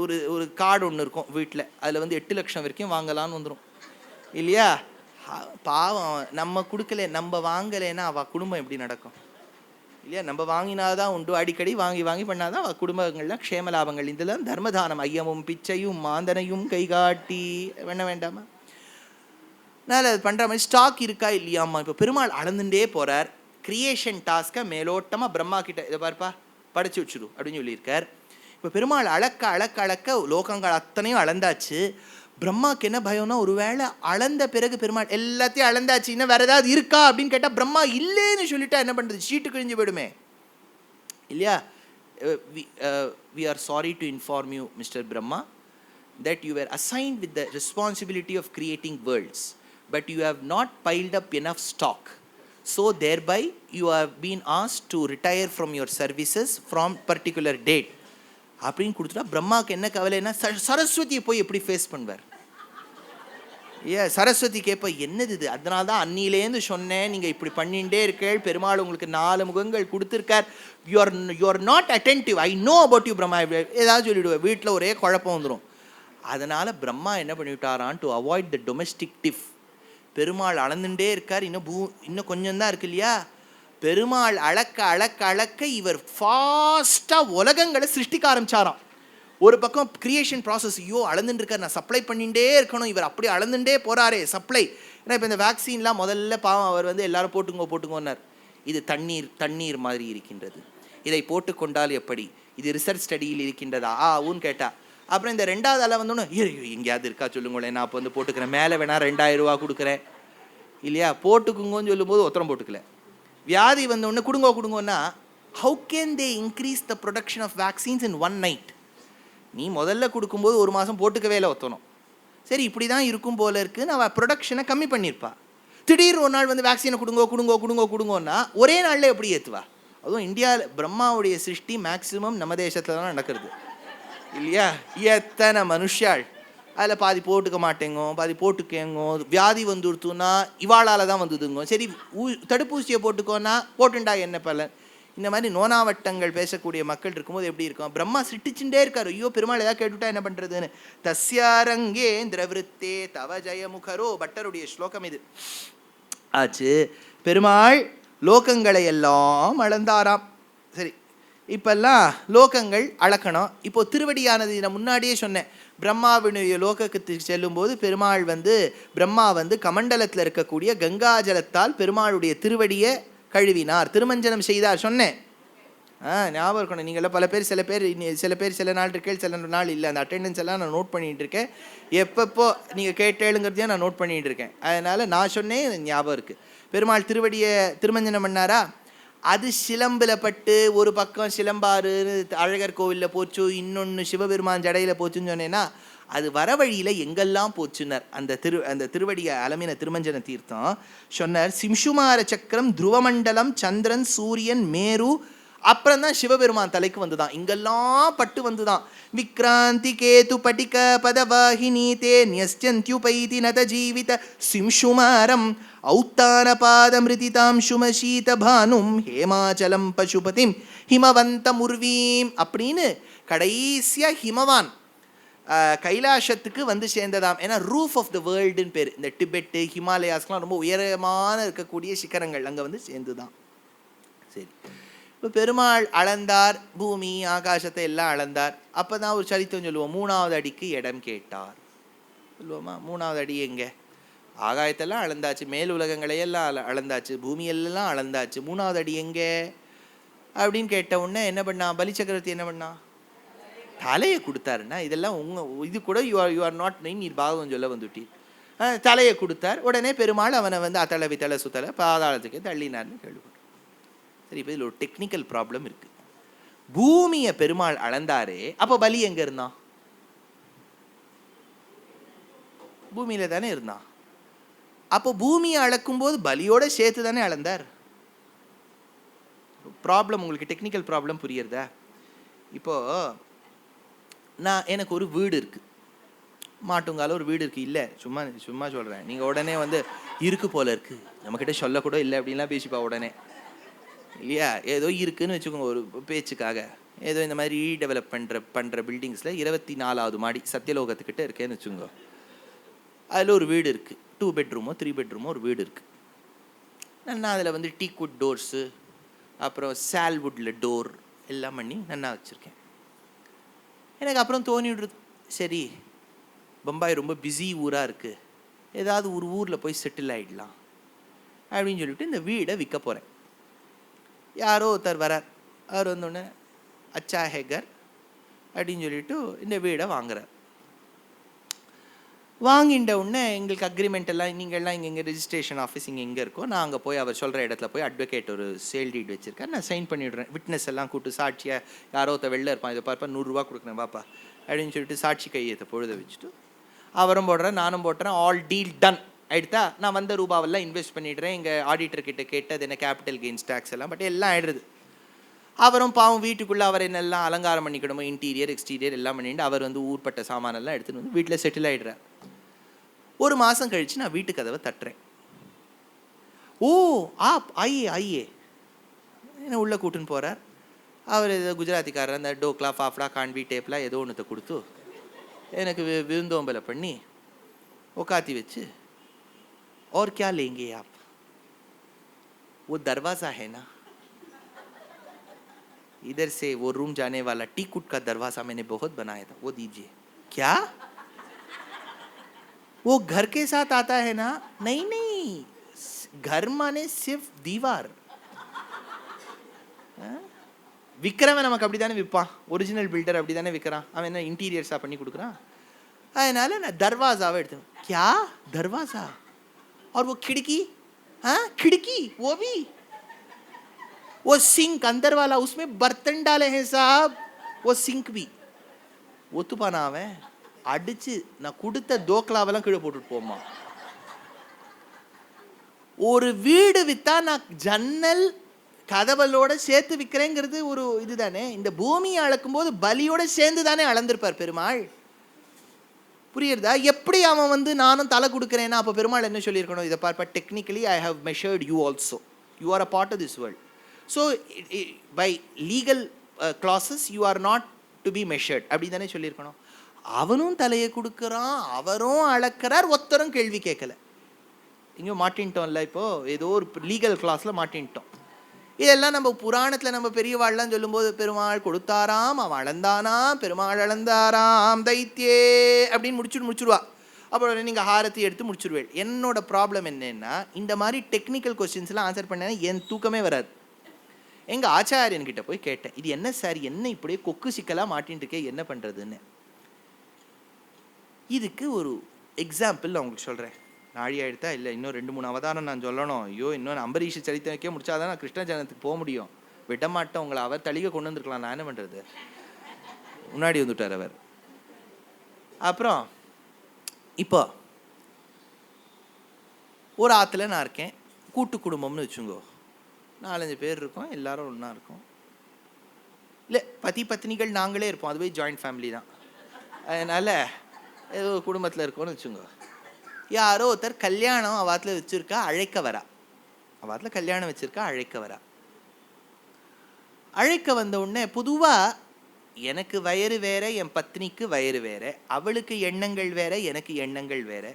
ஒரு ஒரு கார்டு ஒன்று இருக்கும் வீட்டில், அதில் வந்து 8 லட்சம் வரைக்கும் வாங்கலான்னு வந்துடும் இல்லையா? பாவம் நம்ம கொடுக்கல, நம்ம வாங்கலைன்னா அவள் குடும்பம் எப்படி நடக்கும் இல்லையா? நம்ம வாங்கினாதான் உண்டு, அடிக்கடி வாங்கி வாங்கி பண்ணாதான் குடும்பங்கள்லாம் க்ஷேம லாபங்கள். இதெல்லாம் தர்மதானம், ஐயமும் பிச்சையும் மாந்தனையும் கைகாட்டி வேண வேண்டாமா? அதனால் அது பண்ணுற மாதிரி ஸ்டாக் இருக்கா இல்லையாம்மா. இப்போ பெருமாள் அளந்துட்டே போகிறார். கிரியேஷன் டாஸ்க்கை மேலோட்டமாக பிரம்மா கிட்ட இதை பார்ப்பா படைச்சி வச்சுடு அப்படின்னு சொல்லியிருக்கார். இப்போ பெருமாள் அளக்க அளக்க அளக்க லோகங்கள் அத்தனையும் அளந்தாச்சு. பிரம்மாவுக்கு என்ன பயம்னா, ஒரு வேளை அளந்த பிறகு பெருமாள் எல்லாத்தையும் அளந்தாச்சு, இன்னும் வேறு ஏதாவது இருக்கா அப்படின்னு கேட்டால் பிரம்மா இல்லைன்னு சொல்லிட்டா என்ன பண்ணுறது, சீட்டு கிழிஞ்சு போயிடுமே இல்லையா? we are sorry to inform you Mr. Brahma that you were assigned with the responsibility of creating worlds, but you have not piled up enough stock, so thereby you have been asked to retire from your services from particular date அப்படின்னு கொடுத்துட்டா பிரம்மாவுக்கு என்ன கவலைன்னா, சரஸ்வதியை போய் எப்படி face பண்ணுவார்? சரஸ்வதி கேட்ப என்னது இது, அதனால தான் அன்னிலேருந்து சொன்னேன் நீங்கள் இப்படி பண்ணிகிட்டே இருக்கேள், பெருமாள் உங்களுக்கு 4 முகங்கள் கொடுத்துருக்கார், you are not attentive, I know about you Brahma, ஏதாவது சொல்லிவிடுவேன், வீட்டில் ஒரே குழப்பம் வந்துடும். அதனால் பிரம்மா என்ன பண்ணிவிட்டாரான், டு அவாய்ட் த டொமெஸ்டிக் டிஃப், பெருமாள் அளந்துட்டே இருக்கார், இன்னும் கொஞ்சம் தான் இருக்கு இல்லையா? பெருமாள் அளக்க அளக்க அளக்க இவர் ஃபாஸ்ட்டாக உலகங்களை சிருஷ்டிக்க ஆரம்பிச்சாராம். ஒரு பக்கம் கிரியேஷன் ப்ராசஸ், ஐயோ அளந்துட்டு இருக்கார், நான் சப்ளை பண்ணிகிட்டே இருக்கணும், இவர் அப்படி அளந்துட்டே போகிறாரே சப்ளை. ஏன்னா இப்போ இந்த வேக்சின்லாம் முதல்ல பாவம் அவர் வந்து எல்லாரும் போட்டுங்கோன்னார். இது தண்ணீர் மாதிரி இருக்கின்றது, இதை போட்டுக்கொண்டால் எப்படி, இது ரிசர்ச் ஸ்டடியில் இருக்கின்றதா ஊன்னு கேட்டா. அப்புறம் இந்த 2வது அலை வந்தோன்னே எங்கேயாவது இருக்கா சொல்லுங்களேன், நான் இப்போ வந்து போட்டுக்கிறேன், மேலே வேணா 2000 ரூபா கொடுக்குறேன் இல்லையா, போட்டுக்குங்கன்னு சொல்லும்போது ஒருத்தரம் போட்டுக்கல. வியாதி வந்தோடனே கொடுங்கோன்னா how can they increase the production of vaccines in 1 night? நீ முதல்ல கொடுக்கும்போது 1 மாதம் போட்டுக்கவே இல்லை ஒத்தணும், சரி இப்படி தான் இருக்கும் போல இருக்குன்னு அவள் ப்ரொடக்ஷனை கம்மி பண்ணியிருப்பா. திடீர்னு ஒரு நாள் வந்து வேக்சினை கொடுங்கோன்னா ஒரே நாளில் எப்படி ஏற்றுவா? அதுவும் இந்தியாவில் பிரம்மாவுடைய சிருஷ்டி மேக்சிமம் நம்ம தேசத்தில் தான் நடக்கிறது இல்லையா? எத்தனை மனுஷாள் அதில் பாதி போட்டுக்க மாட்டேங்கோ, பாதி போட்டுக்கேங்கோ, வியாதி வந்துடுத்துன்னா இவாளால் தான் வந்ததுங்கோ, சரி தடுப்பூசியை போட்டுக்கோன்னா போட்டுண்டா என்ன பலன்? இந்த மாதிரி நோனாவட்டங்கள் பேசக்கூடிய மக்கள் இருக்கும்போது எப்படி இருக்கும்? பிரம்மா சிட்டிச்சுட்டே இருக்காரு, ஐயோ பெருமாள் ஏதாவது கேட்டுவிட்டா என்ன பண்ணுறதுன்னு. தஸ்யாரங்கேந்திர விருத்தே தவ ஜெயமுகரோ, பட்டருடைய ஸ்லோகம் இது ஆச்சு. பெருமாள் லோகங்களை எல்லாம் அளந்தாராம். சரி, இப்பெல்லாம் லோகங்கள் அளக்கணும். இப்போ திருவடியானது நான் முன்னாடியே சொன்னேன், பிரம்மாவினுடைய லோகத்துக்கு செல்லும்போது பெருமாள் வந்து பிரம்மா வந்து கமண்டலத்தில் இருக்கக்கூடிய கங்கா ஜலத்தால் பெருமாளுடைய திருவடியை கழுவினார், திருமஞ்சனம் செய்தார் சொன்னேன். ஞாபகம் இருக்கணும். நீங்கள்லாம் பல பேர் சில பேர் சில நாள் இருக்கேள், சில நாள் இல்லை. அந்த அட்டெண்டன்ஸ் எல்லாம் நான் நோட் பண்ணிகிட்டு இருக்கேன். எப்பப்போ நீங்கள் கேட்டேளுங்கிறதையும் நான் நோட் பண்ணிகிட்டு இருக்கேன். அதனால் நான் சொன்னேன், ஞாபகம் இருக்குது. பெருமாள் திருவடியை திருமஞ்சனம் பண்ணாரா, அது சிலம்பில் பட்டு ஒரு பக்கம் சிலம்பாறு அழகர் கோவிலில் போச்சு, இன்னொன்று சிவபெருமான் ஜடையில் போச்சுன்னு சொன்னேன்னா அது வர வழியில் எங்கெல்லாம் போச்சுன்னார். அந்த திருவடியை அலமின திருமஞ்சன தீர்த்தம் சொன்னார். சிம்சுமார சக்கரம், துருவமண்டலம், சந்திரன், சூரியன், மேரு, அப்புறம் தான் சிவபெருமான் தலைக்கு வந்துதான், இங்கெல்லாம் பட்டு வந்துதான். விக்ராந்தி கேது பட்டிக பதவாஹினி தே நியஸ்யந்த்யுபைதி நத ஜீவித சிம்சுமாரம் ஔத்தான பாதமிருதிதாம் சுமசீத பானும் ஹேமாச்சலம் பசுபதிம் ஹிமவந்த முர்வீம் அப்படின்னு கடைசியாக ஹிமவான் கைலாசத்துக்கு வந்து சேர்ந்ததாம். ஏன்னா ரூஃப் ஆஃப் த வேர்ல்டுன்னு பேர். இந்த டிபெட்டு ஹிமாலயாஸ்லாம் ரொம்ப உயரமான இருக்கக்கூடிய சிகரங்கள் அங்கே வந்து சேர்ந்துதான். சரி, இப்போ பெருமாள் அளந்தார், பூமி ஆகாசத்தை எல்லாம் அளந்தார். அப்போ தான் ஒரு சரித்திரம் சொல்லுவோம், 3வது அடிக்கு இடம் கேட்டார் சொல்லுவோமா? 3வது அடி எங்கே? ஆகாயத்தெல்லாம் அளந்தாச்சு, மேல் உலகங்களையெல்லாம் அளந்தாச்சு, பூமியெல்லாம் அளந்தாச்சு, 3வது அடி எங்கே அப்படின்னு கேட்ட உடனே என்ன பண்ணா பலி சக்கரவர்த்தி? என்ன பண்ணா? தலையை கொடுத்தாருன்னா இதெல்லாம் இது கூட யூ ஆர் நாட் நீர் பாகவம் சொல்ல வந்துட்டி. தலையை கொடுத்தார். உடனே பெருமாள் அவனை அத்தளை வித்தளை சுத்தலை பாதாளத்துக்கு தள்ளினார்னு கேள்விப்பட்டோம். சரி, இப்போ இதில் ஒரு டெக்னிக்கல் ப்ராப்ளம் இருக்கு. பூமியை பெருமாள் அளந்தாரே, அப்போ பலி எங்க இருந்தான்? பூமியில தானே இருந்தான். அப்போ பூமியை அளக்கும் போது பலியோட சேர்த்து தானே அளந்தார். ப்ராப்ளம் உங்களுக்கு டெக்னிக்கல் ப்ராப்ளம் புரியுறதா? இப்போ எனக்கு ஒரு வீடு இருக்கு, மாட்டுங்கால ஒரு வீடு இருக்கு. இல்லை, சும்மா சும்மா சொல்றேன். நீங்க உடனே இருக்கு போல இருக்கு, நம்மக்கிட்ட சொல்லக்கூட இல்லை அப்படின்லாம் பேசிப்பா உடனே, இல்லையா? ஏதோ இருக்குன்னு வச்சுக்கோங்க, ஒரு பேச்சுக்காக. ஏதோ இந்த மாதிரி ரீடெவலப் பண்ணுற பில்டிங்ஸில் 24வது மாடி சத்தியலோகத்துக்கிட்ட இருக்கேன்னு வச்சுக்கோங்க. அதில் ஒரு வீடு இருக்குது, 2 பெட்ரூமோ 3 பெட்ரூமோ ஒரு வீடு இருக்குது. நான் அதில் டீக்வுட் டோர்ஸு, அப்புறம் சால்வுட்டில் டோர் எல்லாம் பண்ணி நல்லா வச்சுருக்கேன். எனக்கு அப்புறம் தோணிவிடுறது, சரி பம்பாய் ரொம்ப பிஸி ஊராக இருக்குது, ஏதாவது ஒரு ஊரில் போய் செட்டில் ஆகிடலாம் அப்படின்னு சொல்லிட்டு இந்த வீடை விற்க போகிறேன். யாரோ ஒருத்தர் வரார். அவர் வந்தோடனே அச்சா ஹேகர் அப்படின்னு சொல்லிட்டு இந்த வீடை வாங்குறார். வாங்கிட்ட உடனே எங்களுக்கு அக்ரிமெண்ட் எல்லாம், நீங்கள்லாம் இங்கே ரெஜிஸ்ட்ரேஷன் ஆஃபீஸ் இங்கே இருக்கோ, நான் அங்கே போய் அவர் சொல்கிற இடத்துல போய் அட்வொகேட் ஒரு சேல் டீட் வச்சுருக்கேன், நான் சைன் பண்ணிவிடுறேன். விட்னஸ் எல்லாம் கூப்பிட்டு சாட்சியாக, யாரோ ஒருத்தர் வெளில இருப்பான், இதை பார்ப்பா 100 ரூபா கொடுக்குறேன் பாப்பா அப்படின்னு சொல்லிட்டு சாட்சி கையத்தை பொழுத வச்சுட்டு அவரும் போடுறேன், நானும் போட்டுறேன். ஆல் டீல் டன் ஆகிடுதா? நான் வந்த ரூபாவெல்லாம் இன்வெஸ்ட் பண்ணிடுறேன். எங்கள் ஆடிட்டர்கிட்ட கேட்டு அது என்ன கேபிட்டல் கெயின்ஸ் டேக்ஸ் எல்லாம், பட் எல்லாம் ஆகிடுது. அவரும் பாவம் வீட்டுக்குள்ளே அவர் என்னெல்லாம் அலங்காரம் பண்ணிக்கணுமோ, இன்டீரியர் எக்ஸ்டீரியர் எல்லாம் பண்ணிட்டு அவர் ஊர்பட்ட சாமானெல்லாம் எடுத்துகிட்டு வீட்டில் செட்டில் ஆகிடுறார். ஒரு மாதம் கழித்து நான் வீட்டு கதவை தட்டுறேன். ஓ ஆப் ஐயே ஐயே என்ன உள்ளே கூட்டுன்னு போகிறார். அவர் ஏதோ குஜராத்திக்காரர், அந்த டோக்லா ஃபாஃப்டா கான்வி டேப்லாம் ஏதோ ஒன்றத்தை கொடுத்து எனக்கு விருந்தோம்பலை பண்ணி உக்காத்தி வச்சு, और क्या लेंगे आप? वो दरवाज़ा है ना, इधर से वो रूम जाने वाला टीकुट का दरवाज़ा मैंने बहुत बनाया था, वो दीजिए. क्या? वो घर के साथ आता है ना? नहीं नहीं, घर माने सिर्फ दीवार. விற்கிறவன் நமக்கு அப்படி தானே விற்பான், ஒரிஜினல் பில்டர் அப்படி தானே விற்கிறான். அவன் என்ன இன்டீரியர்ஸாக பண்ணி கொடுக்குறான். அதனால நான் தர்வாசாவை எடுத்தேன். क्या दरवाज़ा? और वो खिड़की? हाँ खिड़की, वो भी, वो सिंक अंदर वाला, उसमें बर्तन डाले हैं साहब, वो सिंक भी. ஒத்துப்பானா அவன்? அடிச்சு நான் கொடுத்த தோக்லாவெல்லாம் கீழே போட்டுட்டு போமா. ஒரு வீடு வித்தா நான் ஜன்னல் கதவலோட சேர்த்து விற்கிறேங்கிறது ஒரு இதுதானே. இந்த பூமியை அளக்கும் போது பலியோட சேர்ந்து தானே அளந்திருப்பார் பெருமாள். புரியுறதா? எப்படி அவன் நானும் தலை கொடுக்குறேன்னா அப்போ பெருமாள் என்ன சொல்லியிருக்கணும்? இதை பார்ப்பா, technically I have measured you also, you are a part of this world. So by legal clauses you are not to be measured அப்படி தானே சொல்லியிருக்கணும். அவனும் தலையை கொடுக்குறான், அவரும் அளக்கிறார், ஒருத்தரும் கேள்வி கேட்கல. இங்கே மாட்டின்ட்டோம்ல, இப்போது ஏதோ ஒரு லீகல் கிளாஸில் மாட்டின்ட்டோம். இதெல்லாம் நம்ம புராணத்தில் நம்ம பெரியவாள்லாம் சொல்லும்போது, பெருமாள் கொடுத்தாராம், அவன் அளந்தானாம், பெருமாள் அளந்தாராம் தைத்தியே அப்படின்னு முடிச்சுடுவா. அப்புறம் நீங்கள் ஹாரத்தி எடுத்து முடிச்சுடுவேன். என்னோட ப்ராப்ளம் என்னன்னா, இந்த மாதிரி டெக்னிக்கல் கொஸ்டின்ஸ்லாம் ஆன்சர் பண்ணேன்னா என் தூக்கமே வராது. எங்கள் ஆச்சாரியன்கிட்ட போய் கேட்டேன், இது என்ன சார், என்ன இப்படியே கொக்கு சிக்கலாக மாட்டின்னு இருக்கே, என்ன பண்ணுறதுன்னு. இதுக்கு ஒரு எக்ஸாம்பிள் நான் உங்களுக்கு சொல்கிறேன். நாழி ஆகிடுத்தா? இல்லை, இன்னும் 2-3 அவதாரம் நான் சொல்லணும். ஐயோ, இன்னும் அம்பரீஷ் சரித்திரம் வைக்க முடிச்சாதான் நான் கிருஷ்ண ஜனத்துக்கு போக முடியும். விட மாட்டேன் உங்களை. அவர் தளிகை கொண்டு வந்துருக்கலாம், நான் என்ன பண்ணுறது? முன்னாடி வந்துட்டார் அவர். அப்புறம் இப்போ ஒரு ஆற்றுல நான் இருக்கேன், கூட்டு குடும்பம்னு வச்சுங்கோ, 4-5 பேர் இருக்கோம், எல்லாரும் ஒன்றா இருக்கோம். இல்லை, பதி பத்னிகள் நாங்களே இருப்போம், அதுவே ஜாயிண்ட் ஃபேமிலி தான். அதனால் ஏதோ குடும்பத்தில் இருக்கோன்னு வச்சுங்கோ. யாரோ ஒருத்தர் கல்யாணம் அவாத்தில் வச்சுருக்கா, அழைக்க வரா. அவாத்தில் கல்யாணம் வச்சுருக்கா, அழைக்க வரா. அழைக்க வந்த உடனே பொதுவாக எனக்கு வயறு வேற, என் பத்னிக்கு வயறு வேற, அவளுக்கு எண்ணங்கள் வேற, எனக்கு எண்ணங்கள் வேற.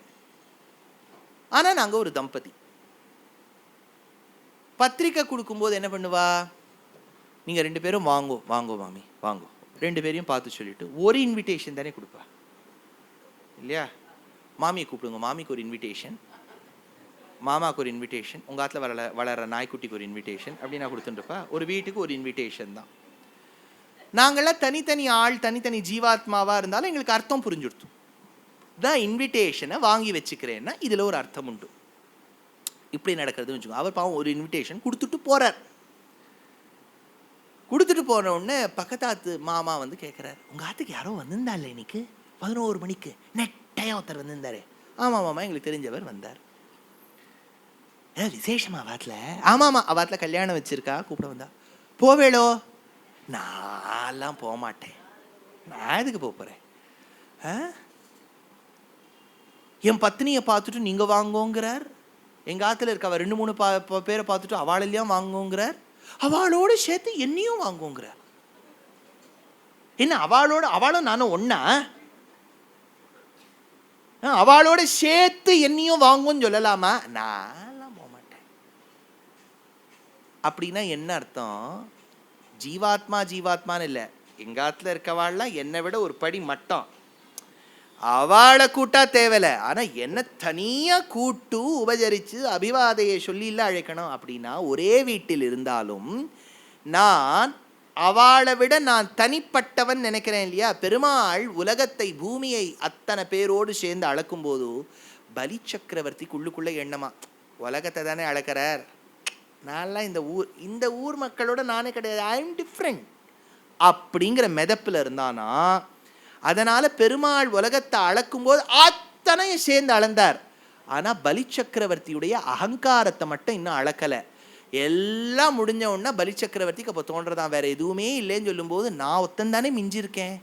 ஆனால் நாங்கள் ஒரு தம்பதி. பத்திரிக்கை கொடுக்கும்போது என்ன பண்ணுவா? நீங்கள் 2 பேரும் வாங்கோ வாங்கோ மாமி வாங்கோ. 2 பேரையும் பார்த்து சொல்லிவிட்டு ஒரு இன்விடேஷன் தானே கொடுப்பா இல்லையா? மாமியை கூப்பிடுங்க, மாமிக்கு ஒரு இன்விடேஷன், மாமாவுக்கு ஒரு இன்விடேஷன், உங்கள் ஆற்றுல வளர நாய்க்குட்டிக்கு ஒரு இன்விடேஷன் அப்படி நான் கொடுத்துட்டுருப்பா. ஒரு வீட்டுக்கு ஒரு இன்விடேஷன் தான். நாங்கள்லாம் தனித்தனி ஆள், தனித்தனி ஜீவாத்மாவாக இருந்தாலும் எங்களுக்கு அர்த்தம் புரிஞ்சுடுத்து. தான் இன்விடேஷனை வாங்கி வச்சுக்கிறேன்னா இதில் ஒரு அர்த்தம் உண்டு. இப்படி நடக்கிறதுன்னு வச்சுக்கோங்க. அவர் பாவம் ஒரு இன்விடேஷன் கொடுத்துட்டு போகிறார். கொடுத்துட்டு போன உடனே பக்கத்தாத்து மாமா வந்து கேட்குறாரு, உங்கள் ஆற்றுக்கு யாரோ வந்திருந்தாள் இன்னைக்கு 11 மணிக்கு நெட்டையாக ஒருத்தர் வந்திருந்தாரு. ஆமாம் மாமா, எங்களுக்கு தெரிஞ்சவர் வந்தார். ஏதாவது விசேஷமா வாட்டில்? ஆமாம்மா, அவாத்தில் கல்யாணம் வச்சிருக்கா, கூப்பிட வந்தா. போவேளோ? நான்லாம் போக மாட்டேன். நான் எதுக்கு போகிறேன்? என் பத்னியை பார்த்துட்டு நீங்கள் வாங்கோங்கிறார். எங்கள் ஆற்றுல இருக்க அவள் 2-3 பேரை பார்த்துட்டு அவளையும் வாங்கோங்கிறார். அவளோடு சேர்த்து என்னையும் வாங்கோங்கிறார். என்ன அவளும் நானும் ஒன்னா? அவளோட சேர்த்து என்னையும் வாங்குன்னு சொல்லலாமா? நான்லாம் போக மாட்டேன். அப்படின்னா என்ன அர்த்தம்? ஜீவாத்மான்னு இல்லை, எங்க ஆத்துல இருக்கவாள்லாம் என்னை விட ஒரு படி மட்டம். அவளை கூட்டா தேவையில்ல, ஆனா என்ன தனியா கூட்டு உபசரிச்சு அபிவாதையை சொல்லி இல்லை அழைக்கணும். அப்படின்னா ஒரே வீட்டில் இருந்தாலும் நான் அவளை விட நான் தனிப்பட்டவன் நினைக்கிறேன் இல்லையா? பெருமாள் உலகத்தை பூமியை அத்தனை பேரோடு சேர்ந்து அளக்கும் போது பலி சக்கரவர்த்திக்கு உள்ளுக்குள்ள எண்ணமா, உலகத்தை தானே அளக்கிறார், நான்லாம் இந்த ஊர் மக்களோட நானே கிடையாது, ஐ எம் டிஃப்ரெண்ட் அப்படிங்கிற மெதப்பில் இருந்தானா, அதனால பெருமாள் உலகத்தை அளக்கும் போது அத்தனையும் சேர்ந்து அளந்தார். ஆனால் பலி சக்கரவர்த்தியுடைய அகங்காரத்தை மட்டும் இன்னும் அளக்கலை. எல்லாம் முடிஞ்ச உடனே பலி சக்கரவர்த்திக்கு அப்போ தோன்றதான், வேற எதுவுமே இல்லைன்னு சொல்லும்போது நான் ஒத்தந்தானே மிஞ்சிருக்கேன்,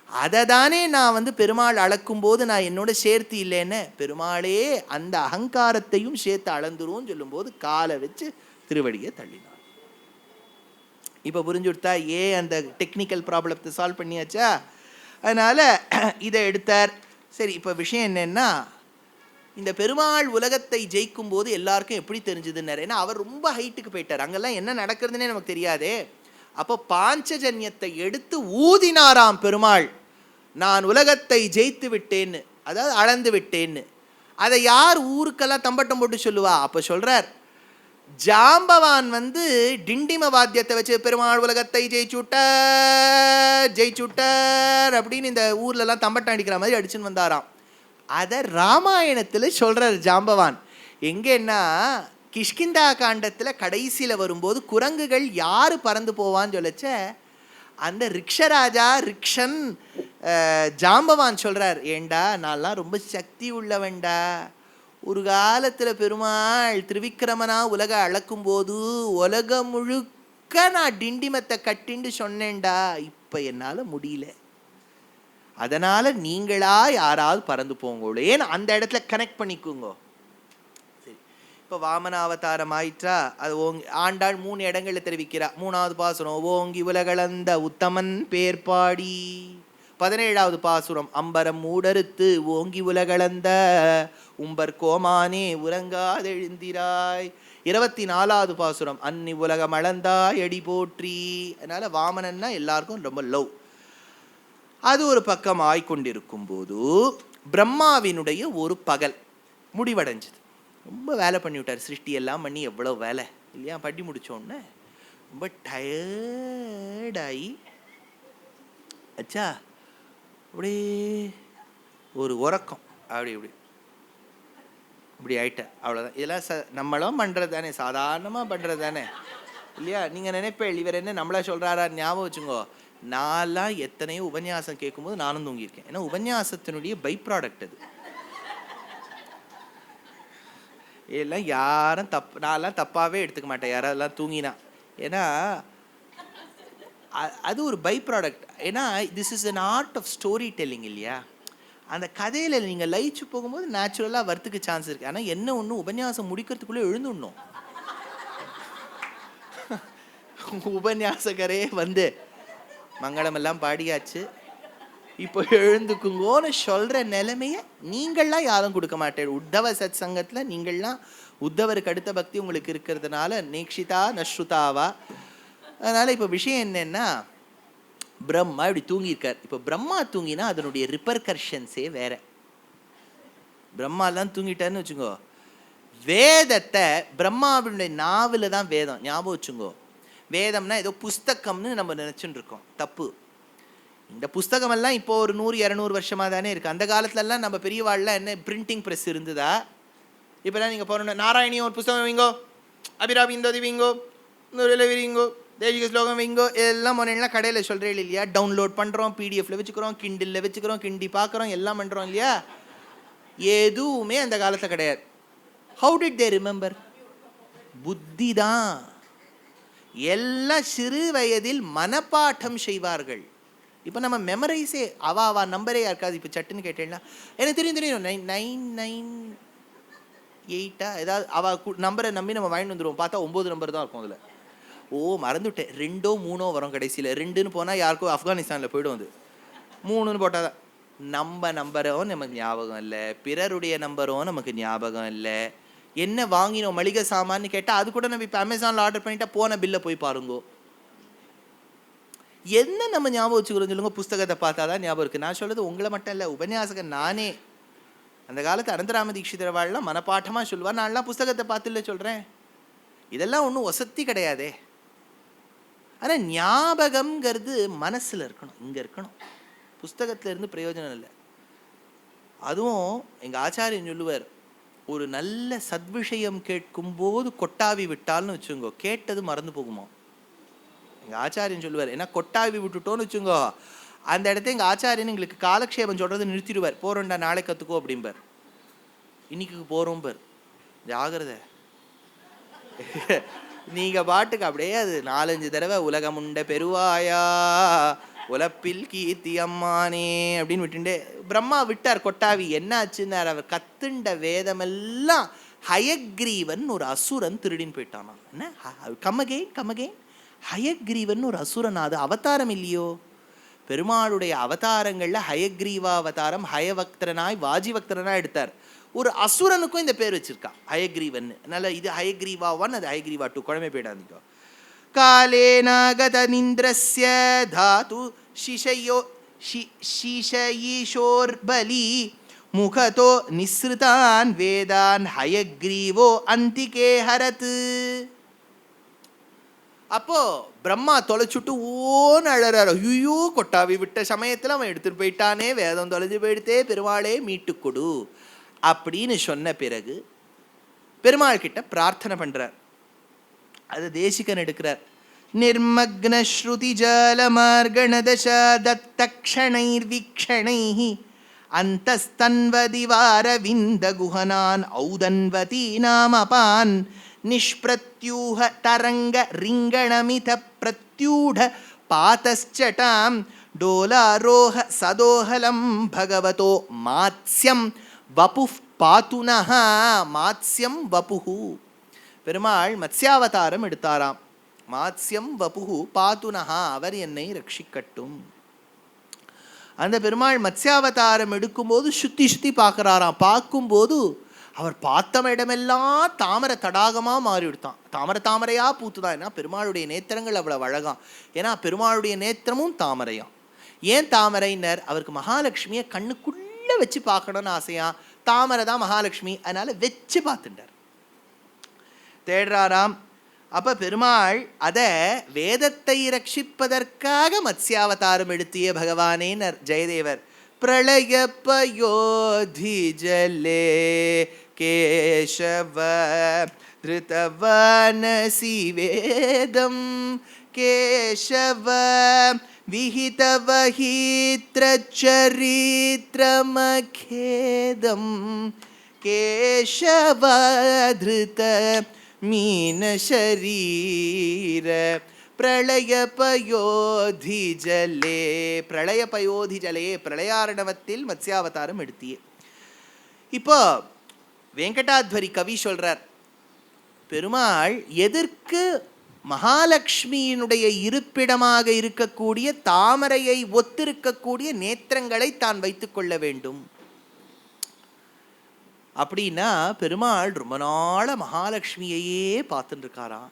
அதை தானே நான் பெருமாள் அளக்கும் போது நான் என்னோட சேர்த்து இல்லைன்னு பெருமாளே அந்த அகங்காரத்தையும் சேர்த்து அளந்துருவோம் சொல்லும்போது காலை வச்சு திருவடியை தள்ளினார். இப்போ புரிஞ்சுடுத்தா ஏன் அந்த டெக்னிக்கல் ப்ராப்ளத்தை சால்வ் பண்ணியாச்சா? அதனால இதை எடுத்தார். சரி, இப்போ விஷயம் என்னன்னா, இந்த பெருமாள் உலகத்தை ஜெயிக்கும் போது எல்லாருக்கும் எப்படி தெரிஞ்சதுன்னு, ஏன்னா அவர் ரொம்ப ஹைட்டுக்கு போயிட்டார், அங்கெல்லாம் என்ன நடக்கிறதுனே நமக்கு தெரியாதே. அப்போ பாஞ்சஜன்யத்தை எடுத்து ஊதினாராம் பெருமாள், நான் உலகத்தை ஜெயித்து விட்டேன்னு, அதாவது அளந்து விட்டேன்னு. அதை யார் ஊருக்கெல்லாம் தம்பட்டம் போட்டு சொல்லுவா? அப்போ சொல்றார், ஜாம்பவான் டிண்டிம வாத்தியத்தை வச்சு பெருமாள் உலகத்தை ஜெயிச்சுட்டார் அப்படின்னு இந்த ஊர்லலாம் தம்பட்டம் அடிக்கிற மாதிரி அடிச்சுன்னு வந்தாராம். அதை ராமாயணத்தில் சொல்றார் ஜாம்பவான். எங்கன்னா கிஷ்கிந்தா காண்டத்தில் கடைசியில் வரும்போது குரங்குகள் யார் பறந்து போவான்னு சொல்லச்ச அந்த ரிக்ஷராஜா ரிக்ஷன் ஜாம்பவான் சொல்றார், ஏண்டா நான்லாம் ரொம்ப சக்தி உள்ளவன்டா, ஒரு காலத்தில் பெருமாள் திருவிக்கிரமனா உலக அளக்கும் போது உலகம் முழுக்க நான் டிண்டிமத்தை கட்டிண்டு சொன்னேன்டா, இப்போ என்னால் முடியல, அதனால் நீங்களா யாராவது பறந்து போங்களேன்னு அந்த இடத்துல கனெக்ட் பண்ணிக்கோங்க. சரி, இப்போ வாமன அவதாரம் ஆயிற்றா, அது ஆண்டாள் 3 இடங்களில் தெரிவிக்கிறா. 3வது பாசுரம் ஓங்கி உலகளந்த உத்தமன் பேர்பாடி, 17வது பாசுரம் அம்பரம் மூடறுத்து ஓங்கி உலகளந்த உம்பர் கோமானே உறங்காதெழுந்திராய், 24வது பாசுரம் அன்னி உலகம் அளந்தாய் அடி போற்றி. அதனால வாமனன்னா எல்லாருக்கும் ரொம்ப லவ். அது ஒரு பக்கம் ஆய்கொண்டிருக்கும் போது பிரம்மாவினுடைய ஒரு பகல் முடிவடைஞ்சது. ரொம்ப வேலை பண்ணி விட்டார், சிருஷ்டி எல்லாம் பண்ணி எவ்வளோ வேலை இல்லையா, பண்ணி முடிச்சோடனே ரொம்ப டயர்டாகி அச்சா அப்படியே ஒரு உறக்கம், இப்படி ஆயிட்டேன், அவ்வளோதான். இதெல்லாம் நம்மளும் பண்ணுறது தானே, சாதாரணமாக பண்ணுறது தானே இல்லையா? நீங்கள் நினைப்பேன் இவர் என்ன நம்மளா சொல்கிறாரா? ஞாபகம் வச்சுங்கோ, நான்லாம் எத்தனையோ உபன்யாசம் கேட்கும்போது நானும் தூங்கியிருக்கேன். ஏன்னா உபன்யாசத்தினுடைய பை ப்ராடக்ட் அது. எல்லாம் யாரும் நான்லாம் தப்பாகவே எடுத்துக்க மாட்டேன் யாரெல்லாம் தூங்கினா, ஏன்னா அது ஒரு பை ப்ராடக்ட். ஏன்னா this is an art of storytelling இல்லையா? அந்த கதையில் நீங்கள் லயிச்சு போகும்போது நேச்சுரலாக வரத்துக்கு சான்ஸ் இருக்குது. ஆனால் என்ன ஒன்று, உபன்யாசம் முடிக்கிறதுக்குள்ளே எழுந்துடணும். உபன்யாசகரே மங்களமெல்லாம் பாடியாச்சு, இப்போ எழுந்துக்குங்கோன்னு சொல்கிற நிலைமையை நீங்கள்லாம் யாரும் கொடுக்க மாட்டேன். உத்தவ சத் சங்கத்தில் நீங்கள்லாம் உத்தவருக்கு அடுத்த பக்தி உங்களுக்கு இருக்கிறதுனால நேக்ஷிதா நஸ்ருதாவா அதனால் இப்போ விஷயம் என்னென்னா, பிரம்மா இப்படி தூங்கியிருக்கார். இப்போ பிரம்மா தூங்கினா அதனுடைய ரிப்பர்கர்ஷன்ஸே வேற. பிரம்மாலாம் தூங்கிட்டாருன்னு வச்சுக்கோ, வேதத்தை பிரம்மாவினுடைய நாவில் தான் வேதம், ஞாபகம் வச்சுங்கோ. வேதம்னா ஏதோ புஸ்தகம்னு நம்ம நினச்சிட்டு இருக்கோம், தப்பு. இந்த புஸ்தகமெல்லாம் இப்போ ஒரு 100-200 வருஷமாக தானே இருக்குது. அந்த காலத்துலலாம் நம்ம பெரியவாள்லாம் என்ன பிரிண்டிங் ப்ரெஸ் இருந்ததா? இப்போலாம் நீங்கள் போகணும், நாராயணியும் ஒரு புஸ்தகம் வைங்கோ, அபிராமி இந்தோதி வைங்கோ, இன்னொரு விரிங்கோ, தேசிக ஸ்லோகம் வைங்கோ, எல்லாம் முன்னெல்லாம் கடையில் சொல்கிறேன் இல்லையா? டவுன்லோட் பண்ணுறோம், பிடிஎஃப்ல வச்சுக்கிறோம், கிண்டில் வச்சுக்கிறோம், கிண்டி பார்க்குறோம், எல்லாம் பண்ணுறோம் இல்லையா? எதுவுமே அந்த காலத்தில் கிடையாது. How did they remember? புத்தி தான். எல்லாம் சிறு வயதில் மனப்பாட்டம் செய்வார்கள். இப்போ நம்ம மெமரைஸே அவா நம்பரே யாருக்காது இப்போ சட்டுன்னு கேட்டேன்னா எனக்கு தெரியும் 998 ஏதாவது நம்பரை நம்பி நம்ம வாங்கிட்டு வந்துடுவோம். பார்த்தா 9 நம்பர் தான் இருக்கும் அதில். ஓ மறந்துவிட்டேன், 2ஓ 3ஓ வரும் கடைசியில். 2ன்னு போனால் யாருக்கோ ஆப்கானிஸ்தானில் போய்டும். அது 3ன்னு போட்டால் தான் நம்ம நம்பரும் நமக்கு ஞாபகம் இல்லை, பிறருடைய நம்பரும் நமக்கு ஞாபகம் இல்லை. என்ன வாங்கினோம் மளிகை சாமான்னு கேட்டால் அது கூட நம்ம இப்போ அமேசானில் ஆர்டர் பண்ணிட்டா போன பில்லை போய் பாருங்கோ. என்ன நம்ம ஞாபகம் வச்சுக்கிறோம் சொல்லுங்க? புஸ்தகத்தை பார்த்தா தான் ஞாபகம் இருக்குது. நான் சொல்கிறது உங்களை மட்டும் இல்லை, உபன்யாசகன் நானே. அந்த காலத்து அனந்தராம தீட்சிதர் வாழ்லாம் மனப்பாட்டமாக சொல்லுவார், நான்லாம் புஸ்தகத்தை பார்த்துல சொல்கிறேன். இதெல்லாம் ஒன்றும் வசதி கிடையாதே. ஆனால் ஞாபகம்ங்கிறது மனசில் இருக்கணும், இங்கே இருக்கணும். புஸ்தகத்தில் இருந்து பிரயோஜனம் இல்லை. அதுவும் எங்கள் ஆச்சாரியன் சொல்லுவார், ஒரு நல்ல சத்விஷயம் கேட்கும்போது கொட்டாவி விட்டால்னு வச்சுங்கோ, கேட்டது மறந்து போகுமா? எங்கள் ஆச்சாரியன் சொல்லுவார். ஏன்னா கொட்டாவி விட்டுட்டோன்னு வச்சுங்கோ, அந்த இடத்த எங்கள் ஆச்சாரியன் எங்களுக்கு காலக்ஷேபம் சொல்கிறது நிறுத்திடுவார். போகிறோம்டா நாளை கற்றுக்கோ அப்படிம்பார், இன்னைக்கு போகிறோம்பார். ஜாகிரதை. நீங்கள் பாட்டுக்கு அப்படியே அது 4-5 தடவை உலகமுண்ட பெருவாயா உலப்பில் கீர்த்தி அம்மானே அப்படின்னு விட்டுண்டே பிரம்மா விட்டார் கொட்டாவி. என்ன ஆச்சுன்னார், அவர் கத்துண்ட வேதமெல்லாம் ஹயக்ரீவன் ஒரு அசுரன் திருடின்னு போயிட்டானா. என்ன கம்மகேன் ஹயக்ரீவன் ஒரு அசுரன். அது அவதாரம் இல்லையோ? பெருமாளுடைய அவதாரங்களில் ஹயக்ரீவா அவதாரம் ஹயவக்தரனாய் வாஜிவக்தரனாய் எடுத்தார். ஒரு அசுரனுக்கும் இந்த பேர் வச்சிருக்கா ஹயக்ரீவன். அதனால இது ஹயக்ரீவா 1, அது ஹயக்ரீவா 2, குழம்பே போயிடாதீங்க. காலேனாகத நிந்திரஸ்ய தாது சிஷயீஷோர்பலி முகதோ நிஸ்ருதான் வேதான் ஹயக்ரீவோ அந்திகே ஹரத். அப்போ பிரம்மா தொலைச்சுட்டு ஓன்னு அழறாரு. ஐயோ கொட்டாவி விட்ட சமயத்தில் அவன் எடுத்துட்டு போயிட்டானே, வேதம் தொலைஞ்சு போயிடுத்தே, பெருமாளே மீட்டு கொடு அப்படின்னு சொன்ன பிறகு பெருமாள் கிட்ட பிரார்த்தனை பண்றார். அது தேசிகன் எடுக்கிறார். நிர்மக்ன ஸ்ருதி ஜலமார்கணதசா தத்தக்ஷணைர் வீக்ஷணைஹி அந்தஸ்தன்வதிவார விந்த குஹனான் ஔதன்வதி நாமபான் நிஷ்பிரத்யூஹ தரங்க ரிங்கணமித பிரத்யூட பாதஸ்சட்டாம் டோலாரோஹ சதோஹலம் பகவதோ மாத்ஸ்யம் வபுஃப் பாத்துனஹ. மாத்ஸ்யம் வபுஹு, பெருமாள் மத்ஸ்யாவதாரம் எடுத்தாராம். மாத்ஸ்யம் வபுஹு பாத்துனஹா, அவர் என்னை ரட்சிக்கட்டும். அந்த பெருமாள் மத்ஸ்யாவதாரம் எடுக்கும்போது சுத்தி பார்க்குறாராம். பார்க்கும்போது அவர் பார்த்த இடமெல்லாம் தாமரை தடாகமாக மாறி விடுத்தான். தாமரையாக பூத்துதான். ஏன்னா பெருமாளுடைய நேத்திரங்கள் அவ்வளோ அழகாம். ஏன்னா பெருமாளுடைய நேத்திரமும் தாமரையாம். ஏன் தாமரைன்னர்? அவருக்கு மகாலட்சுமியை கண்ணுக்குள்ளே வச்சு பார்க்கணுன்னு ஆசையா. தாமரை தான் மகாலட்சுமி, அதனால வச்சு பார்த்துட்டார், தேடுறாராம். அப்போ பெருமாள் அதை வேதத்தை ரட்சிப்பதற்காக மத்ஸ்யாவதாரம் எடுத்திய பகவானேனர் ஜெயதேவர். பிரளய பயோதி ஜலே கேசவ திருதவனசி வேதம் கேசவ விஹிதவஹித்ரச்சரித்ரமகேதம் கேசவ திருத மீன சரீர பிரளயபயோதி ஜலே. பிரளயபயோதி ஜலே, பிரளயாரணவத்தில் மத்ஸ்யாவதாரம் எடுத்தியே. இப்போ வெங்கடாத்வரி கவி சொல்றார், பெருமாள் எதற்கு மகாலட்சுமியினுடைய இருப்பிடமாக இருக்கக்கூடிய தாமரையை ஒத்திருக்கக்கூடிய நேத்திரங்களை தான் வைத்துக் கொள்ள வேண்டும் அப்படின்னா, பெருமாள் ரொம்ப நாள மகாலட்சுமியையே பார்த்துட்டு இருக்காராம்.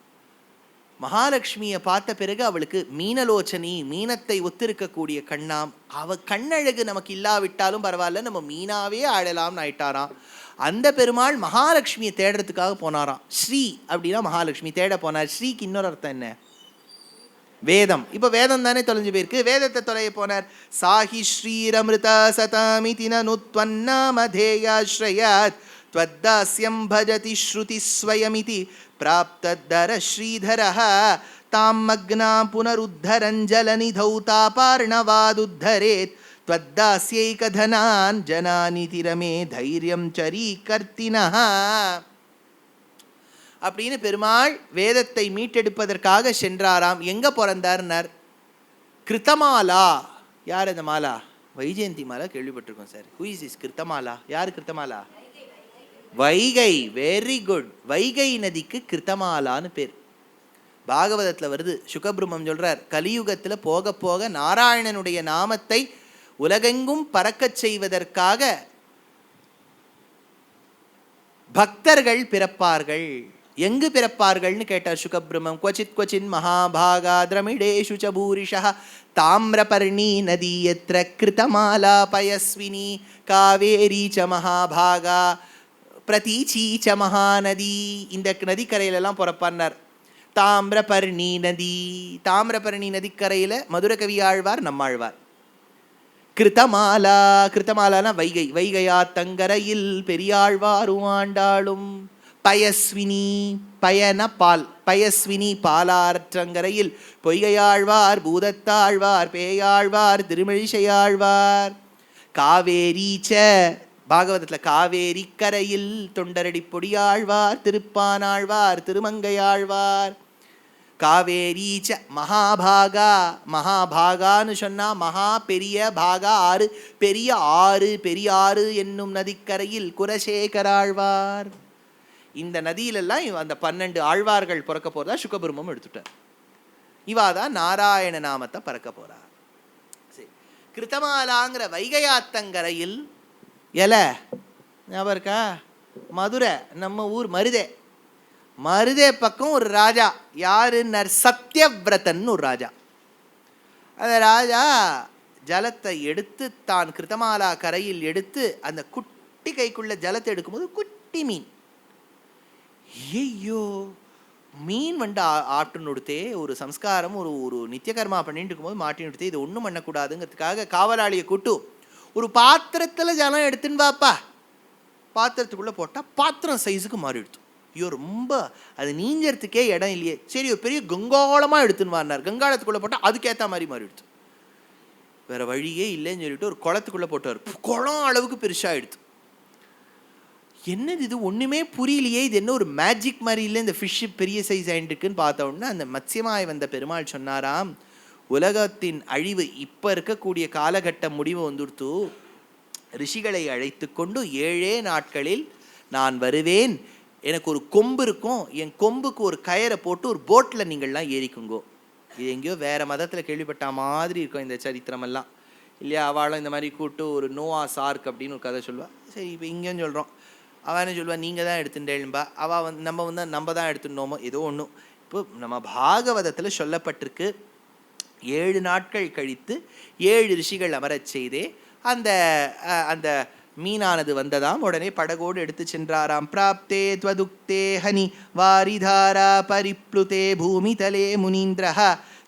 மகாலட்சுமியை பார்த்த பிறகு அவளுக்கு மீனலோச்சனி, மீனத்தை ஒத்திருக்கக்கூடிய கண்ணாம். அவ கண்ணழகு நமக்கு இல்லாவிட்டாலும் பரவாயில்ல, நம்ம மீனாவே ஆடலாம்னு ஆயிட்டாராம். அந்த பெருமாள் மகாலட்சுமியை தேடுறதுக்காக போனாராம். ஸ்ரீ அப்படின்னா மகாலட்சுமி தேட போனார். ஸ்ரீக்கு இன்னொரு அர்த்தம் என்ன? வேதம். இப்போ வேதம் தானே தொலைஞ்சு போயிருக்கு, வேதத்தை தொலைய போனார். சாஹி ஸ்ரீரமிருத சதமிதி நுத்வன்னாமதேயாஸ்ரயாத் த்வத்தாஸ்யம் பஜதி ஸ்ருதி ஸ்வயமிதி பிராப்ததர ஸ்ரீதரஹ தாம் மக்னாம் புனருத்தரஞ்சலநிதௌ தாபார்ணவாதுத்தரேத் த்வத்தாஸ்யைகதனான் ஜனானிதிரமே தைரியம் சரீகர்த்தினஹ அப்படின்னு பெருமாள் வேதத்தை மீட்டெடுப்பதற்காக சென்றாராம். எங்க பிறந்தார்னார்? கிருத்தமாலா. யார் அந்த மாலா? வைஜெயந்தி மாலா கேள்விப்பட்டிருக்கோம் sir. Who is is Kritamala? யார் கிருத்தமாலா? வைகை. Very good. வைகை நதிக்கு கிருத்தமாலான்னு பேர். பாகவதத்தில் வருது. சுகபிரம்மம் சொல்றார், கலியுகத்தில் போக போக நாராயணனுடைய நாமத்தை உலகெங்கும் பறக்கச் செய்வதற்காக பக்தர்கள் பிறப்பார்கள். எங்கு பிறப்பார்கள்னு கேட்டார் சுகபிரம்மம். கொச்சித் கொச்சின் மகாபாகா திரமிடேஷு ச பூரிஷா தாமிரபர்ணி நதி யத்ர கிருதமாலா பயஸ்வினி காவேரி ச மகாபாகா பிரதீச்சி ச மகாநதி. இந்த நதிக்கரையிலெல்லாம் பிறப்பார். தாமிரபர்ணி நதி, தாமிரபர்ணி நதிக்கரையில் மதுரகவி ஆழ்வார், நம்மாழ்வார். கிருத்தமாலா, கிருத்தமாலானா வைகை, வைகையா தங்கரையில் பெரியாழ்வாரும் ஆண்டாளும். பயஸ்வினி, பயன பால், பயஸ்வினி பாலாற்றங்கரையில் பொய்கையாழ்வார் பூதத்தாழ்வார் பேயாழ்வார் திருமிழிசையாழ்வார். காவேரீச்ச, பாகவதத்தில் காவேரி கரையில் தொண்டரடி பொடியாழ்வார் திருப்பானாழ்வார் திருமங்கையாழ்வார். காவேரீச்ச மகாபாகா, மகாபாகான்னு சொன்னா மகா பெரிய, பாகா ஆறு, பெரிய ஆறு, பெரியாறு என்னும் நதிக்கரையில் குலசேகராழ்வார். இந்த நதியிலெல்லாம் அந்த 12 ஆழ்வார்கள் பிறக்க போறதா சுகபிரம்மம் எடுத்துட்டார். இவாதான் நாராயண நாமத்தை பறக்க போறார். சரி, கிருத்தமாலாங்கிற வைகையாத்தங்கரையில் ஞாபகம் இருக்கா? மதுரை, நம்ம ஊர் மருதே. மருதே பக்கம் ஒரு ராஜா, யாரு? சத்யவிரதன் ஒரு ராஜா. அந்த ராஜா ஜலத்தை எடுத்து தான் கிருத்தமாலா கரையில் எடுத்து அந்த குட்டி கைக்குள்ள ஜலத்தை எடுக்கும்போது குட்டி மீன். ஐயோ, மீன் ஆட்டுன்னு கொடுத்தே ஒரு சம்ஸ்காரம், ஒரு நித்தியகர்மா பண்ணிட்டு இருக்கும்போது மாட்டின்னு கொடுத்தே, இது ஒன்றும் பண்ணக்கூடாதுங்கிறதுக்காக காவலாளியை கூட்டு ஒரு பாத்திரத்தில் ஜலம் எடுத்துன்னு வாப்பா. பாத்திரத்துக்குள்ளே போட்டால் பாத்திரம் சைஸுக்கு மாறிடுத்து. ஐயோ, ரொம்ப அது நீஞ்சறதுக்கே இடம் இல்லையே. சரி, ஒரு பெரிய கங்காளமாக எடுத்துன்னு வாரினார். கங்காளத்துக்குள்ளே போட்டால் அதுக்கேற்ற மாதிரி மாறிடுத்து. வேறு வழியே இல்லைன்னு சொல்லிட்டு ஒரு குளத்துக்குள்ளே போட்டார். குளம் அளவுக்கு பெருசாக எடுத்து. என்னது இது, ஒன்றுமே புரியலையே, இது என்ன ஒரு மேஜிக் மாதிரி இல்லை, இந்த ஃபிஷ்ஷு பெரிய சைஸ் ஆகிட்டுருக்குன்னு பார்த்த உடனே அந்த மத்ஸ்யமாய் வந்த பெருமாள் சொன்னாராம், உலகத்தின் அழிவு இப்போ இருக்கக்கூடிய காலகட்ட முடிவு வந்துடுத்து. ரிஷிகளை அழைத்து கொண்டு 7 நாட்களில் நான் வருவேன். எனக்கு ஒரு கொம்பு இருக்கும், என் கொம்புக்கு ஒரு கயரை போட்டு ஒரு போட்டில் நீங்கள்லாம் ஏறிக்குங்கோ. இது எங்கேயோ வேறு மதத்தில் கேள்விப்பட்ட மாதிரி இருக்கும் இந்த சரித்திரமெல்லாம் இல்லையா? அவளும் இந்த மாதிரி கூப்பிட்டு ஒரு நோவா சார்க் அப்படின்னு ஒரு கதை சொல்லுவாள். சரி, இப்போ இங்கேன்னு சொல்கிறோம். அவன் என்ன சொல்லுவாள், நீங்கள் தான் எடுத்துட்டேன்பா. அவள் நம்ம தான் எடுத்துட்டோமோ ஏதோ ஒன்றும். இப்போ நம்ம பாகவதத்தில் சொல்லப்பட்டிருக்கு, 7 நாட்கள் கழித்து 7 ரிஷிகள் அமரச் செய்தே அந்த அந்த மீனானது வந்ததாம். உடனே படகோடு எடுத்து சென்றாராம். பிராப்தே த்வதுக்தே ஹனி வாரிதாரா பரிப்ளுதே பூமிதலே முனீந்திரஹ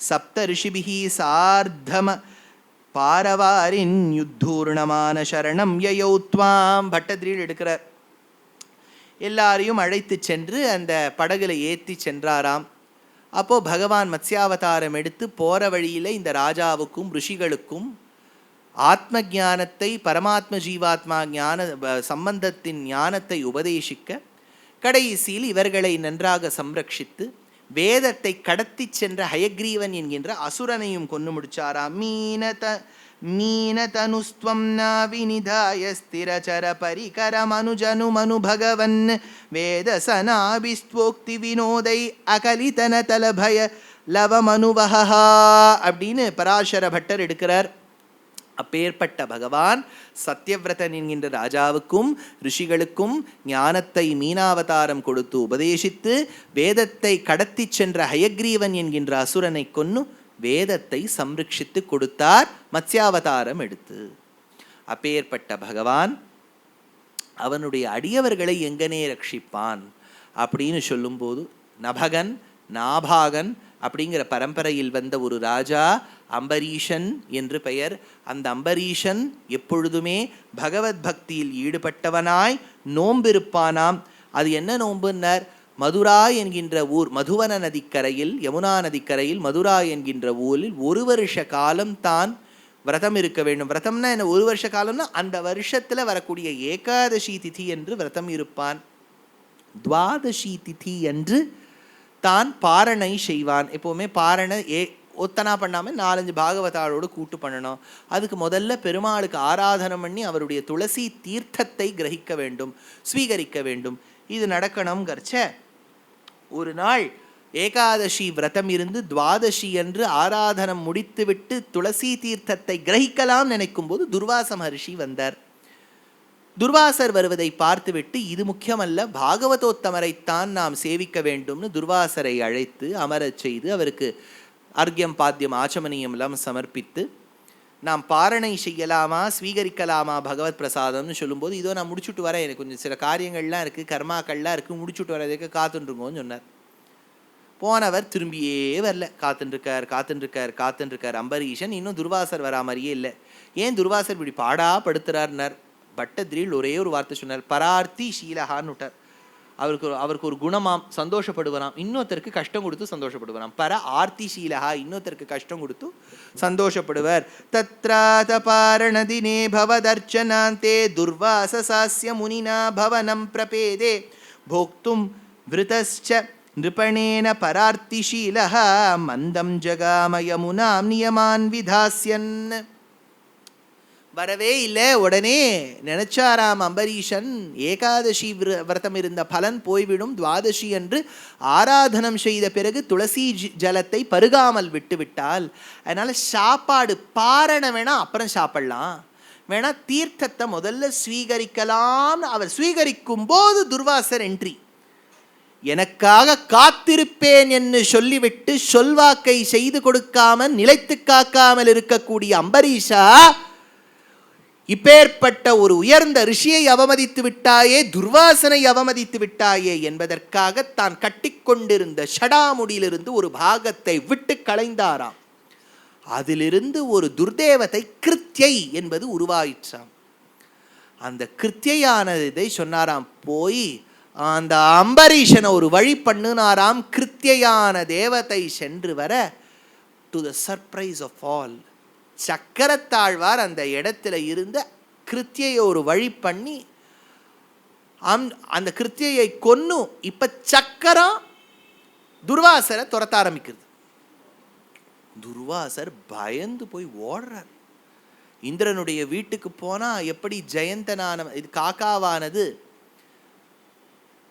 சப்த ரிஷிபிஹி சார்த்தம பாரவாரின் யுத்தூர்ணமான சரணம் யயௌத்வாம். பட்டதிரியில் எடுக்கிறார். எல்லாரையும் அழைத்து சென்று அந்த படகுல ஏற்றி சென்றாராம். அப்போது பகவான் மத்ஸ்யாவதாரம் எடுத்து போகிற வழியில் இந்த ராஜாவுக்கும் ரிஷிகளுக்கும் ஆத்ம ஞானத்தை, பரமாத்ம ஜீவாத்மா ஞான சம்பந்தத்தின் ஞானத்தை உபதேசிக்க, கடைசியில் இவர்களை நன்றாக சம்ரட்சித்து வேதத்தை கடத்தி சென்ற ஹயக்ரீவன் என்கின்ற அசுரனையும் கொண்டு முடிச்சாராம். மீனதனுஸ்துவம் நாவிநிதாய ஸ்திரச்சர பரிகரமனுஜனு மனு பகவன் வேதசனாபிஸ்வோக்தி வினோதை அகலிதன தலபய லவமனுவஹா அப்படின்னு பராசர பட்டர் எடுக்கிறார். அப்பேற்பட்ட பகவான் சத்யவிரதன் என்கின்ற ராஜாவுக்கும் ரிஷிகளுக்கும் ஞானத்தை மீனாவதாரம் கொடுத்து உபதேசித்து வேதத்தை கடத்தி சென்ற ஹயக்ரீவன் என்கின்ற அசுரனை கொன்னு வேதத்தை சம்ரட்சித்து கொடுத்தார் மத்ஸ்யாவதாரம் எடுத்து. அப்பேற்பட்ட பகவான் அவனுடைய அடியவர்களை எங்கனே ரட்சிப்பான் அப்படின்னு சொல்லும்போது நபகன் நாபாகன் அப்படிங்கிற பரம்பரையில் வந்த ஒரு ராஜா அம்பரீஷன் என்று பெயர். அந்த அம்பரீஷன் எப்பொழுதுமே பகவத் பக்தியில் ஈடுபட்டவனாய் நோம்பிருப்பானாம். அது என்ன நோம்புன்னர்? மதுரா என்கின்ற ஊர், மதுவன நதிக்கரையில், யமுனா நதிக்கரையில் மதுரா என்கின்ற ஊரில் 1 வருஷ காலம் தான் விரதம் இருக்க வேண்டும். விரதம்னா என்ன? 1 வருஷ காலம்னா அந்த வருஷத்தில் வரக்கூடிய ஏகாதசி திதி என்று விரதம் இருப்பான். துவாதசி திதி என்று தான் பாரணை செய்வான். எப்போவுமே பாரணை ஒத்தனா பண்ணாமல் 4-5 பாகவதாளோடு கூட்டு பண்ணணும். அதுக்கு முதல்ல பெருமாளுக்கு ஆராதனை பண்ணி அவருடைய துளசி தீர்த்தத்தை கிரகிக்க வேண்டும், ஸ்வீகரிக்க வேண்டும். இது நடக்கணும்ங்கிறச்ச ஒரு நாள் ஏகாதசி விரதம் இருந்து துவாதசி என்று ஆராதனம் முடித்துவிட்டு துளசி தீர்த்தத்தை கிரகிக்கலாம் நினைக்கும் போது துர்வாச மகர்ஷி வந்தார். துர்வாசர் வருவதை பார்த்துவிட்டு இது முக்கியமல்ல, பாகவதோத்தமரைத்தான் நாம் சேவிக்க வேண்டும்னு துர்வாசரை அழைத்து அமரச் செய்து அவருக்கு அர்க்கியம் பாத்தியம் ஆச்சமனியம் எல்லாம் சமர்ப்பித்து நாம் பாரணை செய்யலாமா ஸ்வீகரிக்கலாமா பகவத் பிரசாதம்னு சொல்லும்போது, இதோ நான் முடிச்சுட்டு வரேன், எனக்கு கொஞ்சம் சில காரியங்கள்லாம் இருக்குது, கர்மாக்கள்லாம் இருக்குது, முடிச்சுட்டு வரதுக்கு காத்துருங்கோன்னு சொன்னார். போனவர் திரும்பியே வரல. காத்துருக்கார் அம்பரீஷன். இன்னும் துர்வாசர் வரா மாதிரியே இல்லை. ஏன் துர்வாசர் இப்படி பாடா படுத்துறாருன்னார். பட்டதிரில் ஒரே ஒரு வார்த்தை சொன்னார், பரார்த்தி ஷீலஹான்னு விட்டார். அவருக்கு ஒரு குணமாம், சந்தோஷப்படுவராம், இன்னொருத்தருக்கு கஷ்டம் கொடுத்து சந்தோஷப்படுவராம். பர ஆர்த்தி ஷீலஹா, இன்னொருத்தருக்கு கஷ்டம் கொடுத்து சந்தோஷப்படுவர். தத்ராத பாரணதினே பவதர்ச்சனாந்தே துர்வாசசாஸ்ய முனினா பவனம் பிரபேதே போக்தும் விருதஸ்ச நிருபணேன பரார்த்திஷீலஹா மந்தம் ஜகாமயமுனாம் நியமான் விதாஸ்யன். வரவே இல்லை. உடனே நினைச்சாராம் அம்பரீஷன், ஏகாதசி விரதம் இருந்த பலன் போய்விடும், துவாதசி என்று ஆராதனம் செய்த பிறகு துளசி ஜலத்தை பருகாமல் விட்டு விட்டால், அதனால சாப்பாடு பாரண வேணா அப்புறம் சாப்பிடலாம், வேணா தீர்த்தத்தை முதல்ல ஸ்வீகரிக்கலாம். அவர் ஸ்வீகரிக்கும் போது துர்வாசர் என்ட்ரி. எனக்காக காத்திருப்பேன் என்று சொல்லிவிட்டு சொல்வாக்கை செய்து கொடுக்காமல் நிலைத்து காக்காமல் இருக்கக்கூடிய அம்பரீஷா, இப்பேற்பட்ட ஒரு உயர்ந்த ரிஷியை அவமதித்து விட்டாயே, துர்வாசனை அவமதித்து விட்டாயே என்பதற்காக தான் கட்டிக்கொண்டிருந்த ஷடாமுடியிலிருந்து ஒரு பாகத்தை விட்டு களைந்தாராம். அதிலிருந்து ஒரு துர்தேவதை கிருத்தியை என்பது உருவாயிற்றாம். அந்த கிருத்தியானதை சொன்னாராம், போய் அந்த அம்பரீஷனை ஒரு வழி பண்ணுனாராம். கிருத்தியான தேவதை சென்று வர, to the surprise of all, Chakrathalwar அந்த இடத்துல இருந்த கிருத்தியை ஒரு வழி பண்ணி அந்த கிருத்தியை கொன்னு இப்ப சக்கரம் துர்வாசரை துரத்த ஆரம்பிக்கிறது. துர்வாசர் பயந்து போய் ஓடுறார். இந்திரனுடைய வீட்டுக்கு போனா எப்படி ஜெயந்தனான இது காக்காவானது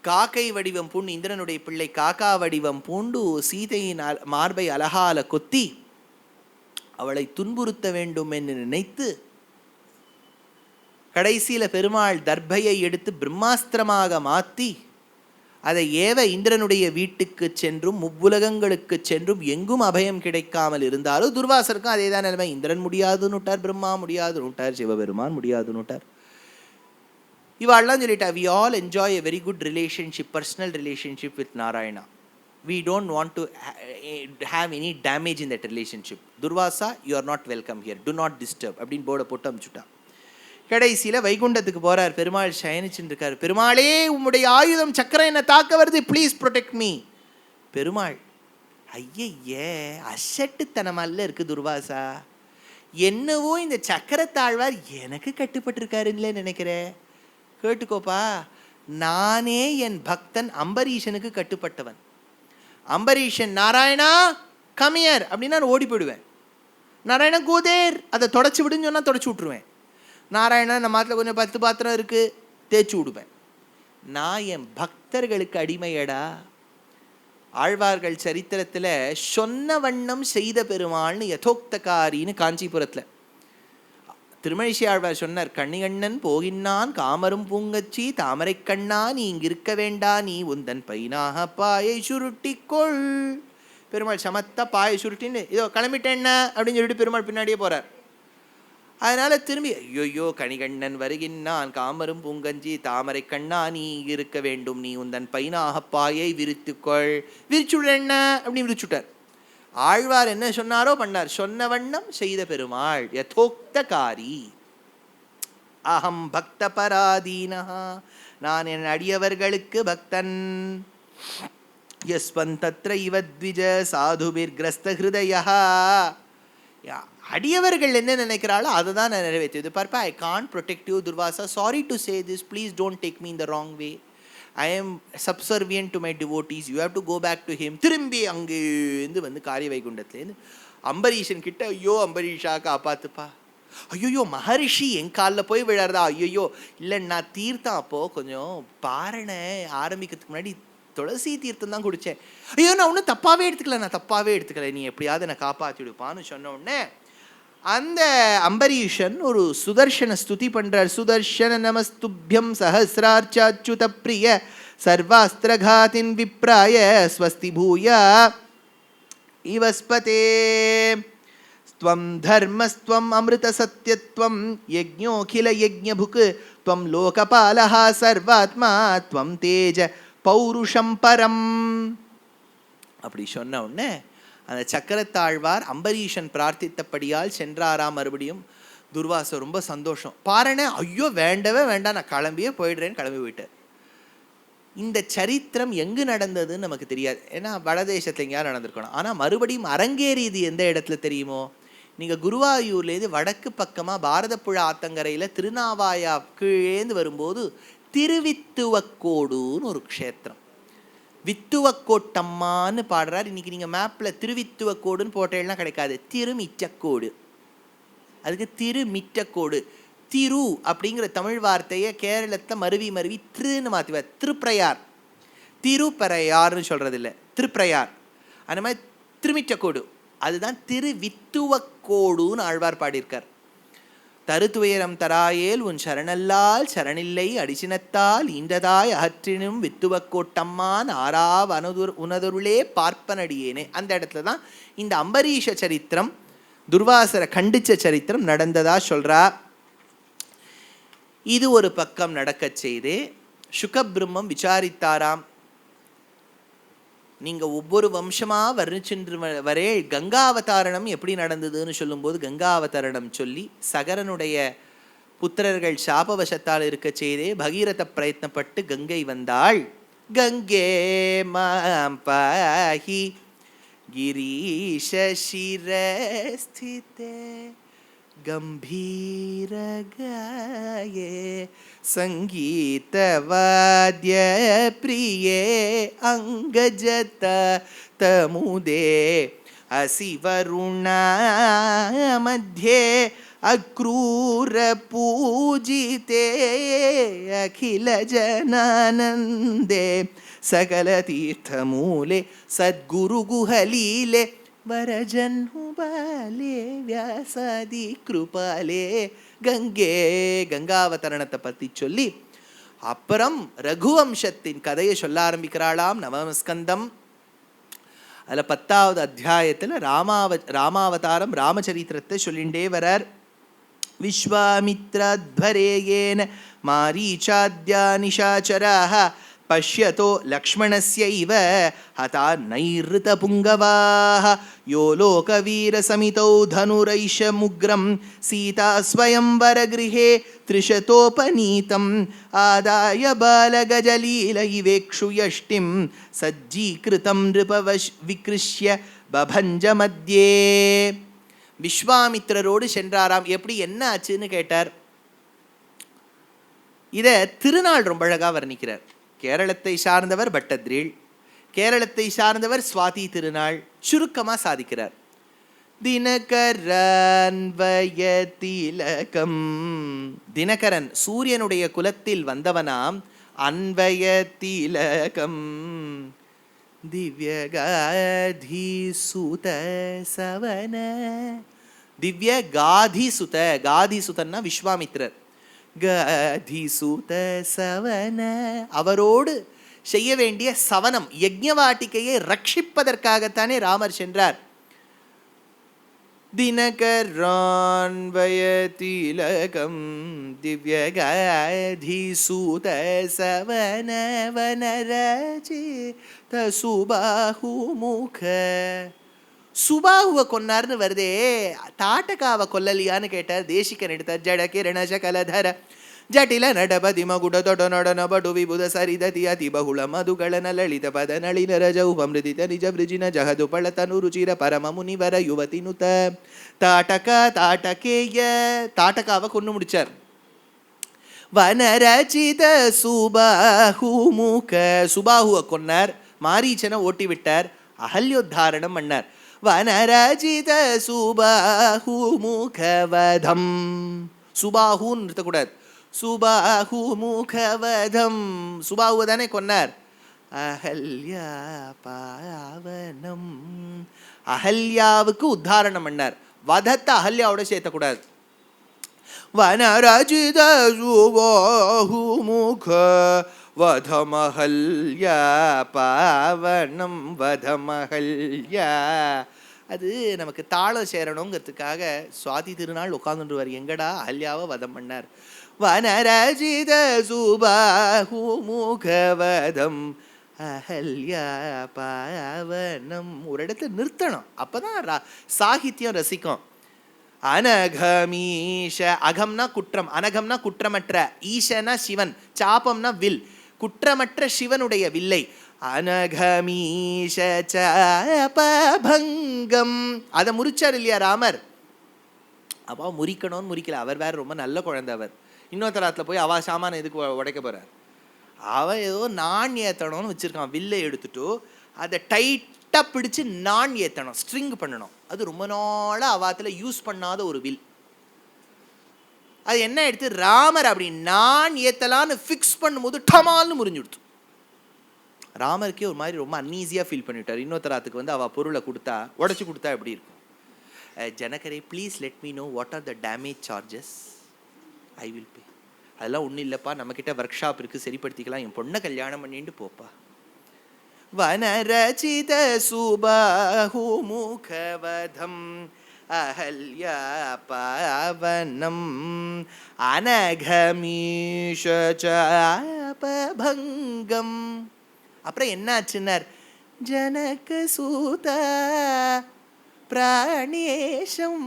காக்கை வடிவம் பூண்டு, இந்திரனுடைய பிள்ளை காக்கா வடிவம் பூண்டு சீதையின் மார்பை அழகால கொத்தி அவளை துன்புறுத்த வேண்டும் என்று நினைத்து கடைசியில் பெருமாள் தர்பையை எடுத்து பிரம்மாஸ்திரமாக மாற்றி அதை ஏவ இந்திரனுடைய வீட்டுக்கு சென்றும் முவ்வுலகங்களுக்கு சென்றும் எங்கும் அபயம் கிடைக்காமல் இருந்தாலும் துர்வாசருக்கும் அதே தான் நிலைமை. இந்திரன் முடியாதுன்னு விட்டார், பிரம்மா முடியாதுன்னு விட்டார், சிவபெருமான் முடியாதுன்னு விட்டார். இவாள்லாம் சொல்லிட்டா, we all enjoy a very good relationship, personal relationship with Narayana. We don't want to have any damage in that relationship. Durvasa, you are not welcome here. Do not disturb. அப்படின்னு போர்டை போட்டு அனுப்பிச்சுட்டா. கடைசியில் வைகுண்டத்துக்கு போகிறார். பெருமாள் சயனிச்சுட்டு இருக்கார். பெருமாளே, உம்முடைய ஆயுதம் சக்கரம் என்ன தாக்க வருது, ப்ளீஸ் ப்ரொடெக்ட் மீ. பெருமாள், ஐயே அசட்டுத்தனமல்ல இருக்குது துர்வாசா, என்னவோ இந்த சக்கரத்தாழ்வார் எனக்கு கட்டுப்பட்டிருக்காருன்னு நினைக்கிறேன். கேட்டுக்கோப்பா, நானே என் பக்தன் அம்பரீஷனுக்கு கட்டுப்பட்டவன். அம்பரீஷன் நாராயணா கமியர் அப்படின்னா நான் ஓடி போயிடுவேன். நாராயணா கோதேர் அதை தொடச்சி விடுன்னு சொன்னால் தொடச்சி விட்ருவேன். நாராயணா நம்ம மாட்டில் கொஞ்சம் 10 பாத்திரம் இருக்குது தேய்ச்சி விடுவேன். நான் என் பக்தர்களுக்கு அடிமையடா. ஆழ்வார்கள் சரித்திரத்தில் சொன்ன வண்ணம் செய்த பெருமாள்னு யதோக்தகாரின்னு காஞ்சிபுரத்தில் திருமழிசை ஆழ்வார் சொன்னார், கண்ணிகண்ணன் போகின்னான் காமரும் பூங்கச்சி தாமரை கண்ணா நீ இங்கிருக்க வேண்டா நீ உந்தன் பைனாக பாயை சுருட்டிக்கொள். பெருமாள் சமத்தா பாயை சுருட்டின்னு இதோ கிளம்பிட்டேன்ன அப்படின்னு சொல்லிட்டு பெருமாள் பின்னாடியே போகிறார். அதனால் திரும்பி ஐயோயோ கணிகண்ணன் வருகின்னான் காமரும் பூங்கஞ்சி தாமரை கண்ணா நீ இருக்க வேண்டும் நீ உந்தன் பைனாக பாயை விரித்துக்கொள். விரிச்சுடன அப்படின்னு விரிச்சுட்டார். ஆழ்வார் என்ன சொன்னாரோ பண்ணார். சொன்ன வண்ணம் செய்த பெருமாள். யதோக்தகாரி அகம் பக்த பராதீனா, நான் என் அடியவர்களுக்கு பக்தன். யஸ்வன் தத்ர இவத்விஜ சாதுபிர் கிரஸ்த ஹிருதயா, அடியவர்கள் என்ன நினைக்கிறாளோ அதை தான் நான் நிறைவேற்றியது. பார்ப்பா, I can't protect you Durvasa, sorry to say this, please don't take me in the wrong way. I am subservient to my devotees. You have to go back to him. திரும்பி அங்கேருந்து வந்து காரிய வைகுண்டத்துலேருந்து அம்பரீஷன் கிட்ட, ஐயோ அம்பரீஷா காப்பாத்துப்பா, ஐயோயோ மகரிஷி என் காலில் போய் விழாருதா, ஐயோயோ இல்லைன்னா தீர்த்தம் அப்போது கொஞ்சம் பாரணை ஆரம்பிக்கிறதுக்கு முன்னாடி துளசி தீர்த்தம் தான் குடித்தேன், ஐயோ நான் ஒன்றும் தப்பாகவே எடுத்துக்கல, நீ எப்படியாவது என்னை காப்பாற்றிடுப்பான்னு சொன்ன உடனே அந்த அம்பரீஷன் ஒரு சுதர்ஷன ஸ்துதி பண்றார். சுதர்ஷன நமஸ்துப்யம் சஹசிரார்ச்சாச்சுத பிரிய சர்வாஸ்திரகாதின் விப்ராய ஸ்வஸ்தி பூயா இவஸ்பதே ஸ்வம் தர்மஸ்வம் அமிர்த சத்யத்வம் யஜ்ஞோகில யஜ்ஞபுக் த்வம் லோகபாலஹ சர்வாத்மா த்வம் தேஜ பௌருஷம் பரம். அப்படி சொன்ன உடனே அந்த சக்கரத்தாழ்வார் அம்பரீஷன் பிரார்த்தித்தபடியால் சென்றாராம். மறுபடியும் துர்வாசர் ரொம்ப சந்தோஷம். பாருனே, ஐயோ வேண்டவே வேண்டாம், நான் கிளம்பியே போயிடுறேன்னு கிளம்பி போயிட்டார். இந்த சரித்திரம் எங்கு நடந்ததுன்னு நமக்கு தெரியாது, ஏன்னா வடதேசத்தில் எங்கேயாவது நடந்திருக்கணும். ஆனால் மறுபடியும் அரங்கேறியது எந்த இடத்துல தெரியுமோ? நீங்கள் குருவாயூர்லேருந்து வடக்கு பக்கமாக பாரதப்புழா ஆத்தங்கரையில் திருநாவாயா கீழேந்து வரும்போது திருவித்துவக்கோடுன்னு ஒரு க்ஷேத்திரம். வித்துவக்கோட்டம்மான்னு பாடுறார். இன்றைக்கி நீங்கள் மேப்பில் திருவித்துவக்கோடுன்னு போட்டேன்னா கிடைக்காது, திருமிச்சக்கோடு. அதுக்கு திருமிச்சக்கோடு. திரு அப்படிங்கிற தமிழ் வார்த்தையை கேரளத்தை மருவி திருன்னு மாற்றுவார். திருப்பிரயார், திருப்பரையார்னு சொல்கிறது இல்லை, திருப்பிரயார். அந்த மாதிரி திருமிச்சக்கோடு, அதுதான் திருவித்துவக்கோடுன்னு ஆழ்வார் பாடியிருக்கார். தருத்துயரம் தராயேல் உன் சரணல்லால் சரணில்லை அடிசினத்தால் ஈன்றதாய் அகற்றினும் வித்துவக்கோட்டம்மான் ஆறாவ் உனதொருளே பார்ப்பனடியேனே. அந்த இடத்துல தான் இந்த அம்பரீஷ சரித்திரம், துர்வாசரை கண்டிச்ச சரித்திரம் நடந்ததா சொல்றா. இது ஒரு பக்கம் நடக்க செய்து சுகபிரம்மம் விசாரித்தாராம். நீங்கள் ஒவ்வொரு வம்சமாக வர்ணிச்சென்று வரே கங்காவதாரணம் எப்படி நடந்ததுன்னு சொல்லும்போது கங்காவதாரணம் சொல்லி சகரனுடைய புத்திரர்கள் சாபவசத்தால் இருக்க செய்தே பகீரத பிரயத்னப்பட்டு கங்கை வந்தாள். கங்கே மாம் பாஹி கிரீஷ சிரஸ்திதே கம்பீர காயே சங்கீதவாத்ய பிரியே அங்கஜத தமுதே அசிவருணா மத்யே அக்ரூர பூஜிதே அகில ஜனானந்தே சகல தீர்த்தமூலே சத்குரு குஹலீலே வரஜன்முபாலே வியாசாதி கிருபாலே. கங்கே கங்காவதரணத்தை பற்றி சொல்லி அப்புறம் ரகுவம்சத்தின் கதையை சொல்ல ஆரம்பிக்கிறாளாம். நவமஸ்கந்தம் அதில் 10வது அத்தியாயத்தில் ராமாவதாரம் ராமச்சரித்திரத்தை சொல்லிண்டே வரார். விஸ்வாமித்ராத்வரேயேன மாரீச்சாத்யா நிஷாச்சராः பஷ்யதோ லக்ஷ்மணஸ்யைவ ஹதா நைருத புங்கவாः யோ லோகவீரசமிதௌ தனுரைஷ முக்ரம் சீதா ஸ்வயம்வரகிருஹே த்ரிஷதோபநீதம் ஆதாய பாலகஜலீல இவேக்ஷு யஷ்டிம் சஜ்ஜீகிருதம் நிருபவஷ் விக்ருஷ்ய பபஞ்ச மத்யே. விஸ்வாமித்திரரோடு சென்றாராம். எப்படி என்ன ஆச்சுன்னு கேட்டார். இதை திருநாள் ரொம்ப அழகாக வர்ணிக்கிறார். கேரளத்தை சார்ந்தவர் பட்டத்ரீள், கேரளத்தை சார்ந்தவர் சுவாதி திருநாள். சுருக்கமாக சாதிக்கிறார். தினகரன்வயதிலகம், தினகரன் சூரியனுடைய குலத்தில் வந்தவனாம். அன்வயதிலகம் திவ்யகாதி சுத சவன திவ்ய காதிசுத, காதிசுதன்னா விஸ்வாமித்திரர். காதிசுத சவன, அவரோடு செய்ய வேண்டிய சவனம் யஜ்ஞவாட்டிகையை ரட்சிப்பதற்காகத்தானே ராமர் சென்றார். தினகரான்வயதிலகம் திவ்ய காதிசுத சவன வனரஜித சுபாஹுமுக. சுபாகுவை கொன்னார்னு வருதே, தாட்டகாவை கொல்லலியான்னு கேட்டார். தேசிகன் எடுத்தார். ஜட கிரண சகலதர ஜட்டில நடபதி மகுட தொட நடன படு விபுத சரிததி அதி பகுள மதுகள நலித பத நளின ரஜ உபமிருதித நிஜ விருஜின ஜகது பழத்தனு ருச்சிர பரம முனிவர யுவதி நுத. தாட்டக தாட்டகேய, தாட்டகாவை கொண்டு முடிச்சார். வனரச்சித சுபாஹுமுக, சுபாகுவை கொன்னார். மாரீச்சனை ஓட்டி விட்டார். அகல்யோத்தாரணம் பண்ணார். வனரஜித சுபாஹுமுகவதம், சுபாஹுன்னு நிறுத்தக்கூடாது, சுபாஹுமுகவதம், சுபாஹுவை தானே கொன்னார். அகல்யா பாவனம், அகல்யாவுக்கு உத்தாரணம் பண்ணார். வதத்தை அகல்யாவோட சேர்த்தக்கூடாது. வனரஜித சுபாஹுமுக வதமஹல்யா பாவனம் வதமஹல்யா. அது நமக்கு தாளம் சேரணுங்கிறதுக்காக சுவாதி திருநாள் உட்காந்துருவார். எங்கடா அஹல்யாவை வதம் பண்ணார். வனரஜித சுபாஹுமுகவதம் அஹல்யா பாவனம். ஒரு இடத்துல நிறுத்தணும், அப்பதான் சாகித்யம் ரசிக்கும். அனகமீஷ, அகம்னா குற்றம், அனகம்னா குற்றமற்ற, ஈஷனா சிவன், சாபம்னா வில், குற்றமற்ற சிவனுடைய வில்லை. அனகமீஷ சாபபங்கம், அதை முறிச்சார் இல்லையா ராமர். அப்போ முறிக்கணும்னு முறிக்கல. அவர் வேற ரொம்ப நல்ல குழந்தை. அவர் இன்னொருத்தராத்துல போய் அவ சாமான எதுக்கு உடைக்க போறார். அவன் ஏதோ நான் ஏத்தணும்னு வச்சிருக்கான். வில்லை எடுத்துட்டு அதை டைட்டா பிடிச்சு நான் ஏத்தணும், ஸ்ட்ரிங் பண்ணணும். அது ரொம்ப நாளா அவாத்துல யூஸ் பண்ணாத ஒரு வில். அது என்ன எடுத்து ராமர் அப்படி நான் ஏத்தலான்னு ஃபிக்ஸ் பண்ணும்போது டமால்னு முறிஞ்சுடுத்து. ராமருக்கே ஒரு மாதிரி ரொம்ப அன்ஈஸியாக ஃபீல் பண்ணிவிட்டார். இன்னொருத்தராத்துக்கு வந்து அவள் பொருளை கொடுத்தா, உடச்சி கொடுத்தா எப்படி இருக்கும். ஜனகரே please let me know what are the damage charges, I will pay. அதெல்லாம் ஒன்றும் இல்லைப்பா, நம்மக்கிட்ட ஒர்க் ஷாப் இருக்குது, சரிப்படுத்திக்கலாம், என் பொண்ணை கல்யாணம் பண்ணிட்டு போப்பா. வனரச்சித சுபாஹுமுகவதம் அஹல்யா பாவனம் அனகமீஷ சாபபங்கம். அப்புறம் என்னாச்சுன்னார். ஜனக சூதா பிராணேஷம்,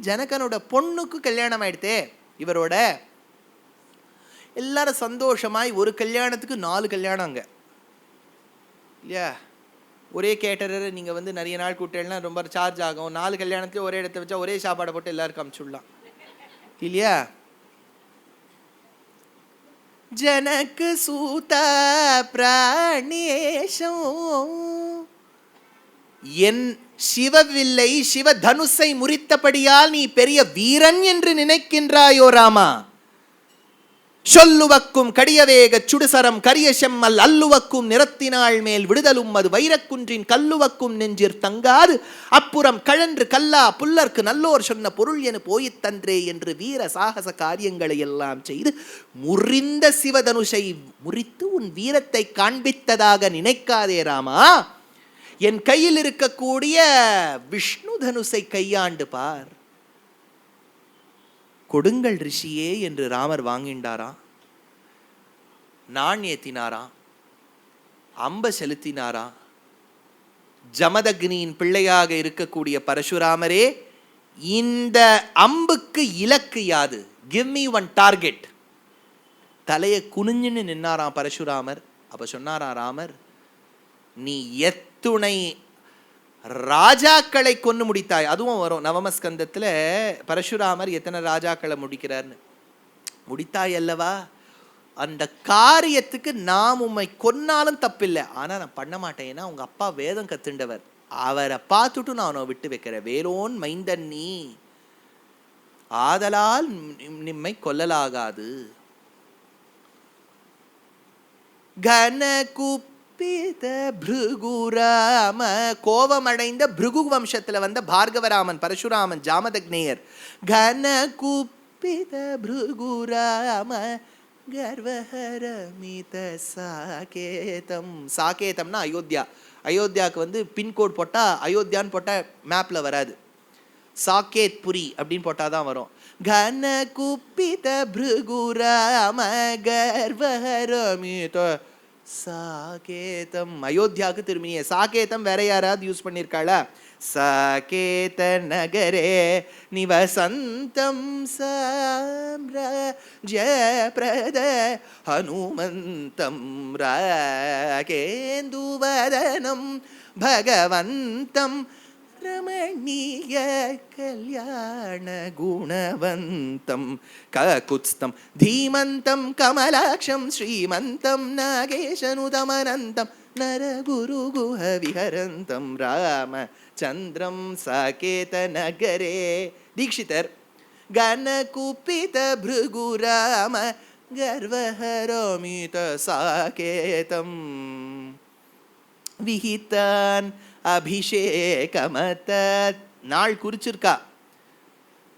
ஜனகனோட பொண்ணுக்கு கல்யாணம் ஆயிடுத்தே இவரோட. எல்லாரும் சந்தோஷமாய், ஒரு கல்யாணத்துக்கு 4 கல்யாணம் அங்கே இல்லையா. ஒரே கேட்டரரை நீங்கள் வந்து நிறைய நாள் கூட்டேன்னா ரொம்ப சார்ஜ் ஆகும். 4 கல்யாணத்துலேயும் ஒரே இடத்த வச்சா ஒரே சாப்பாடை போட்டு எல்லாருக்கும் அனுப்பிச்சுடலாம் இல்லையா. ஜனக்கு சூதா பிராணேஷம், என் சிவவில்லை சிவ தனுசை முறித்தபடியால் நீ பெரிய வீரன் என்று நினைக்கின்றாயோ ராமா. சொல்லுவக்கும் கடியவேக சுடுசரம் கரிய செம்மல் அல்லுவக்கும் நிறத்தினாள் மேல் விடுதலும் அது வைரக்குன்றின் கல்லுவக்கும் நெஞ்சிற் தங்காது அப்புறம் கழன்று கல்லா புல்லர்க்கு நல்லோர் சொன்ன பொருள் என போயித்தன்றே என்று வீர சாகச காரியங்களை எல்லாம் செய்து முறிந்த சிவதனுஷை முறித்து உன் வீரத்தை காண்பித்ததாக நினைக்காதே ராமா. என் கையில் இருக்கக்கூடிய விஷ்ணு தனுசை கையாண்டு பார். கொடுங்கள் ரிஷியே என்று ராமர் வாங்கிண்டாராம். நான் ஏத்தினாராம், அம்ப செலுத்தினாராம். ஜமதக்னியின் பிள்ளையாக இருக்கக்கூடிய பரசுராமரே, இந்த அம்புக்கு இலக்கு யாது, கிவ் மீ ஒன் டார்கெட். தலையை குனிஞ்சுன்னு நின்னாராம் பரசுராமர். அப்ப சொன்னாராம் ராமர், நீ எத்துணை ராஜாக்களை கொன்னு முடித்தாய். அதுவும் வரும் நவமஸ்கந்தத்துல பரசுராமர் எத்தனை ராஜாக்களை முடிக்கிறார்னு. முடித்தாய் அல்லவா, அந்த காரியத்துக்கு நாம் உம்மை கொன்னாலும் தப்பில்லை, ஆனா நான் பண்ண மாட்டேன். ஏன்னா உங்க அப்பா வேதம் கத்துண்டவர், அவரை பார்த்துட்டு நான் அவனை விட்டு வைக்கிறேன். வேலோன் மைந்தன் நீ, ஆதலால் நிம்மை கொல்லலாகாது. கனகு பிருகுராம, கோபமடைந்த பிருகு வம்சத்துல வந்த பார்கவராமன், பரசுராமன், ஜாமதக்னேயர். கன குப்பித பிருகுராம கர்வஹரமித சாகேதம். சாகேதம்னா அயோத்தியா. அயோத்தியாவுக்கு பின்கோட் போட்டா, அயோத்தியான்னு போட்டா மேப்ல வராது, சாக்கேத் புரி அப்படின்னு போட்டாதான் வரும். கன குப்பித பிருகுராம கர்வஹரமித சாகேதம். அயோத்தியாவுக்கு திரும்பிய சாகேதம் வேற யாராவது யூஸ் பண்ணியிருக்காளா? சாகேத நகரே நிவசந்தம் சாம்ராஜ்யப்ரத ஹனுமந்தம் ராகேந்துவதனம் பகவந்தம் ரமணீய கல்யாண குணவந்தம் ககுத்ஸ்தம் தீமந்தம் கமலாக்ஷம் ஸ்ரீமந்தம் நாகேஷனுதமனந்தம் நரகுரு குஹ விஹரந்தம் ராம சந்திரம் சாகேத நகரே. தீக்ஷிதர் கன குப்பித பிருகுராம கர்வஹரமித சாகேதம் விஹிதான் அபிஷேகமத. நாள் குறிச்சிருக்கா.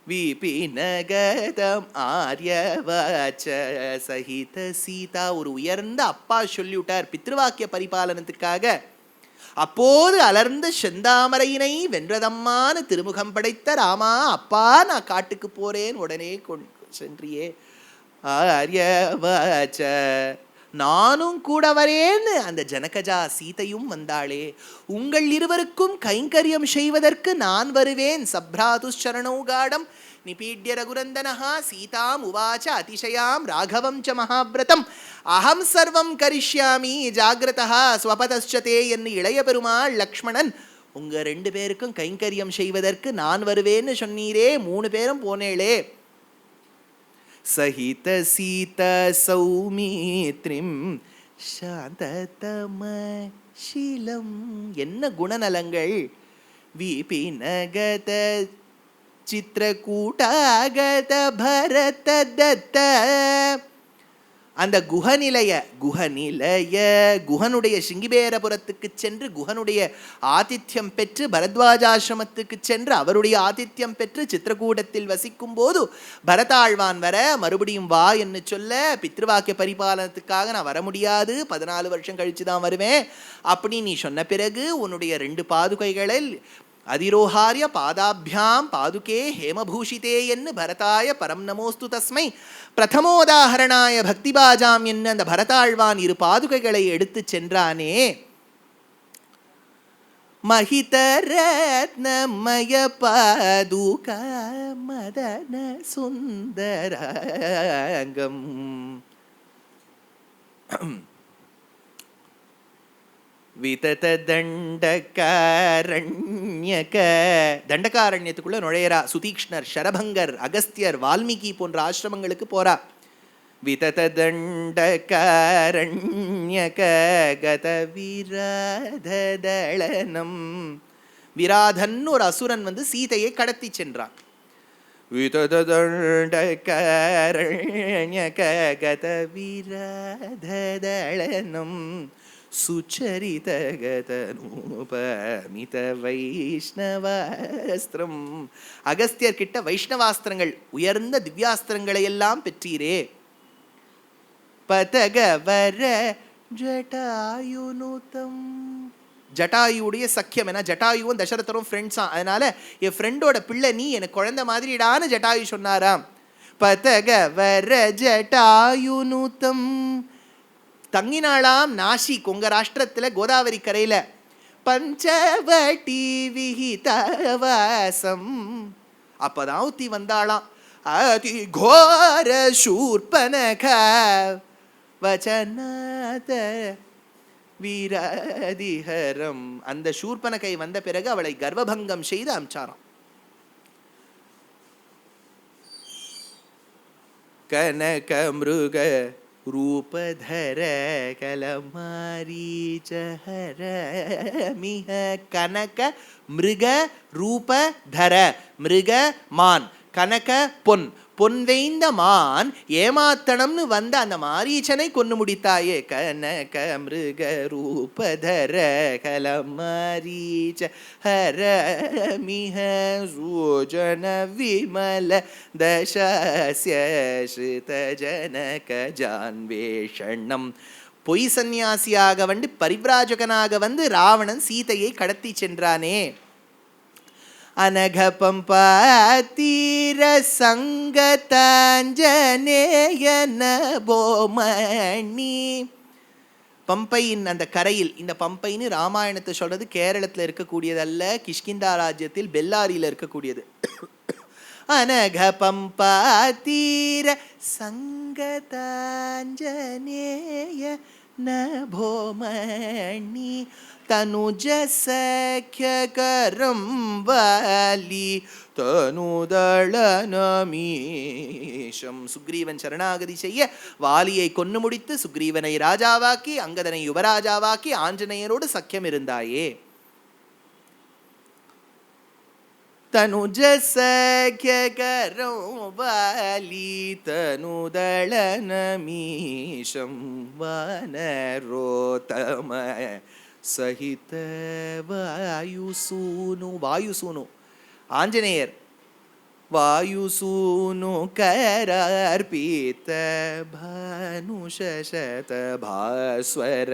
விபிநகதம் ஆர்யவாச்ச சகித சீதா. ஒரு உயர்ந்த அப்பா சொல்லிவிட்டார் பித்ருவாக்கிய பரிபாலனத்துக்காக. அப்போது அலர்ந்த செந்தாமரையினை வென்றதம்மான திருமுகம் படைத்த ராமா, அப்பா நான் காட்டுக்கு போறேன், உடனே சென்றியே. ஆர்யவாச்ச நானும் கூட வரேன்னு அந்த ஜனகஜா சீதையும் வந்தாளே. உங்கள் இருவருக்கும் கைங்கரியம் செய்வதற்கு நான் வருவேன். சப்ராதுஷரணௌகாடம் நிபீட்ய ரகுரந்தனஹா சீதாம் உவாச்ச அதிசயாம் ராகவம் ச மகாவிரதம் அகம் சர்வம் கரிஷ்யாமி ஜாகிரதா ஸ்வபதச்சதே என்று இளைய பெருமாள் லக்ஷ்மணன் உங்க 2 பேருக்கும் கைங்கரியம் செய்வதற்கு நான் வருவேன்னு சொன்னீரே, 3 பேரும் போனேளே. சஹித சீதா சௌமித்ரிம் சாந்ததமசீலம். என்ன குணநலங்கள். விபிநகத சித்ரகூட்டாகத பரத தத்த. அந்த குஹனிலைய குஹனுடைய சிங்கிபேரபுரத்துக்கு சென்று குஹனுடைய ஆதித்யம் பெற்று பரத்வாஜாசிரமத்துக்கு சென்று அவருடைய ஆதித்யம் பெற்று சித்திரகூடத்தில் வசிக்கும் போது பரதாழ்வான் வர மறுபடியும் வா என்று சொல்ல, பித்ருவாக்கிய பரிபாலனத்துக்காக நான் வர முடியாது, 14 வருஷம் கழிச்சு தான் வருவேன் அப்படி நீ சொன்ன பிறகு உன்னுடைய 2 பாதுகைகளில் அதிரோஹாரிய பாதாபியாம் பாதுகே ஹேமபூஷிதே என்று பரதாய பரம் நமோஸ்து தஸ்மை பிரதமோதாஹரணாய பக்திபாஜாம் என்று அந்த பரதாழ்வான் 2 பாதுகைகளை எடுத்து சென்றானே. மஹிதரத்னமய பாதுகா மதன சுந்தராங்கம். விதத தண்டகாரண்யக. தண்டகாரண்யத்துக்குள்ள நுழையரா. சுதீக்ஷ்ணர், சரபங்கர், அகஸ்தியர், வால்மீகி போன்ற ஆசிரமங்களுக்கு போறா. விதத தண்டகாரண்யக கத விராததளனம். விராதன் ஒரு அசுரன் சீதையை கடத்தி சென்றான். விதத தண்டகாரண்யக கத விராததளனம் சுச்சரிதகதனூபமித வைஷ்ணவாஸ்திரம். அகஸ்தியர் கிட்ட வைஷ்ணவாஸ்திரங்கள், உயர்ந்த திவ்யாஸ்திரங்களை எல்லாம் பெற்றீரே. பதகவர ஜட்டாயுனுதம். ஜட்டாயுடைய சக்கியம். ஏன்னா ஜட்டாயுவும் தசரதரும் ஃப்ரெண்ட்ஸா, அதனால என் ஃப்ரெண்டோட பிள்ளை நீ எனக்கு குழந்தை மாதிரிடான்னு ஜட்டாயு சொன்னாராம். பதகவர ஜட்டாயுனுதம். தங்கினாளாம் நாசிக், உங்க ராஷ்டிரத்துல கோதாவரி கரையில. பஞ்சவட்டி விஹிதவாசம். அப்பதான் ஊத்தி வந்தாளாம். அதி கோர சூர்பனக வச்சநாத வீரதிஹரம். அந்த சூர்பனகை வந்த பிறகு அவளை கர்வபங்கம் செய்து அம்சாராம். கனக மிருக ரூபதர கலமாரீச்சஹர மிக. கனக மிருக ரூபதர. மிருக மான், கனக பொன், பொன் வேய்ந்த மான் ஏமாத்தனம்னு வந்த அந்த மாரீச்சனை கொன்னு முடித்தாயே. கனக மிருக ரூபதர கல மாரீச்ச ஹர மிஹ சூஜன விமல தசாஸ்ய ஸ்ருத ஜனக ஜான்வேஷணம். பொய் சந்நியாசியாக வந்து பரிவ்ராஜகனாக வந்து ராவணன் சீதையை கடத்தி சென்றானே. அனக பம்பாத்தீர சங்கதாஞ்சனேயன போமணி. பம்பையின் அந்த கரையில், இந்த பம்பைன்னு ராமாயணத்தை சொல்றது கேரளத்தில் இருக்கக்கூடியதல்ல, கிஷ்கிந்தா ராஜ்யத்தில் பெல்லாரியில் இருக்கக்கூடியது. அனக பம்பாத்தீர சங்கதாஞ்சனேய நபோமணி தனுஜ சఖ్యகரம் வாலி தனுதளநமீஷம். சுக்ரீவன் சரணாகதி செய்ய வாலியை கொன்னு முடித்து சுக்ரீவனை ராஜாவாக்கி அங்கதனை யுவராஜாவாக்கி ஆஞ்சநேயரோடு சக்கியம் இருந்தாயே. தனுஜ சఖ్యகரம் வாலி தனுதளநமீஷம் வானரோத்தம சகித வாயுசூனு. வாயுசூனு ஆஞ்சநேயர். வாயுசூனு கரார்பித பானுஷ சதபாஸ்வர.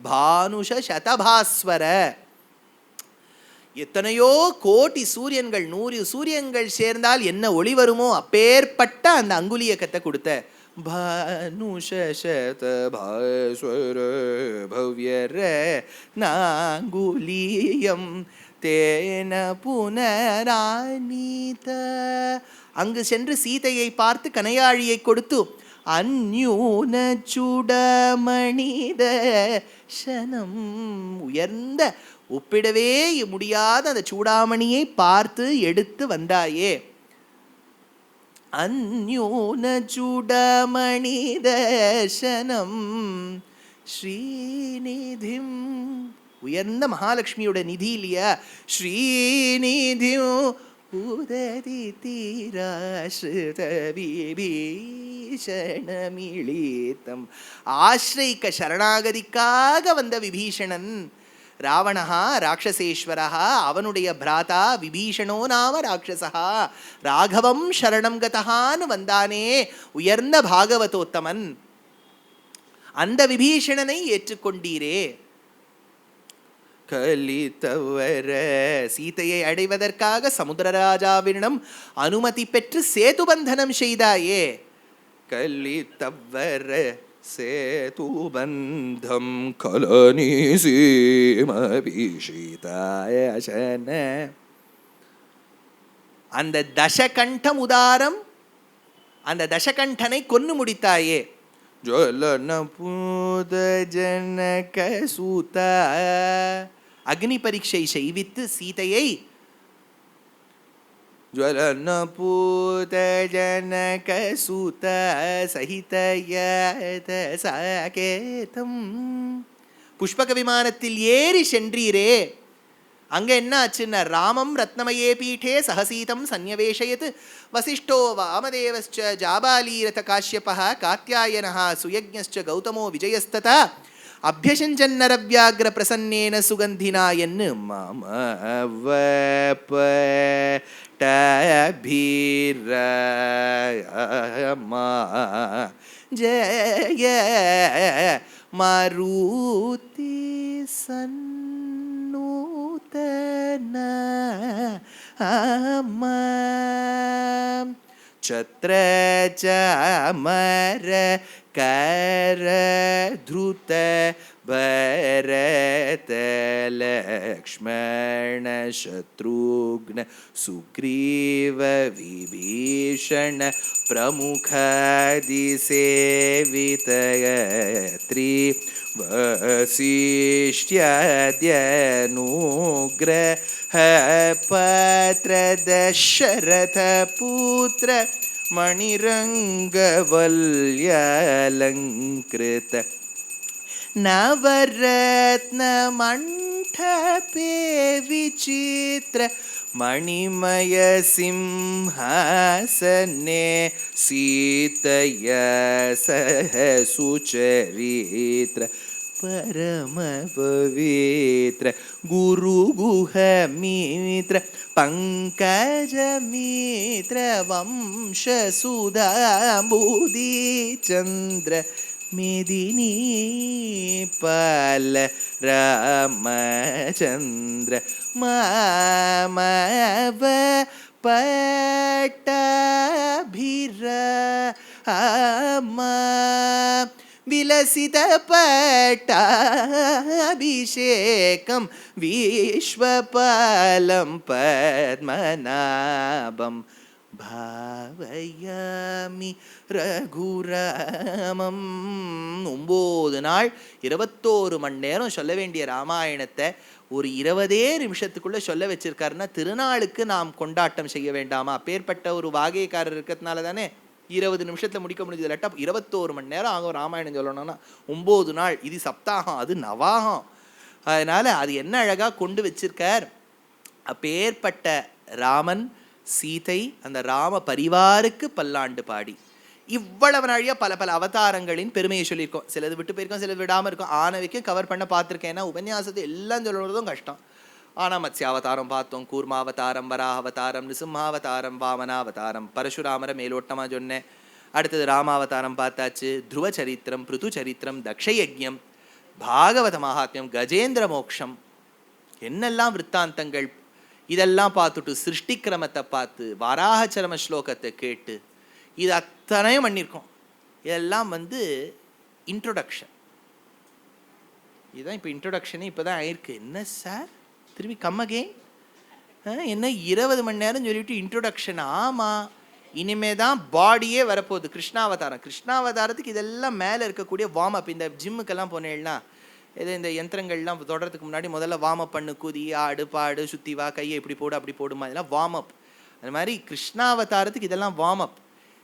பானுஷ சதபாஸ்வர. எத்தனையோ கோடி சூரியன்கள், 100 சூரியன்கள் சேர்ந்தால் என்ன ஒளி வருமோ அப்பேற்பட்ட அந்த அங்குலியக்கத்தை கொடுத்த பானுஷ சதபாஸ்வர பவ்யர நாங்குலியம் தேன புனரானீத. அங்கு சென்று சீதையை பார்த்து கனையாழியை கொடுத்து அந்யூன சுடமணித சனம். உயர்ந்த ஒப்பிடவே முடியாத அந்த சூடாமணியை பார்த்து எடுத்து வந்தாயே. அந்யூன சூடாமணி தர்சனம் ஸ்ரீநிதிம். உயர்ந்த மகாலட்சுமியோட நிதி இல்லையா? ஸ்ரீநிதியும் உததி தீராஸ்ருத விபீஷணமிளிதம். ஆஸ்ரைக்க சரணாகதிக்காக வந்த விபீஷணன் ராவணஹா ராட்சசேஸ்வரஹா, அவனுடைய பிராதா விபீஷணோ நாம ராட்சசா ராகவம் சரணம் கதஹான்னு வந்தானே உயர்ந்த பாகவதோத்தமன். அந்த விபீஷணனை ஏற்றுக்கொண்டீரே. கலித்தவர சீதையை அடைவதற்காக சமுத்திரராஜாவிடம் அனுமதி பெற்று சேதுபந்தனம் செய்தாயே. கலித்தவர சேதுபந்தம் கலனீசீமபிஷிதாயசன. அந்த தசகண்டம் உதாரம், அந்த தசகண்டனை கொன்னு முடித்தாயே. ஜலன பூத ஜனக சூதா. அக்னி பரீட்சை செய்வித்து சீதையை ஜலன பூத ஜனக சூத சகிதயத சாகேதம். புஷ்பக விமானத்தில் ஏறி சென்றீரே. அங்க என்ன ஆச்சுன்னா, ராமம் ரத்னமயே பீఠே சகசீதம் சன்யவேஷயத் வசிஷ்டோ வாமதேவஸ்ச ஜாபாலீரத காஷ்யபः காத்யாயனः சுயஜ்ஞஸ்ச கௌதமோ விஜயஸ்ததா அபியசஞ்சன்னரவ்யாக்ர பிரசன்னேன சுகந்தினா என்று மம வபடபீரமா ஜய மாருதி சன்னூதன சத்ர சாமர கர த்ருத பரத லக்ஷ்மண சத்ருக்ன சுக்ரீவ விபீஷண பிரமுகாதி சேவிதயத்ரி வசிஷ்ட்யாத்யனுக்ரஹ பத்ர தசரத புத்ர மணிரங்கவல்யலங்கிருத நவரத்ன மண்டபே விசித்ர மணிமய சிம்ஹாசனே சீதய சஹ சுச்சரித்ர பரம பவித்ர குரு குஹ மித்ர பங்கஜ மித்ர வம்ச சுதாம்புதி சந்திர மேதினி பால ராமச்சந்திர மாமவ பட்டாபிராம விலசித பட்டாபிஷேகம் விஸ்வபாலம் பத்மநாபம் பாவயாமி ரகுராமம். 9 நாள் 21 மணி நேரம் சொல்ல வேண்டிய ராமாயணத்தை ஒரு 20 நிமிஷத்துக்குள்ள சொல்ல வச்சிருக்காருன்னா திருநாளுக்கு நாம் கொண்டாட்டம் செய்ய வேண்டாமா? அப்பேற்பட்ட ஒரு வாகையக்காரர் இருக்கிறதுனால தானே 20 நிமிஷத்துல முடிக்க முடிஞ்சது. இல்லாட்டா 21 மணி நேரம் ஆகும் ராமாயணம் சொல்லணும்னா. 9 நாள், இது சப்தாகம், அது நவாகம். அதனால அது என்ன அழகா கொண்டு வச்சிருக்கார். அப்பேற்பட்ட ராமன் சீதை அந்த ராம பரிவாருக்கு பல்லாண்டு பாடி இவ்வளவு நாழியா பல பல அவதாரங்களின் பெருமையை சொல்லியிருக்கோம். சிலது விட்டு போயிருக்கோம், சிலது விடாமல் இருக்கும். ஆனவைக்கும் கவர் பண்ண பார்த்துருக்கேன். ஏன்னா உபன்யாசத்தை எல்லாம் சொல்லுறதும் கஷ்டம். ஆனால் மத்ஸ்யாவதாரம் பார்த்தோம், கூர்மாவதாரம், வராவதாரம், நிருசிம்மாவதாரம், வாமனாவதாரம், பரசுராமரை மேலோட்டமாக சொன்னேன். அடுத்தது ராமாவதாரம் பார்த்தாச்சு. துருவ சரித்திரம், பிருது சரித்திரம், தக்ஷயஜ்யம், பாகவத மகாத்மியம், கஜேந்திர மோக்ஷம், என்னெல்லாம் விற்த்தாந்தங்கள் இதெல்லாம் பார்த்துட்டு சிருஷ்டி கிரமத்தை பார்த்து வாராகச்சரம ஸ்லோகத்தை கேட்டு இது அத்தனையும் பண்ணியிருக்கோம். இதெல்லாம் இன்ட்ரோடக்ஷன். இதுதான் இப்போ இன்ட்ரோடக்ஷனே இப்போ தான் ஆயிருக்கு. என்ன சார் திரும்பி கம்மகே என்ன 20 மணி நேரம் சொல்லிவிட்டு இன்ட்ரோடக்ஷன்? ஆமாம், இனிமே தான் பாடியே வரப்போகுது. கிருஷ்ணாவதாரம், கிருஷ்ணாவதாரத்துக்கு இதெல்லாம் மேலே இருக்கக்கூடிய வார்ம் அப். இந்த ஜிம்முக்கெல்லாம் போனேன்னா இது இந்த யந்திரங்கள்லாம் தொடறதுக்கு முன்னாடி முதல்ல வார்ம் அப் பண்ணு, குதி, ஆடு, பாடு, சுற்றி வா, கையை இப்படி போடு, அப்படி போடுமா, இதெல்லாம் வார்ம் அப். அது மாதிரி கிருஷ்ணாவதாரத்துக்கு இதெல்லாம் வார்ம் அப்.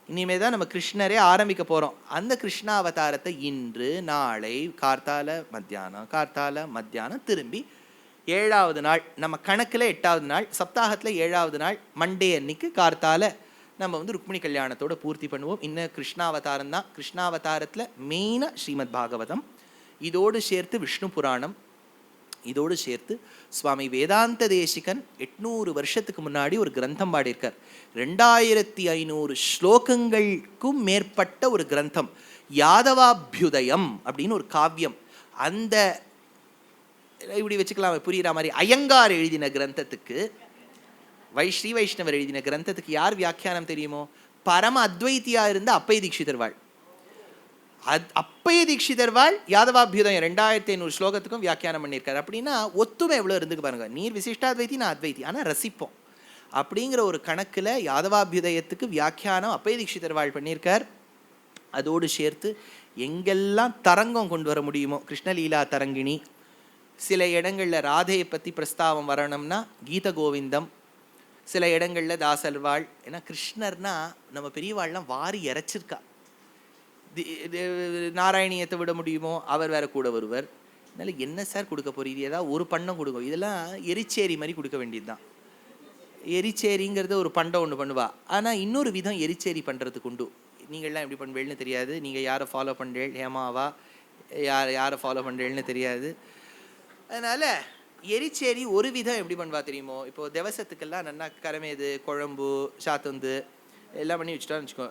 இனிமே தான் நம்ம கிருஷ்ணரே ஆரம்பிக்க போகிறோம். அந்த கிருஷ்ணாவதாரத்தை இன்று நாளை கார்த்தால மத்தியானம், கார்த்தால மத்தியானம், திரும்பி 7வது நாள், நம்ம கணக்கில் 8வது நாள், சப்தாகத்தில் 7வது நாள் மண்டே அன்னைக்கு கார்த்தால நம்ம ருக்மிணி கல்யாணத்தோடு பூர்த்தி பண்ணுவோம். இன்னும் கிருஷ்ணாவதாரம் தான். கிருஷ்ணாவதாரத்தில் மெயினாக ஸ்ரீமத் பாகவதம், இதோடு சேர்த்து விஷ்ணு புராணம், இதோடு சேர்த்து சுவாமி வேதாந்த தேசிகன் 800 வருஷத்துக்கு முன்னாடி ஒரு கிரந்தம் பாடியிருக்கார். 2500 ஸ்லோகங்களுக்கும் மேற்பட்ட ஒரு கிரந்தம், யாதவாபியுதயம் அப்படின்னு ஒரு காவியம். அந்த இப்படி வச்சுக்கலாம், புரியுற மாதிரி ஐயங்கார் எழுதின கிரந்தத்துக்கு, ஸ்ரீ வைஷ்ணவர் எழுதின கிரந்தத்துக்கு யார் வியாக்கியானம் தெரியுமோ? பரம அத்வைத்தியா இருந்த அப்பை தீட்சிதர்வாள். அப்பைய தீட்சிதர்வாள் யாதவாபியுதயம் 2500 ஸ்லோகத்துக்கும் வியாக்கியானம் பண்ணியிருக்காரு. அப்படின்னா ஒத்துமை எவ்வளோ இருந்துக்கு பாருங்க. நீர் விசிஷ்டாத்வைத்தி, நான் அத்வைத்தி, ஆனால் ரசிப்போம் அப்படிங்கிற ஒரு கணக்கில் யாதவாபியுதயத்துக்கு வியாக்கியானம் அப்பைய தீட்சிதர்வாள் பண்ணியிருக்கார். அதோடு சேர்த்து எங்கெல்லாம் தரங்கம் கொண்டு வர முடியுமோ, கிருஷ்ணலீலா தரங்கிணி, சில இடங்களில் ராதையை பற்றி பிரஸ்தாவம் வரணும்னா கீத கோவிந்தம், சில இடங்களில் தாசல்வாள். ஏன்னா கிருஷ்ணர்னா நம்ம பெரியவாள்லாம் வாரி இறைச்சிருக்கா. நாராயணியத்தை விட முடியுமோ? அவர் வேற கூட வருவர். அதனால என்ன சார் கொடுக்க போறீங்க? ஏதாவது ஒரு பண்டம் கொடுங்க. இதெல்லாம் எரிச்சேரி மாதிரி கொடுக்க வேண்டியது தான். எரிச்சேரிங்கிறது ஒரு பண்டம் ஒன்று பண்ணுவா. ஆனால் இன்னொரு விதம் எரிச்சேரி பண்ணுறதுக்கு உண்டு. நீங்கள்லாம் எப்படி பண்ணுவேன்னு தெரியாது. நீங்கள் யாரை ஃபாலோ பண்ணுறேள், ஹேமாவா யாரை ஃபாலோ பண்ணுறேள்னு தெரியாது. அதனால் எரிச்சேரி ஒரு விதம் எப்படி பண்ணுவா தெரியுமோ? இப்போது திவசத்துக்கெல்லாம் நல்லா கரமேது, குழம்பு, சாத்துந்து எல்லாம் பண்ணி வச்சுட்டான்னு வச்சுக்கோ.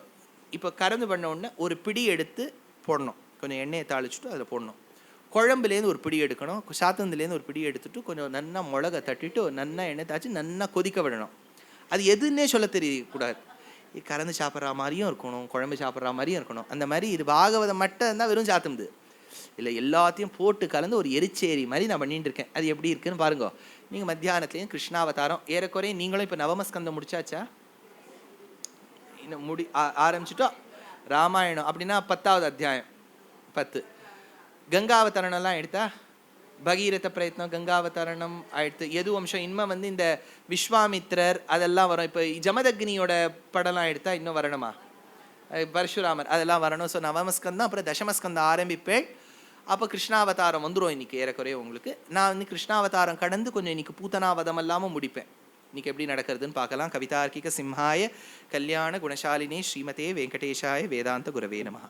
இப்போ கறந்து பண்ண உடனே ஒரு பிடி எடுத்து போடணும், கொஞ்சம் எண்ணெயை தாளிச்சுட்டு அதில் போடணும். குழம்புலேருந்து ஒரு பிடி எடுக்கணும், சாத்தந்துலேருந்து ஒரு பிடி எடுத்துட்டு கொஞ்சம் நன்னா மிளகை தட்டிட்டு நன்னா எண்ணெய் தாய்ச்சி நன்னா கொதிக்க விடணும். அது எதுன்னே சொல்ல தெரியக்கூடாது. கறந்து சாப்பிட்ற மாதிரியும் இருக்கணும், குழம்பு சாப்பிட்ற மாதிரியும் இருக்கணும். அந்த மாதிரி இது பாகவதம் மட்டும் இருந்தால் வெறும் சாத்துந்து இல்லை, எல்லாத்தையும் போட்டு கலந்து ஒரு எரிச்சேரி மாதிரி நான் பண்ணிட்டு இருக்கேன். அது எப்படி இருக்குன்னு பாருங்க. நீங்கள் மத்தியானத்துலேயும் கிருஷ்ணாவதாரம் ஏறக்குறைய நீங்களும் இப்போ நவமஸ்கந்தம் முடிச்சாச்சா? இன்னும் ஆரம்பிச்சுட்டோம். ராமாயணம் அப்படின்னா 10வது அத்தியாயம் 10. கங்காவதரணம்லாம் எடுத்தா பகீரத பிரயத்னம், கங்காவதரணம் ஆயிடுத்து. எது வம்சம் இனிமே இந்த விஸ்வாமித்ரர் அதெல்லாம் வரும். இப்போ ஜமதக்னியோட படம்லாம் எடுத்தா இன்னும் வரணுமா? பரசுராமர் அதெல்லாம் வரணும். ஸோ நவமஸ்கந்தம் அப்புறம் தசமஸ்கந்தம் ஆரம்பிப்பேன். அப்போ கிருஷ்ணாவதாரம் வந்துடும் இன்னைக்கு ஏறக்குறைய உங்களுக்கு. நான் கிருஷ்ணாவதாரம் கடந்து கொஞ்சம் இன்னைக்கு பூத்தனாவதம் இல்லாமல் முடிப்பேன். இன்னைக்கு எப்படி நடக்கிறதுன்னு பார்க்கலாம். கவிதார்க்கிக சிம்ஹாய கல்யாண குணசாலினே ஸ்ரீமதே வெங்கடேஷாய வேதாந்த குரவே நமஹ.